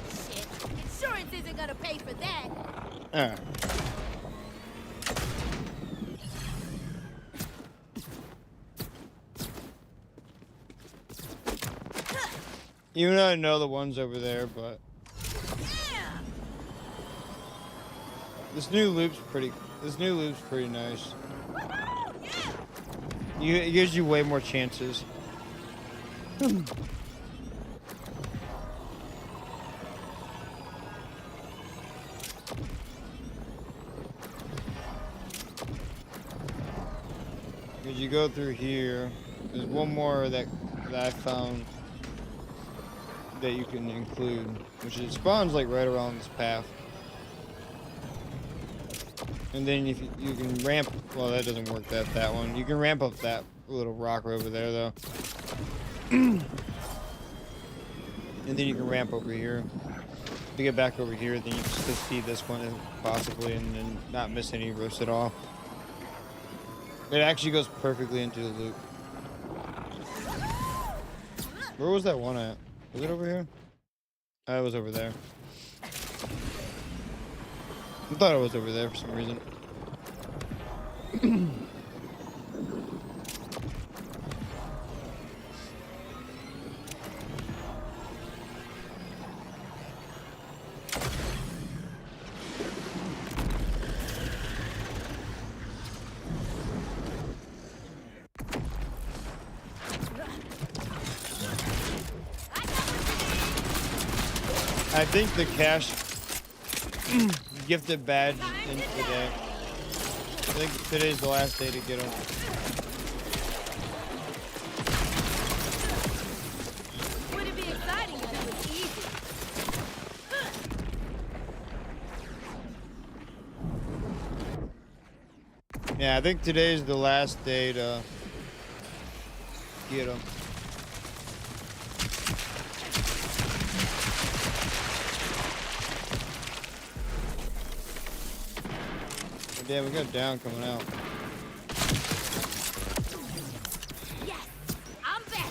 Shit. Insurance isn't gonna pay for that. All right. Even though I know the one's over there, but this new loop's pretty. This new loop's pretty nice. It gives you way more chances. Because you go through here, there's one more that I found that you can include, which it spawns like right around this path. And then if you can ramp, well, that doesn't work, that one. You can ramp up that little rock over there though. And then you can ramp over here. To get back over here, then you can still speed this one possibly and then not miss any roofs at all. It actually goes perfectly into the loop. Where was that one at? Was it over here? It was over there. I thought it was over there for some reason. I think the cash gifted badge in today. I think today's the last day to get them. Would it be exciting if it was easy? Yeah, I think today's the last day to get them. Yeah, we got down coming out. Yes, I'm back.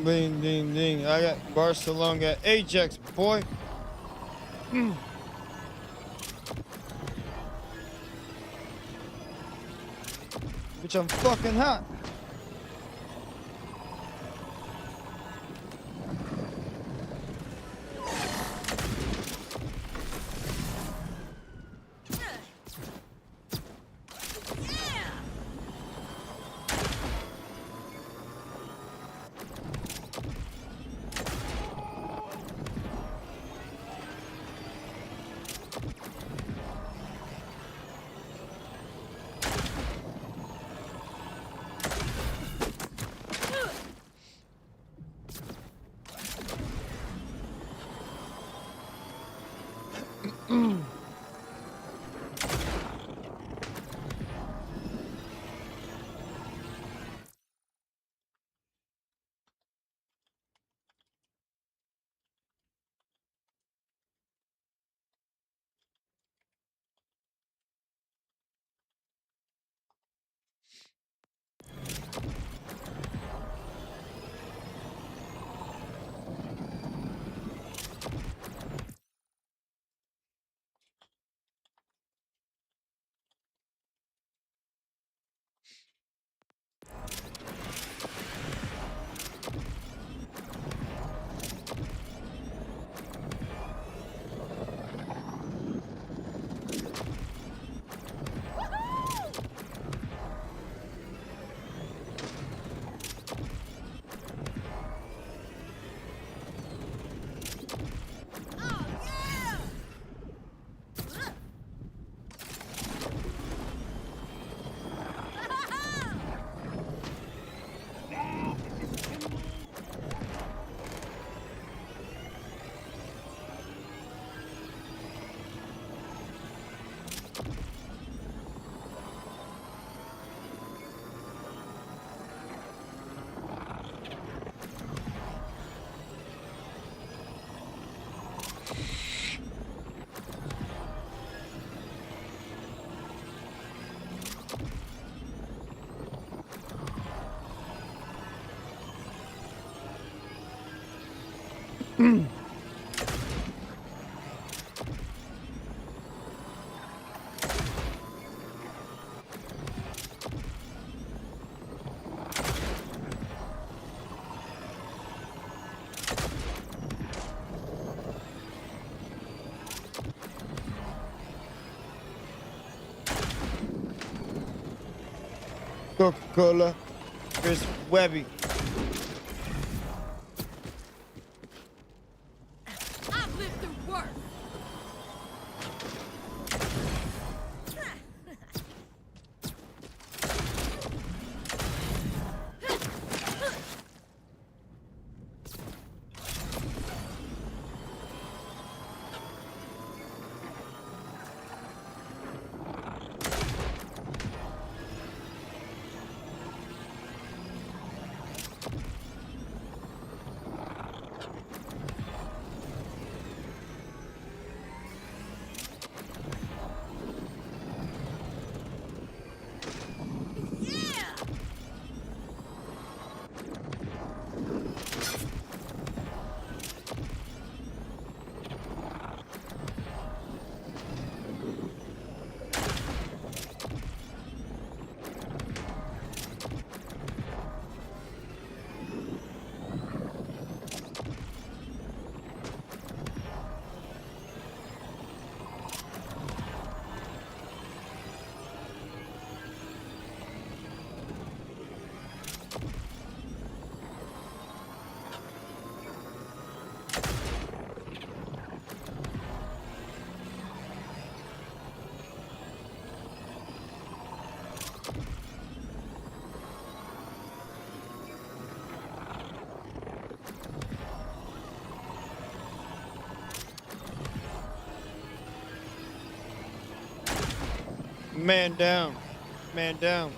Ding, ding, ding. I got Barcelona, got Ajax, boy. Bitch, I'm fucking hot. Coca-Cola, Chris Webby. I've lived through worse. Man down. Man down.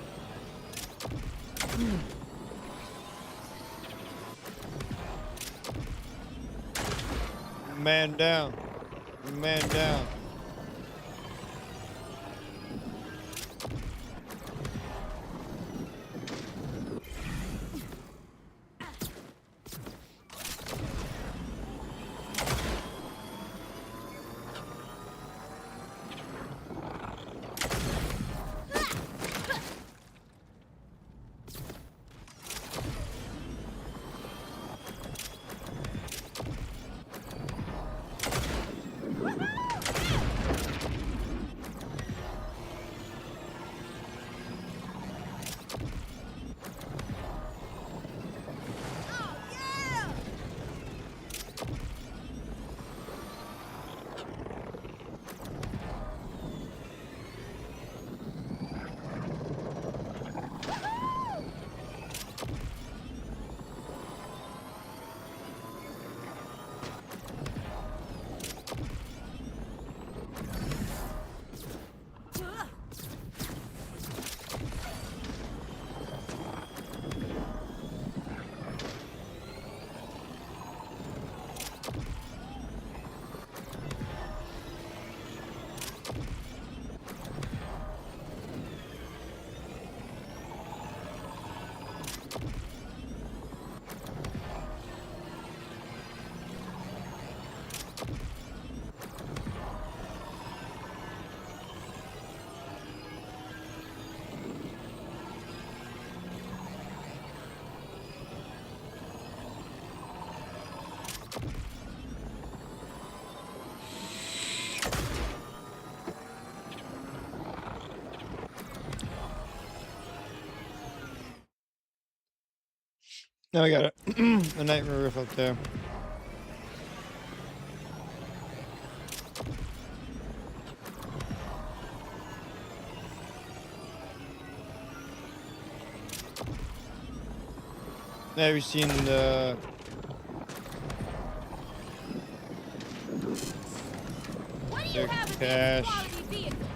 Man down. Man down. Now I got a nightmare roof up there. Have you seen the What do you have against cash? quality vehicles?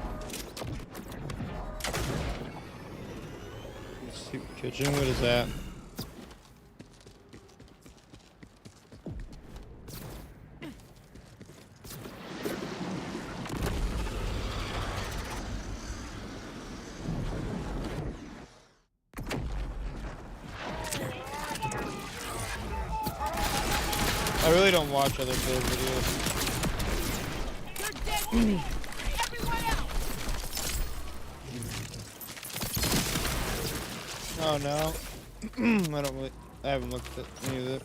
Soup kitchen? What is that? I really don't watch other build videos. Oh no. I haven't looked at any of it.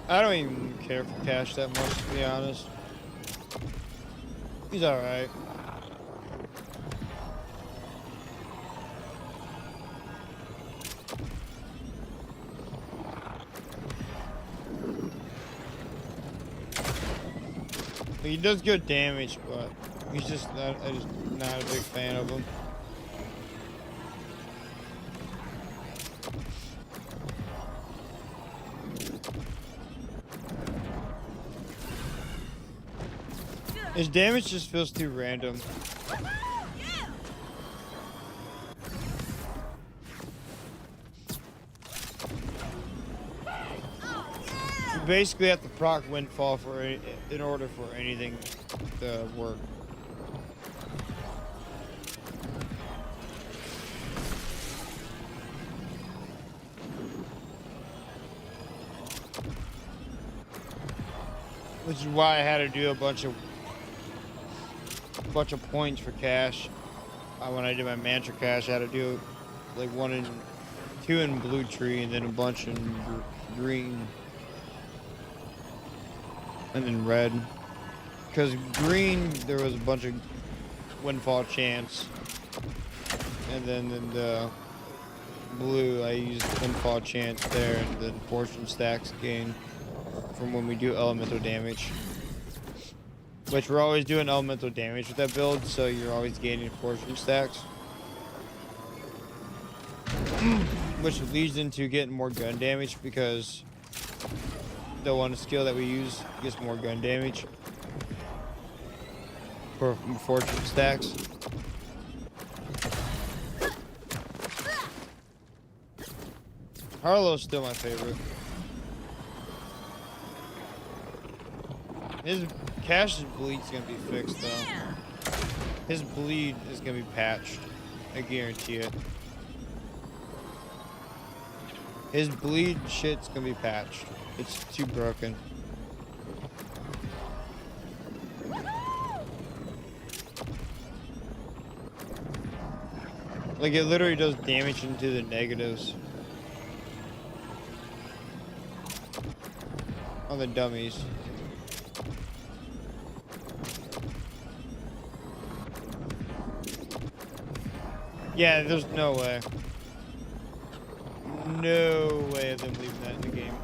I don't even care for Cash that much, to be honest. He's alright. He does good damage, but he's just not, I'm just not a big fan of him. His damage just feels too random. You basically have to proc Windfall in order for anything to work. Which is why I had to do a bunch of points for Cash. When I did my Mantra Cash, I had to do like 2 in Blue Tree and then a bunch in green. And then red. Because green, there was a bunch of Windfall chance. And then in the blue, I used Windfall chance there and then Fortune stacks gain from when we do elemental damage. Which we're always doing elemental damage with that build, so you're always gaining fortune stacks. Which leads into getting more gun damage because the one skill that we use gets more gun damage for fortune stacks. Harlow's still my favorite. His Cash's bleed's gonna be fixed though. His bleed is gonna be patched. I guarantee it. His bleed shit's gonna be patched. It's too broken. Like it literally does damage into the negatives. On the dummies. Yeah, there's no way. No way of them leaving that in the game.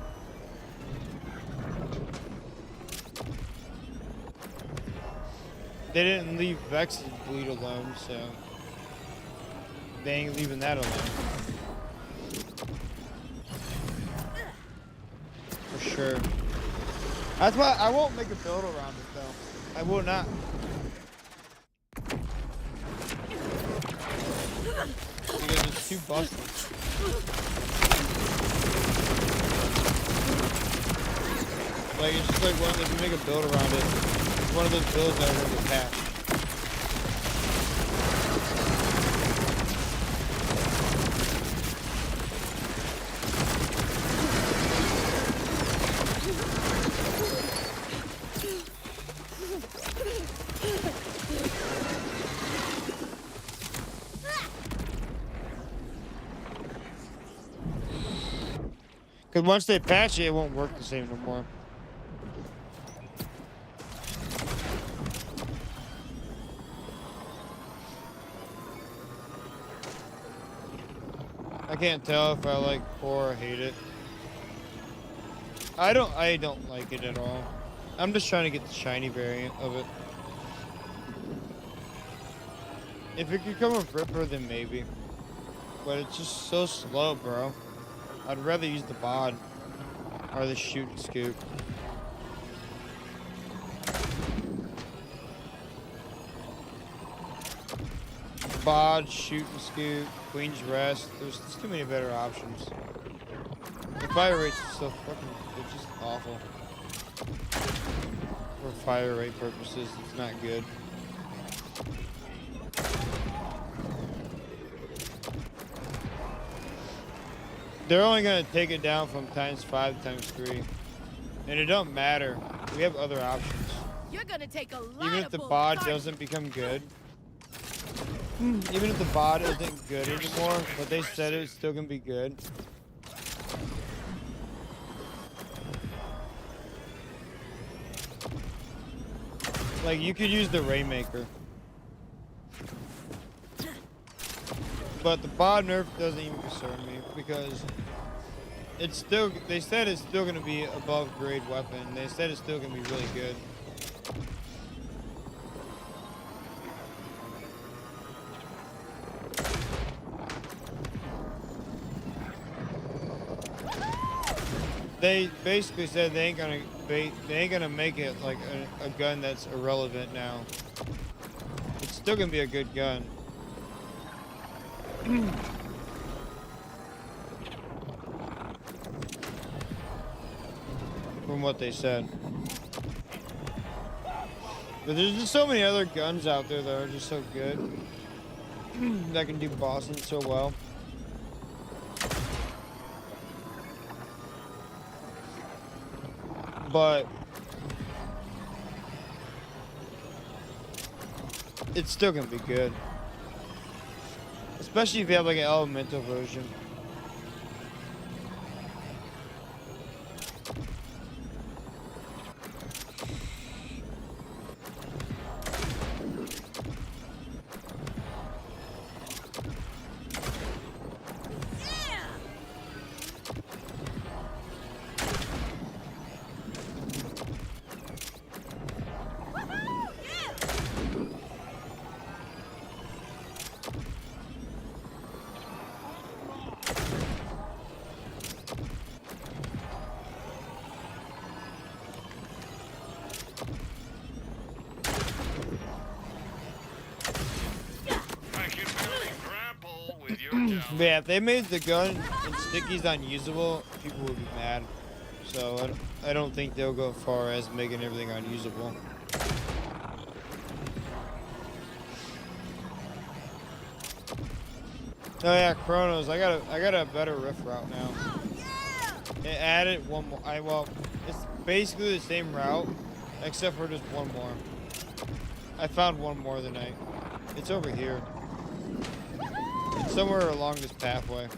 They didn't leave Vex's bleed alone, so they ain't leaving that alone. For sure. That's why I won't make a build around it though. I will not. Because it's too busted. Like it's just like if you make a build around it, it's one of those builds that are gonna get patched. Because once they patch it, it won't work the same no more. I can't tell if I like or hate it. I don't like it at all. I'm just trying to get the shiny variant of it. If it could come with Ripper, then maybe. But it's just so slow, bro. I'd rather use the bod or the shoot and scoop. bod, shoot and scoot, Queen's Rest. There's too many better options. The fire rate's so fucking, it's just awful. For fire rate purposes, it's not good. They're only gonna take it down from ×5 to ×3. And it don't matter. We have other options. You're gonna take a lot Even if the bod doesn't become good. Even if the bod isn't good anymore, but they said it's still gonna be good. Like, you could use the Rainmaker. But the bod nerf doesn't even concern me because it's still, they said it's still gonna be above grade weapon. They said it's still gonna be really good. They basically said they ain't gonna make it like a gun that's irrelevant now. It's still gonna be a good gun. From what they said. But there's just so many other guns out there that are just so good. That can do bossing so well. But it's still gonna be good. Especially if you have like an elemental version. But yeah, if they made the gun and stickies unusable, people would be mad. So I don't think they'll go far as making everything unusable. Oh yeah, Chronos. I got a better riff route now. It added one more. Well, it's basically the same route, except for just one more. I found one more tonight. It's over here. It's somewhere along this pathway.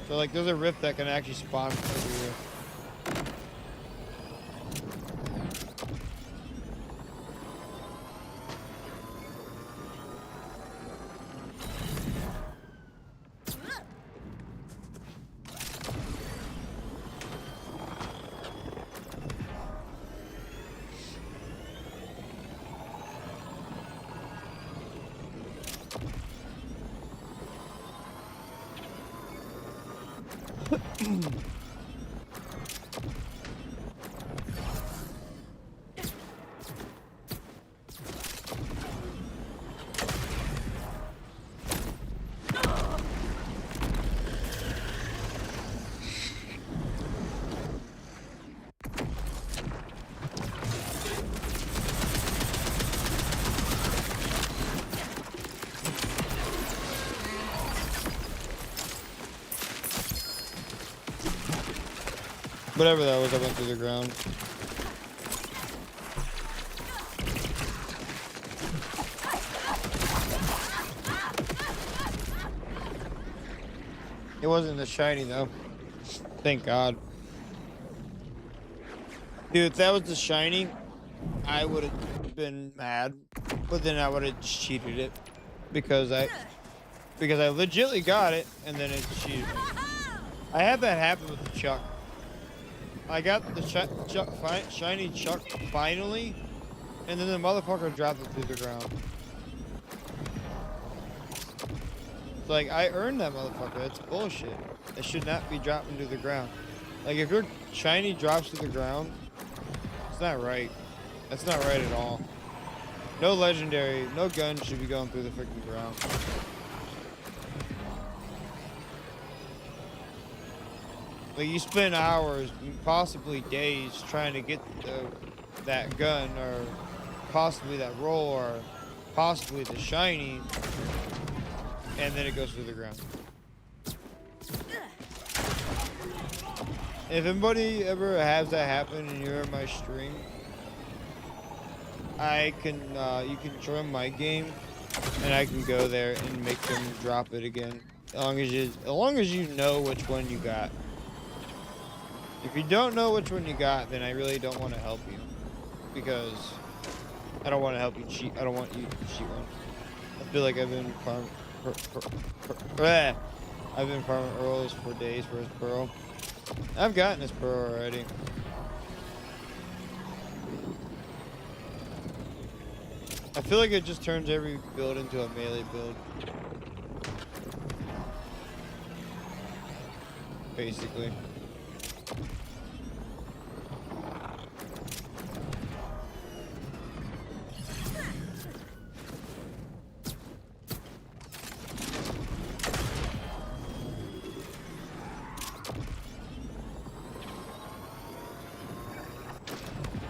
So like, there's a rift that can actually spawn over here. Whatever that was, I went through the ground. It wasn't the shiny though. Thank God. Dude, if that was the shiny, I would have been mad. But then I would have cheated it. Because I legitimately got it and then it cheated me. I had that happen with the Chuck. I got the shiny Chuck finally, and then the motherfucker dropped it through the ground. It's like, I earned that motherfucker. That's bullshit. It should not be dropping to the ground. Like, if your shiny drops to the ground, it's not right. That's not right at all. No legendary, no gun should be going through the freaking ground. Like, you spend hours, possibly days, trying to get that gun, or possibly that roll, or possibly the shiny, and then it goes through the ground. If anybody ever has that happen and you're in my stream, I can, you can join my game, and I can go there and make them drop it again. As long as you know which one you got. If you don't know which one you got, then I really don't want to help you, because I don't want to help you cheat. I don't want you to cheat one. I feel like I've been farming. I've been farming Earls for days for his pearl. I've gotten his pearl already. I feel like it just turns every build into a melee build. Basically.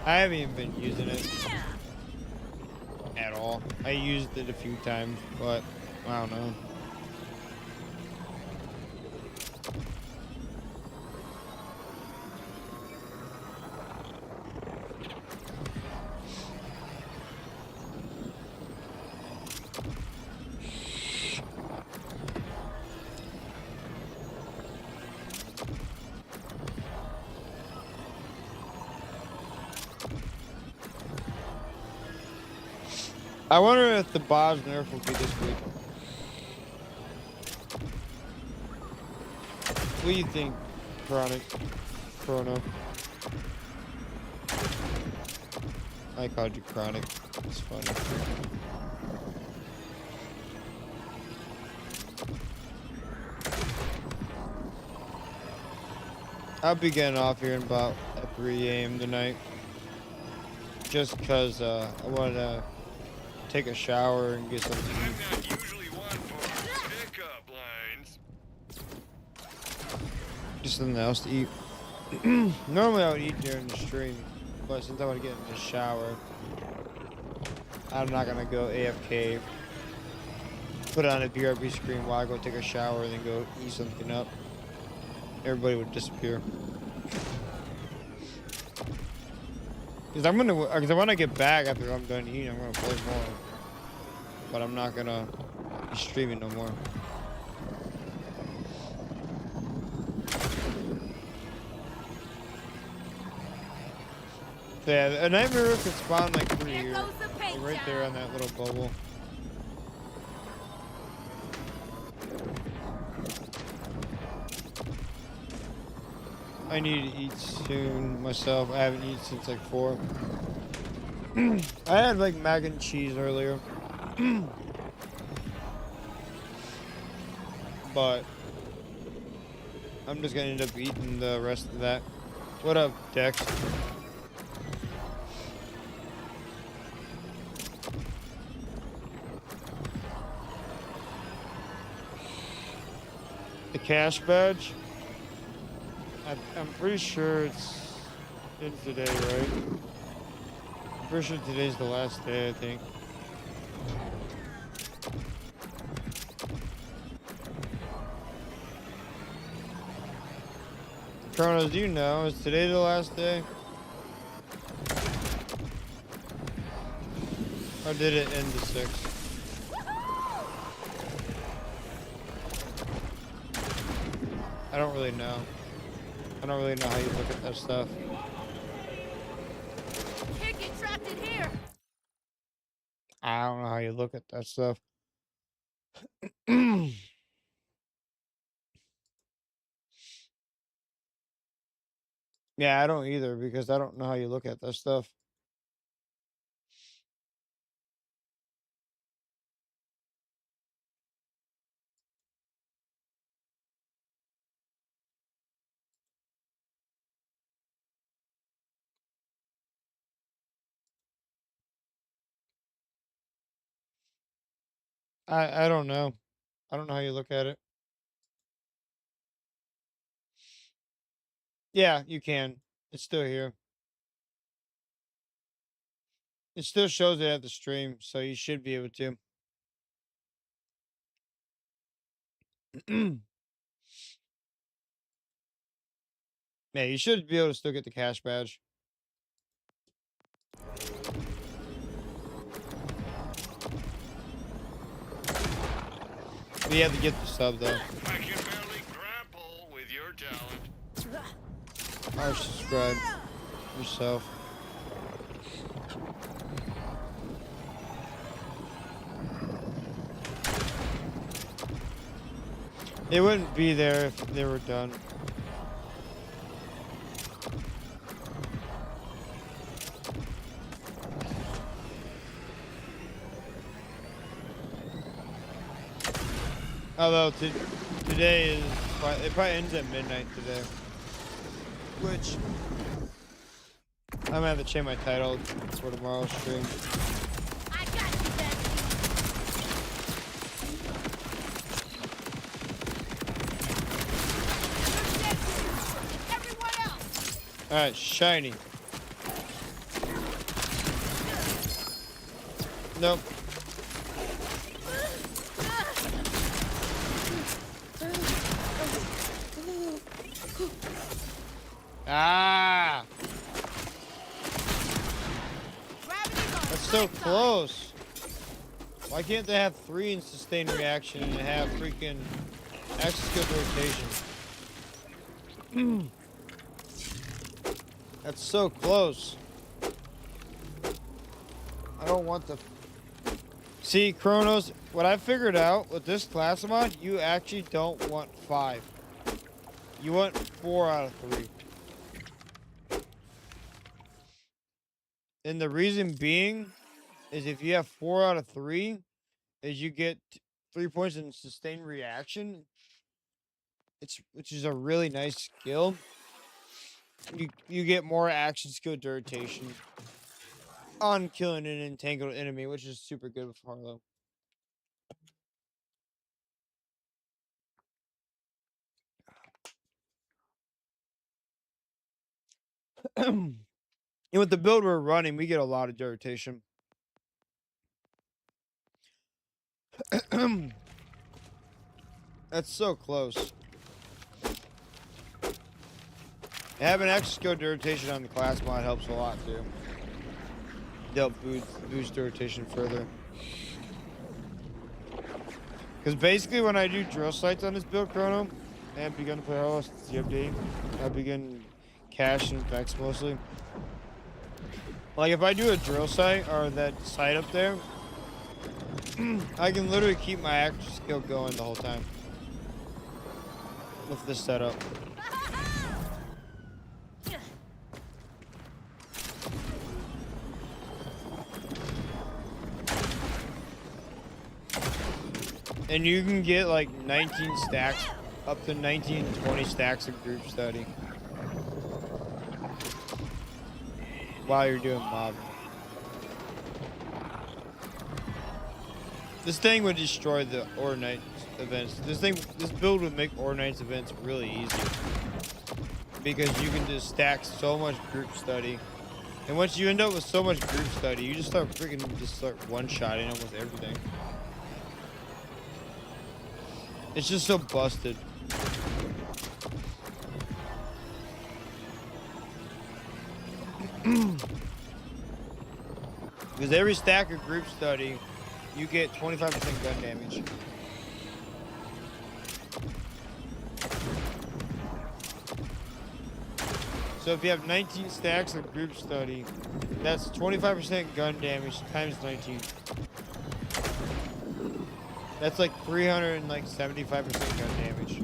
I haven't even been using it at all. I used it a few times, but I don't know. I wonder if the Boz nerf will be this week. What do you think, Chrono? I called you Chronic. It's funny. I'll be getting off here in about at 3 a.m. tonight. Just because I wanted to take a shower and get something to eat. I'm not usually one for pickup lines. Just something else to eat. Normally I would eat during the stream, but since I want to get in the shower, I'm not gonna go AFK, put on a BRB screen while I go take a shower and then go eat something up. Everybody would disappear. Because when I get back after I'm done eating, I'm gonna play more. But I'm not gonna be streaming no more. So yeah, a nightmare roof could spawn like through here, like right there on that little bubble. I need to eat soon myself. I haven't eaten since like 4. I had like mac and cheese earlier. But I'm just gonna end up eating the rest of that. What up, Dex? The cash badge? I'm pretty sure it's today, right? I'm pretty sure today's the last day, I think. Chronos, do you know? Is today the last day? Or did it end the 6th? I don't really know. I don't really know how you look at that stuff. Can't get trapped in here. I don't know how you look at that stuff. Yeah, I don't either, because I don't know how you look at that stuff. I don't know. I don't know how you look at it. Yeah, you can. It's still here. It still shows it at the stream, so you should be able to. Yeah, you should be able to still get the cash badge. But you have to get the sub though. I can barely grapple with your talent. Or subscribe yourself. It wouldn't be there if they were done. Although today is, it probably ends at midnight today. Which, I'm gonna have to change my title for tomorrow's stream. I got you, Betsy. Everyone else. Alright, shiny. Nope. Ah! That's so close. Why can't they have 3 in sustained reaction and have freaking extra skill rotation? That's so close. I don't want the... See, Chronos, what I figured out with this class mod, you actually don't want 5. You want 4 out of 3. And the reason being is if you have 4 out of 3, is you get 3 points in sustained reaction. Which is a really nice skill. You get more action skill duration on killing an entangled enemy, which is super good with Harlow. And with the build we're running, we get a lot of duration. That's so close. Having extra skill duration on the class mod helps a lot too. They'll boost duration further. Because basically when I do drill sites on this build, Chrono, and begun to play Harlow since the update, I begin cash and Vex mostly. Like if I do a drill site or that site up there, I can literally keep my extra skill going the whole time with this setup. And you can get like 19 stacks, up to 19 and 20 stacks of group study while you're doing mob. This thing would destroy the Order Knights events. This build would make Order Knights events really easy because you can just stack so much group study. And once you end up with so much group study, you just start one-shotting almost everything. It's just so busted. Because every stack of group study, you get 25% gun damage. So if you have 19 stacks of group study, that's 25% gun damage times 19. That's like 375% gun damage.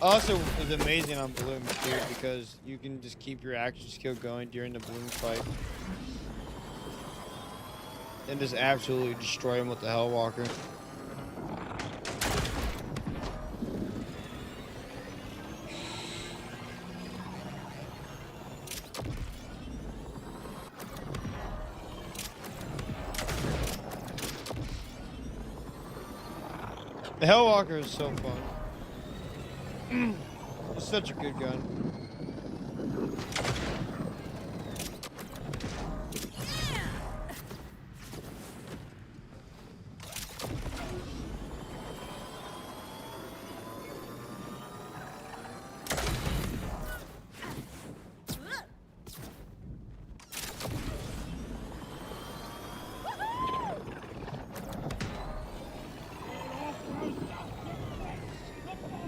Also, it's amazing on Bloom too because you can just keep your action skill going during the Bloom fight. And just absolutely destroy him with the Hellwalker. The Hellwalker is so fun. It's such a good gun.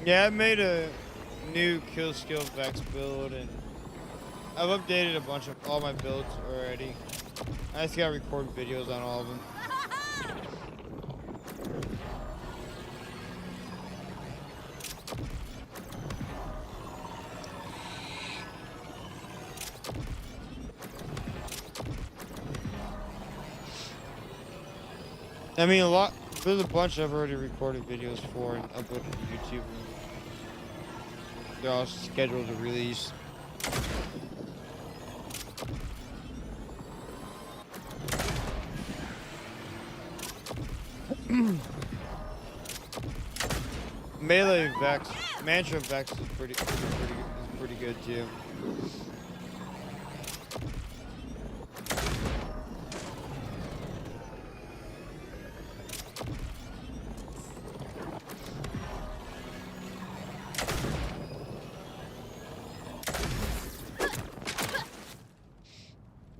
Yeah, I made a new kill skill Vex build, and I've updated a bunch of all my builds already. I just gotta record videos on all of them. I mean, there's a bunch I've already recorded videos for and uploaded to YouTube. They're all scheduled to release. Melee Vex, Mantra Vex is pretty good too.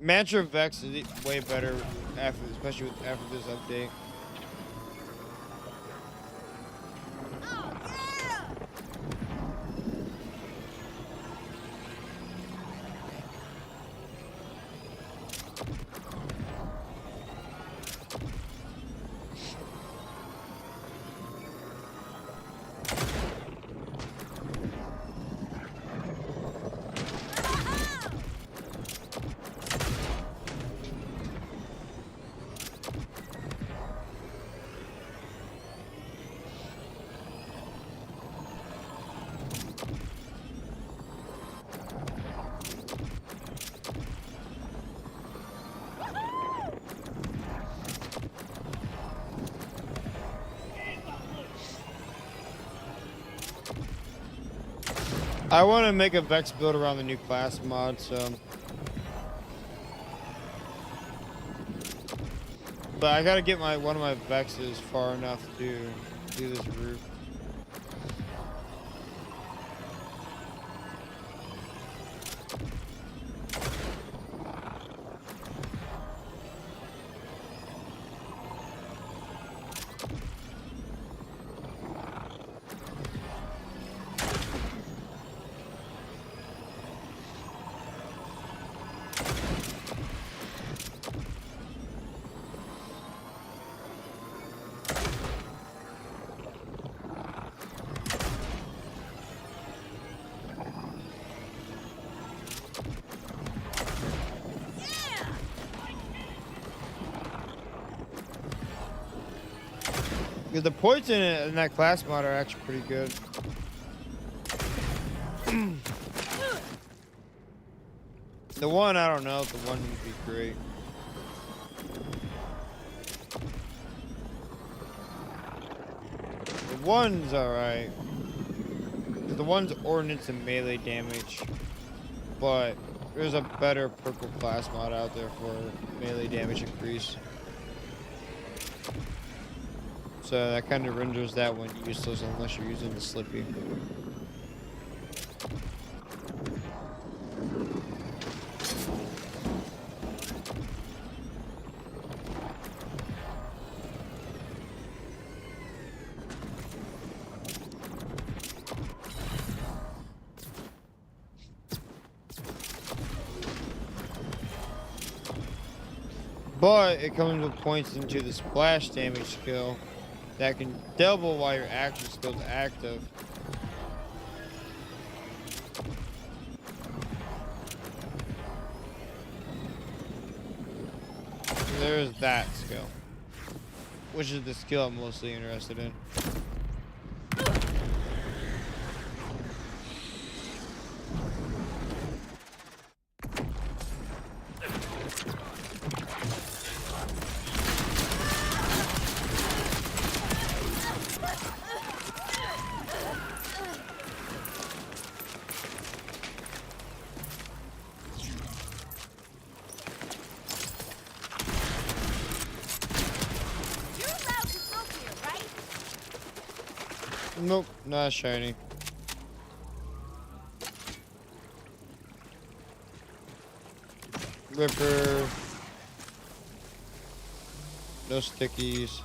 Mantra Vex is way better especially after this update. I want to make a Vex build around the new class mod, so. But I gotta get one of my Vexes far enough to do this route. Yeah, the points in that class mod are actually pretty good. The one, I don't know. The one would be great. The one's alright. The one's ordnance and melee damage. But there's a better purple class mod out there for melee damage increase. So that kind of renders that one useless unless you're using the Slippy. But it comes with points into the splash damage skill that can double while your action skill's active. So there's that skill, which is the skill I'm mostly interested in. Nope, not shiny. Ripper. No stickies.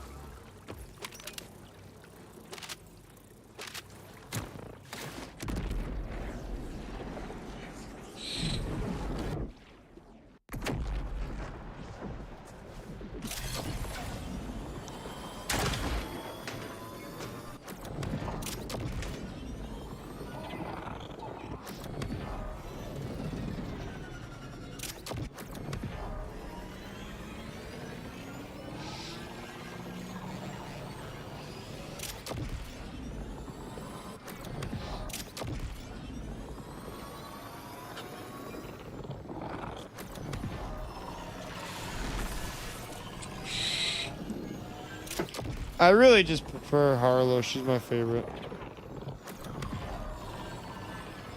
I really just prefer Harlow. She's my favorite.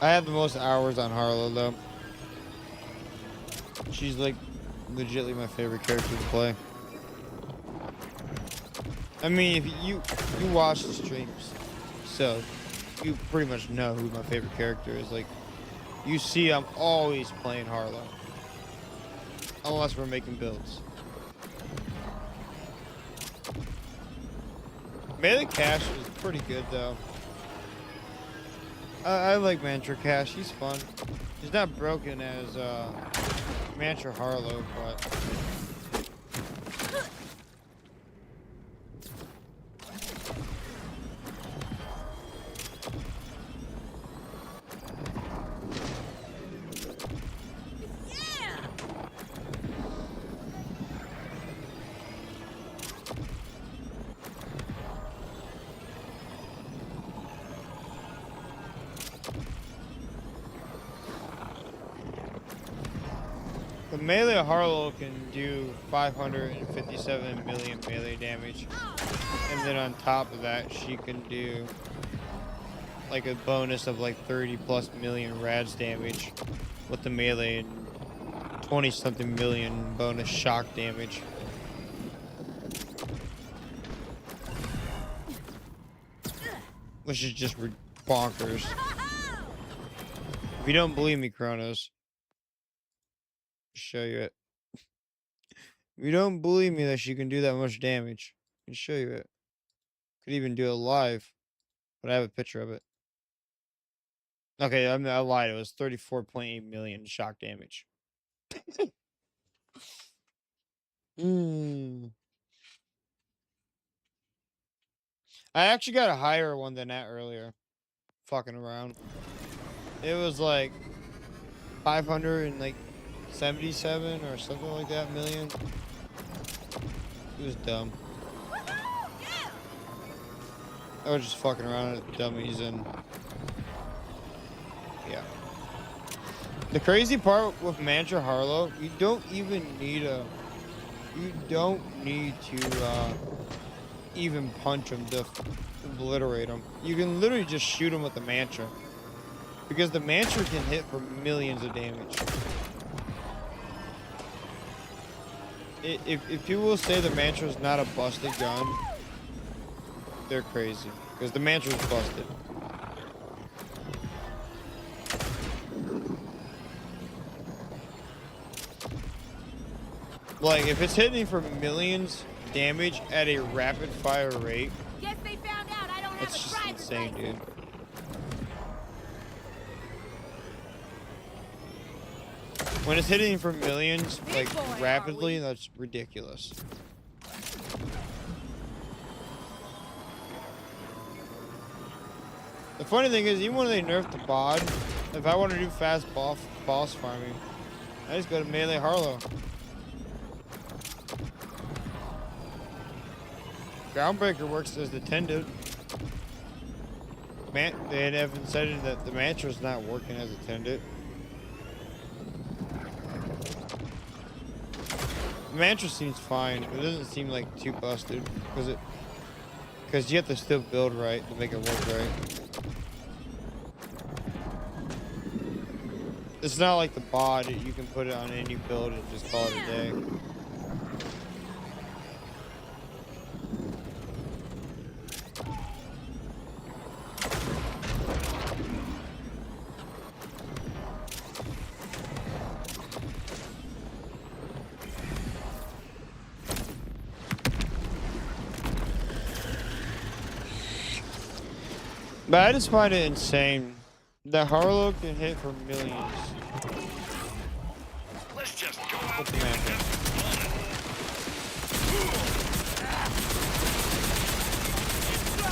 I have the most hours on Harlow though. She's like legitimately my favorite character to play. I mean, if you watch the streams, so you pretty much know who my favorite character is. Like, you see, I'm always playing Harlow, unless we're making builds. Melee Cash is pretty good though. I like Mantra Cash. He's fun. He's not broken as Mantra Harlow, but. The melee Harlow can do 557 million melee damage. And then on top of that, she can do like a bonus of like 30 plus million rads damage with the melee and 20 something million bonus shock damage. Which is just bonkers. If you don't believe me, Kronos, show you it. If you don't believe me that she can do that much damage, I can show you it. Could even do it live, but I have a picture of it. Okay, I lied. It was 34.8 million shock damage. I actually got a higher one than that earlier. Fucking around. It was like 577 or something like that million. It was dumb. I was just fucking around with dummies and yeah. The crazy part with Mantra Harlow, you don't even need to even punch him to obliterate him. You can literally just shoot him with the Mantra. Because the Mantra can hit for millions of damage. If people say the Mantra is not a busted gun, they're crazy. Because the Mantra is busted. Like, if it's hitting for millions damage at a rapid fire rate, Guess they found out I don't have it's a just driver's insane, dude. When it's hitting for millions, like, rapidly, that's ridiculous. The funny thing is, even when they nerfed the bod, if I want to do fast boss farming, I just go to melee Harlow. Groundbreaker works as intended. They haven't said that the Mantra's not working as intended. The Mantra seems fine. It doesn't seem like too busted because you have to still build right to make it work right. It's not like the bod. You can put it on any build and just call it a day. But I just find it insane that Harlow can hit for millions. Let's just go out What's the there man and do? have some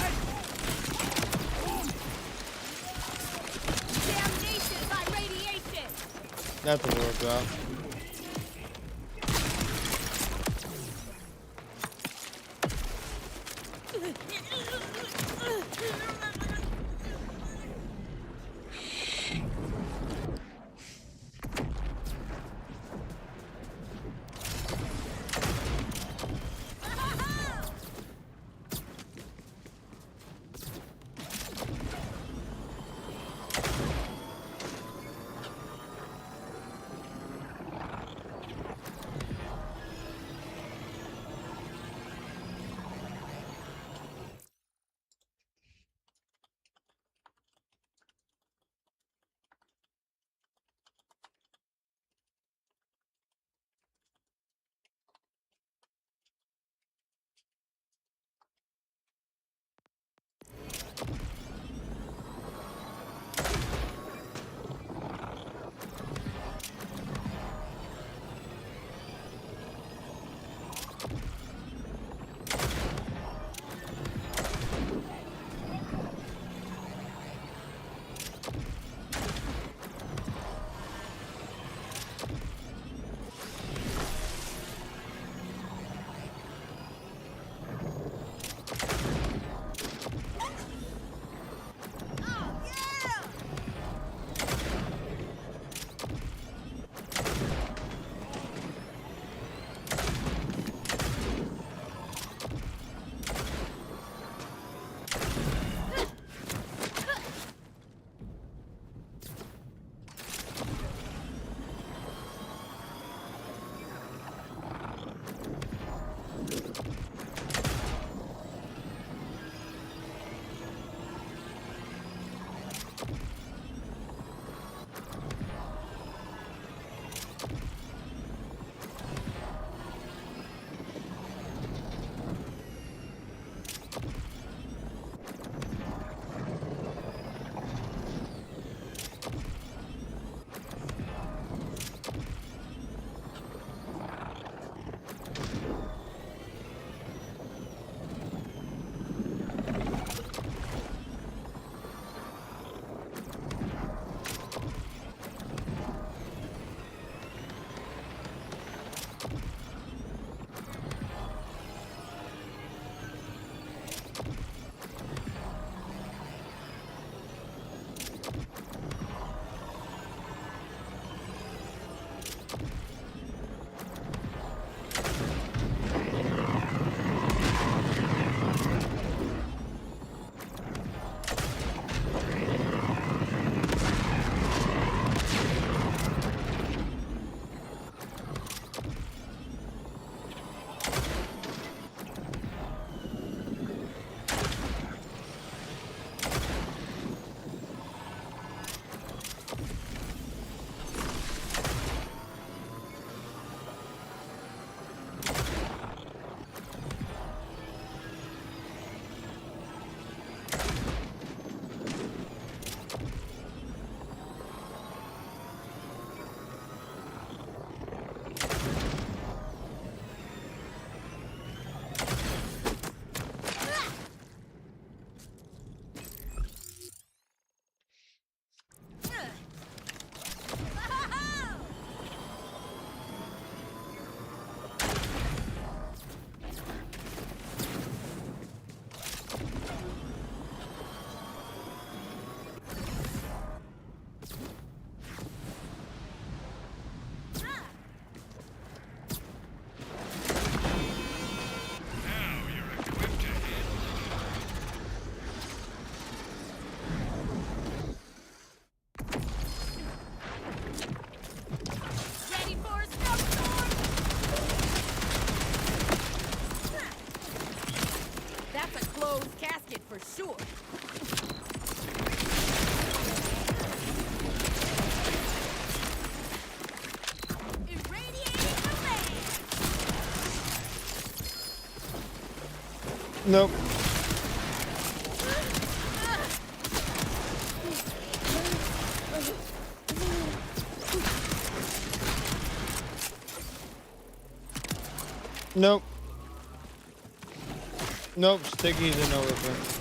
Damnation by radiation! That's a world drop. sure. Nope. Nope. Nope, Sticky's a no reference.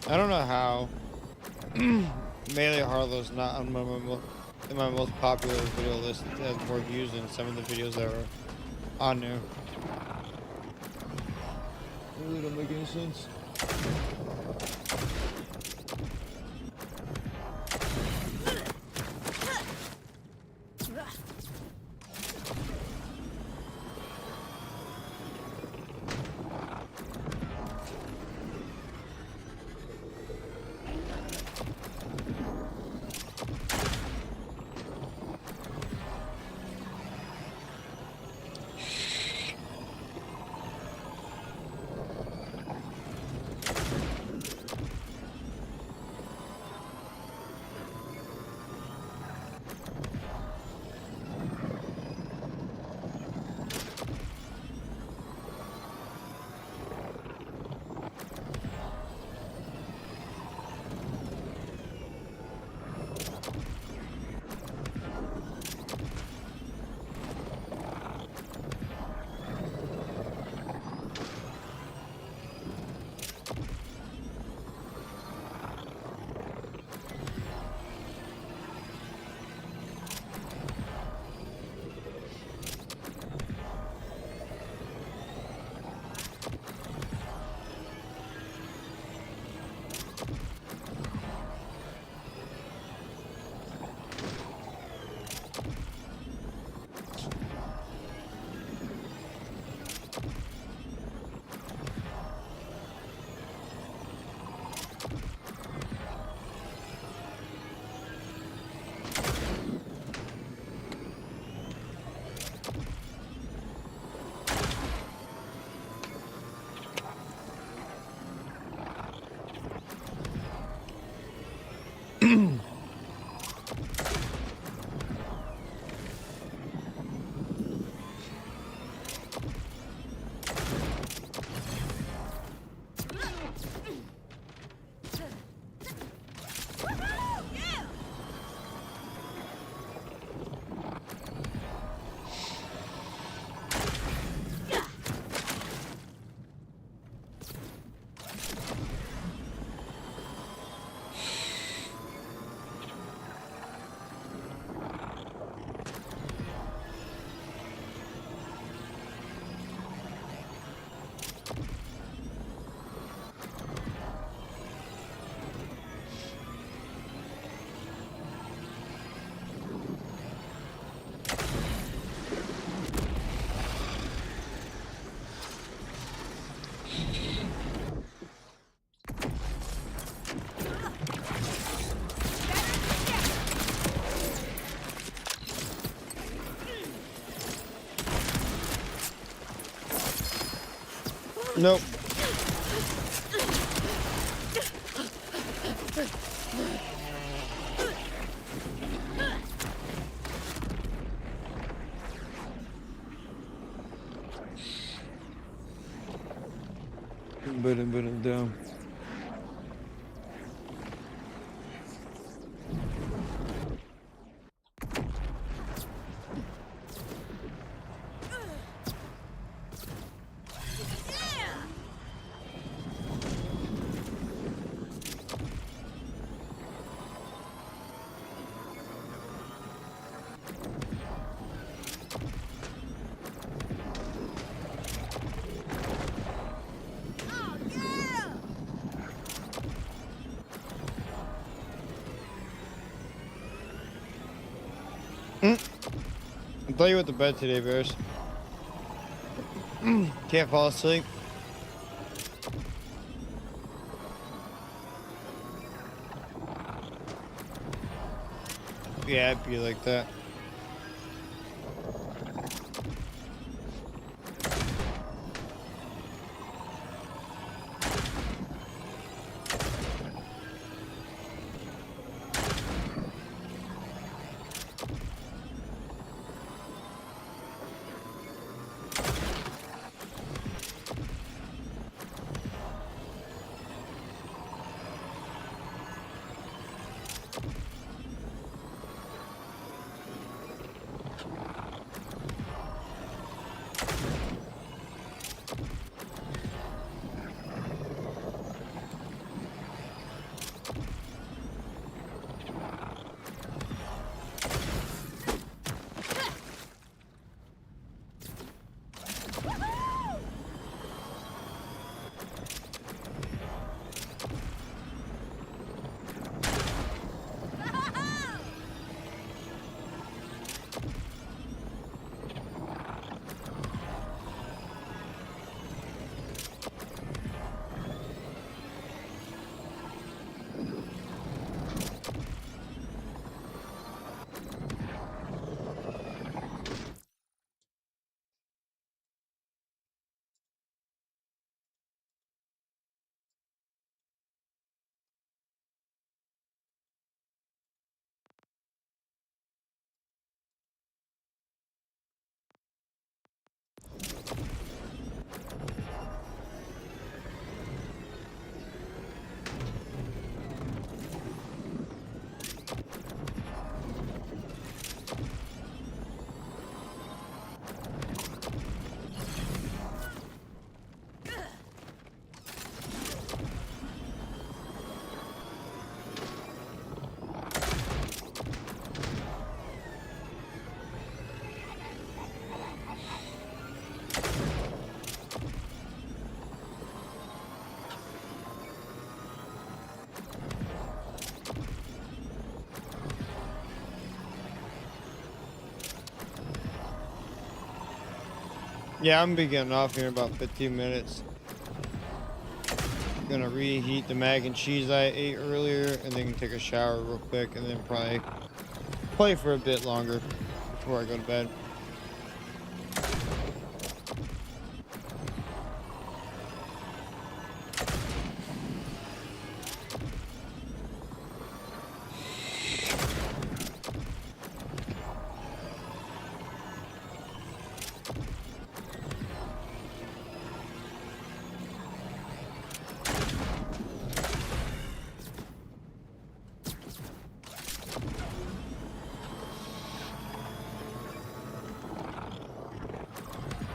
I don't know how Melee Harlow's not on in my most popular video list. It has more views than some of the videos that were on there. It really don't make any sense. Nope. Down. I thought you went to bed today, Bears. Can't fall asleep. Yeah, it'd be like that. Yeah, I'm gonna be getting off here in about 15 minutes. Gonna reheat the mac and cheese I ate earlier, and then take a shower real quick, and then probably play for a bit longer before I go to bed.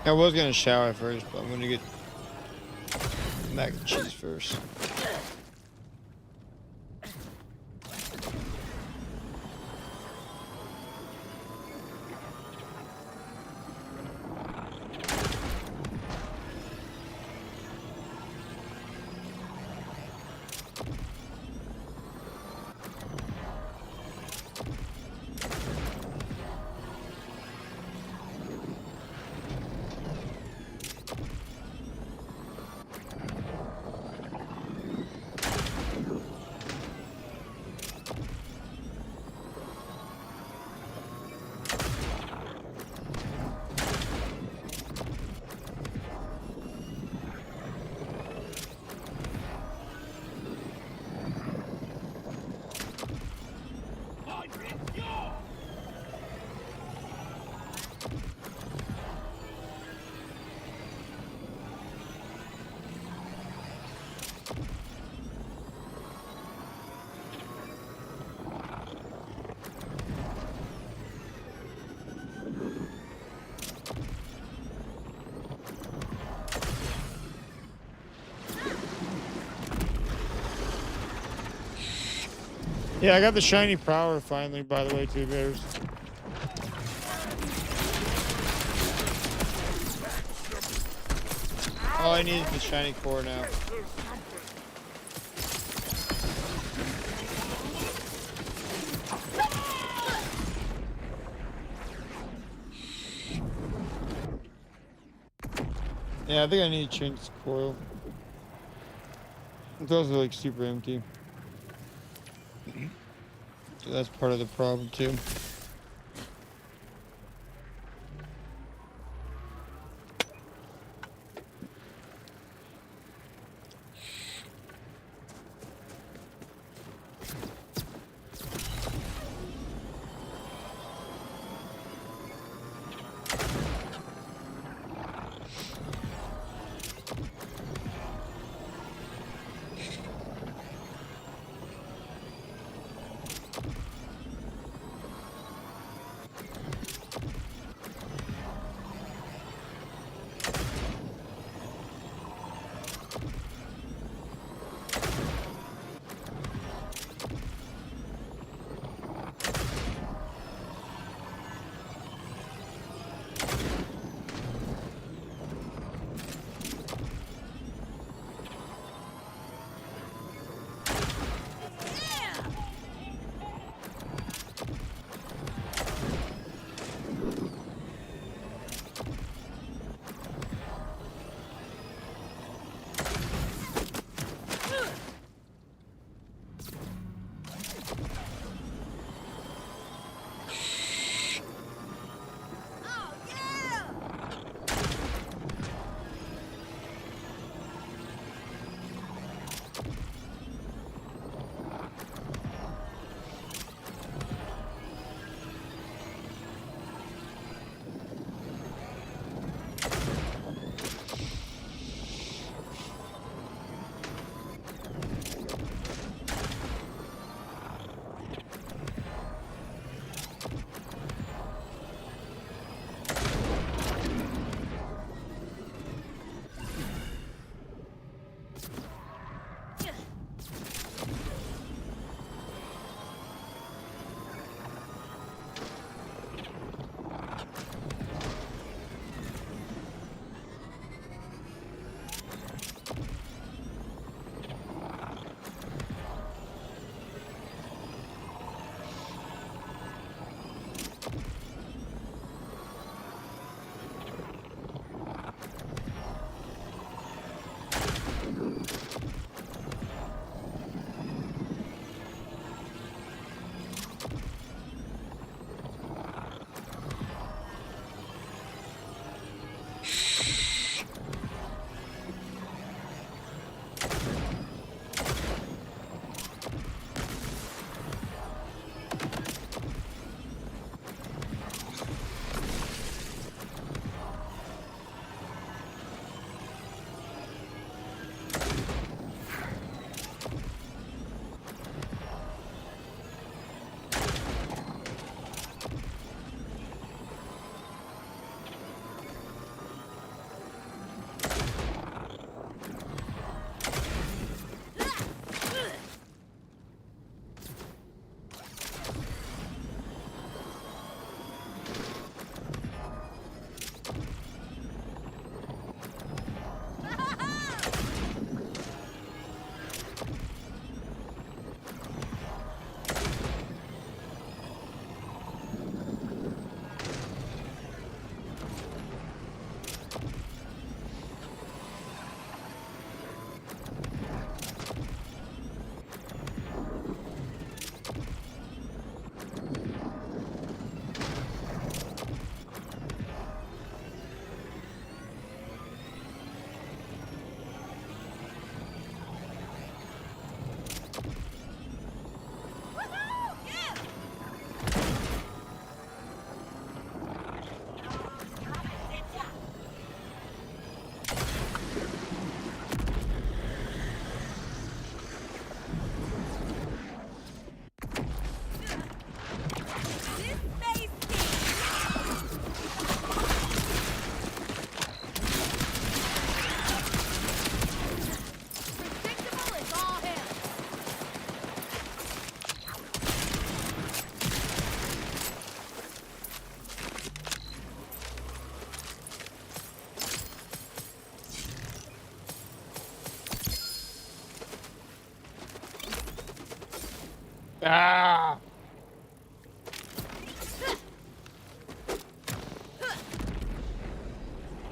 I was gonna shower first, but I'm gonna get mac and cheese first. Yeah, I got the shiny power finally, by the way, Two Bears. All I need is the shiny core now. Yeah, I think I need to change this coil. It's also like super empty. So that's part of the problem too.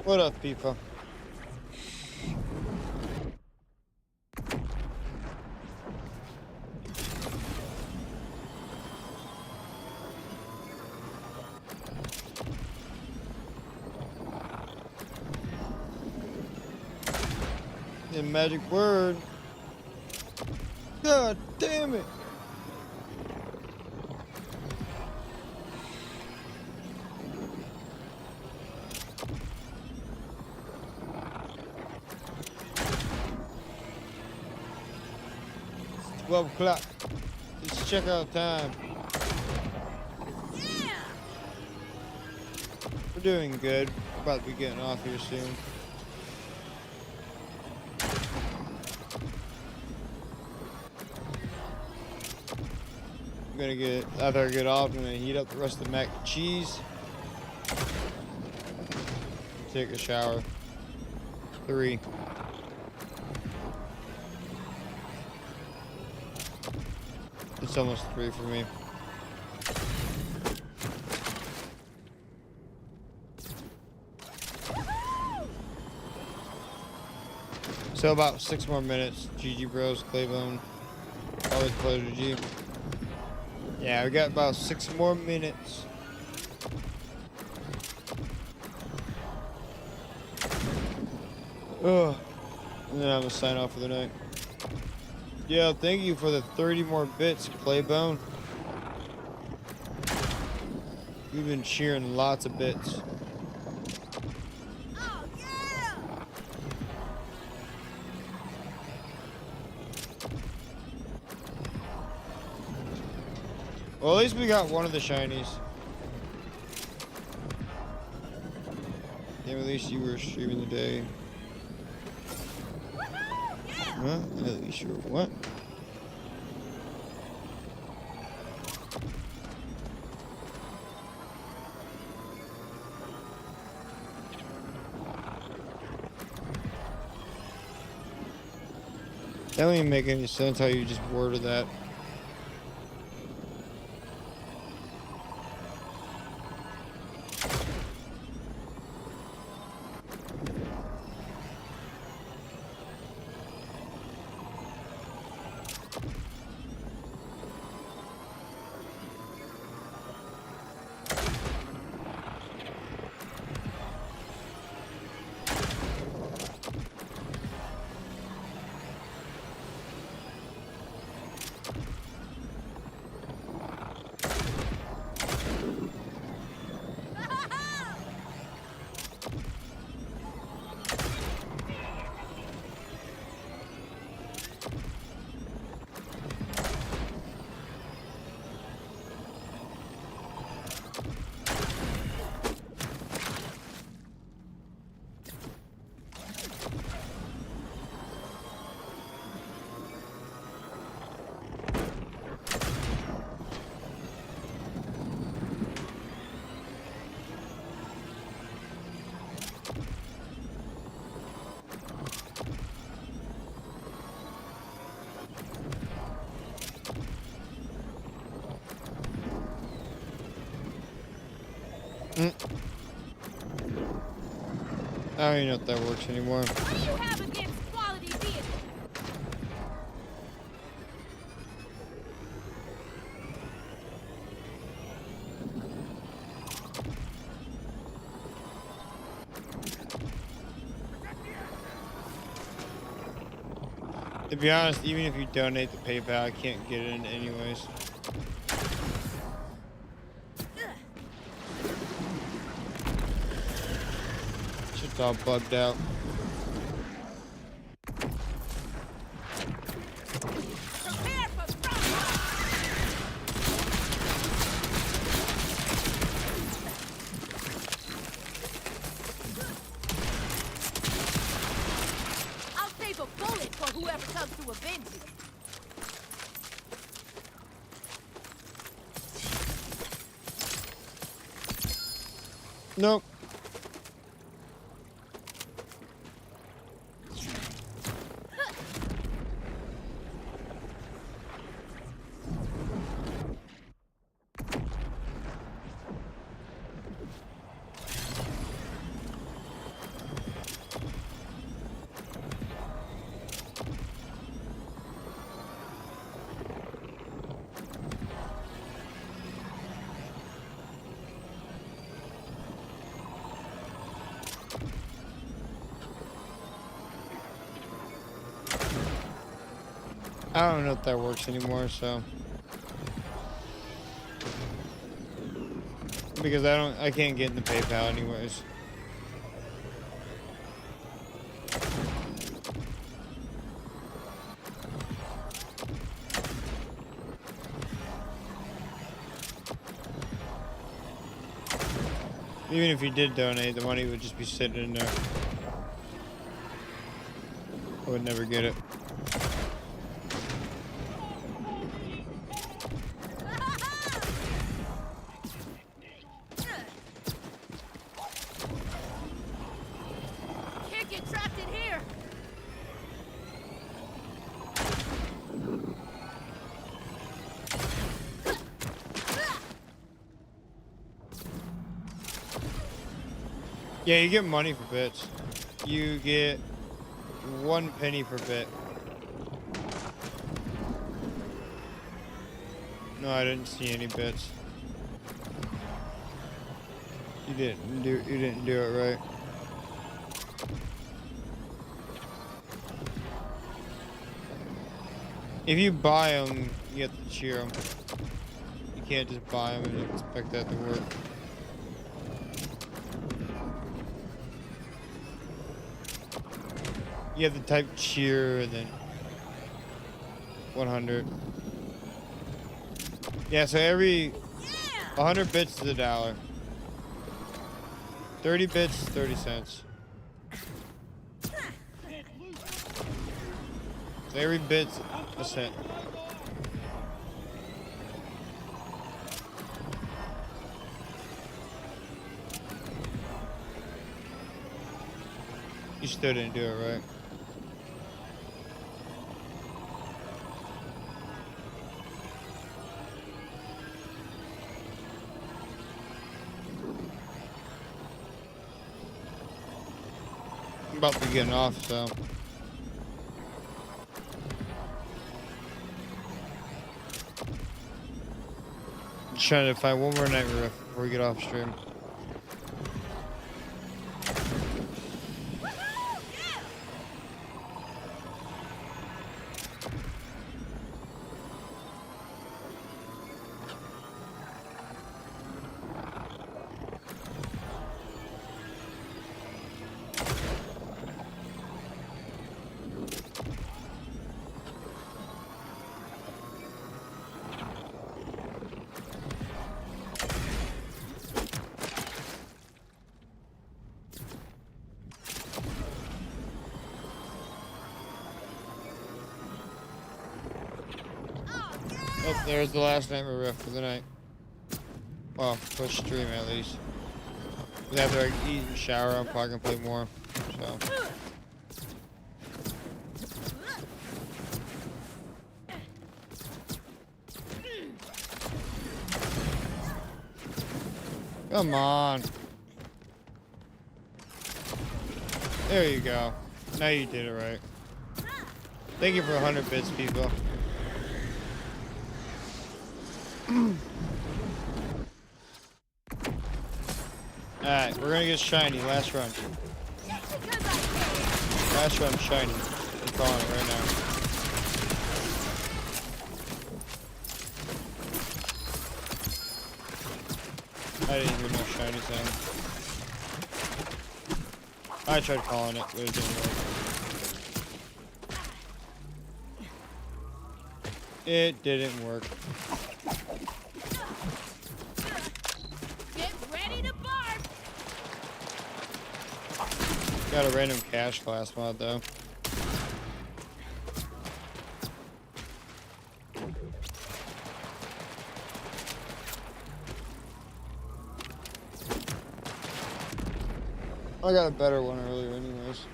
What up, people? The magic word. God damn it. It's 12 o'clock. It's checkout time. We're doing good. We're about to be getting off here soon. I'm gonna get, after I get off, I'm gonna heat up the rest of the mac and cheese. Take a shower. 3. It's almost 3 for me. So about 6 more minutes. GG bros, Claybone. Always a pleasure, G. Yeah, we got about 6 more minutes. Ugh. And then I'm gonna sign off for the night. Yeah, thank you for the 30 more bits, Claybone. You've been cheering lots of bits. Oh, yeah! Well, at least we got one of the shinies. Damn, at least you were streaming today. Huh? At least you were what? That don't even make any sense how you just worded that. I don't even know if that works anymore. What do you have against quality vehicles? To be honest, even if you donate the PayPal, I can't get it in anyways. Shit's all bugged out. Prepare for front. I'll save a bullet for whoever comes to avenge you. Nope. I don't know if that works anymore, so. Because I can't get in the PayPal anyways. Even if you did donate, the money would just be sitting in there. I would never get it. Can't get trapped in here. Yeah, you get money for bits. You get 1 penny per bit. No, I didn't see any bits. You didn't do it right. If you buy them, you have to cheer them. You can't just buy them and expect that to work. You have to type cheer and then 100. Yeah, so every 100 bits is $1. 30 bits, 30 cents. So every bit's a cent. You still didn't do it right. I'm about to be getting off, so. I'm trying to find one more night riff before we get off stream. Oh, there's the last Nightmare Rift for the night. Well, for stream at least. But after I eat and shower, I'm probably gonna play more. So. Come on. There you go. Now you did it right. Thank you for 100 bits, people. Alright, we're gonna get shiny. Last run. Last run, shiny. I'm calling it right now. I didn't even know shiny sound. I tried calling it, but it didn't work. It didn't work. Get ready to bark. Got a random cash class mod though. I got a better one earlier anyways.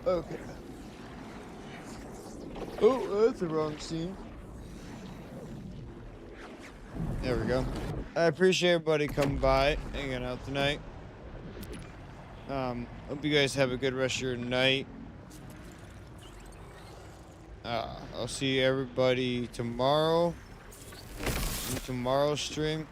Okay. Oh, that's the wrong scene. There we go. I appreciate everybody coming by, hanging out tonight. Hope you guys have a good rest of your night. I'll see everybody tomorrow. In tomorrow's stream.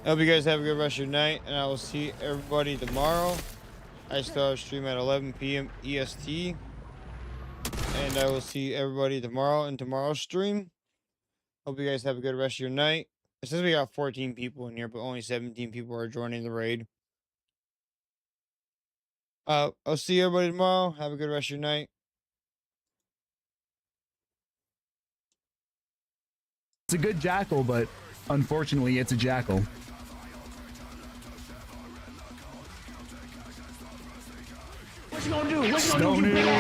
I hope you guys have a good rest of your night, and I will see everybody tomorrow. I start stream at 11 p.m. EST, and I will see everybody tomorrow in tomorrow's stream. Hope you guys have a good rest of your night. It says we got 14 people in here, but only 17 people are joining the raid. I'll see everybody tomorrow. Have a good rest of your night. It's a good jackal, but unfortunately, it's a jackal. What you gonna do? What you gonna do? Stoney.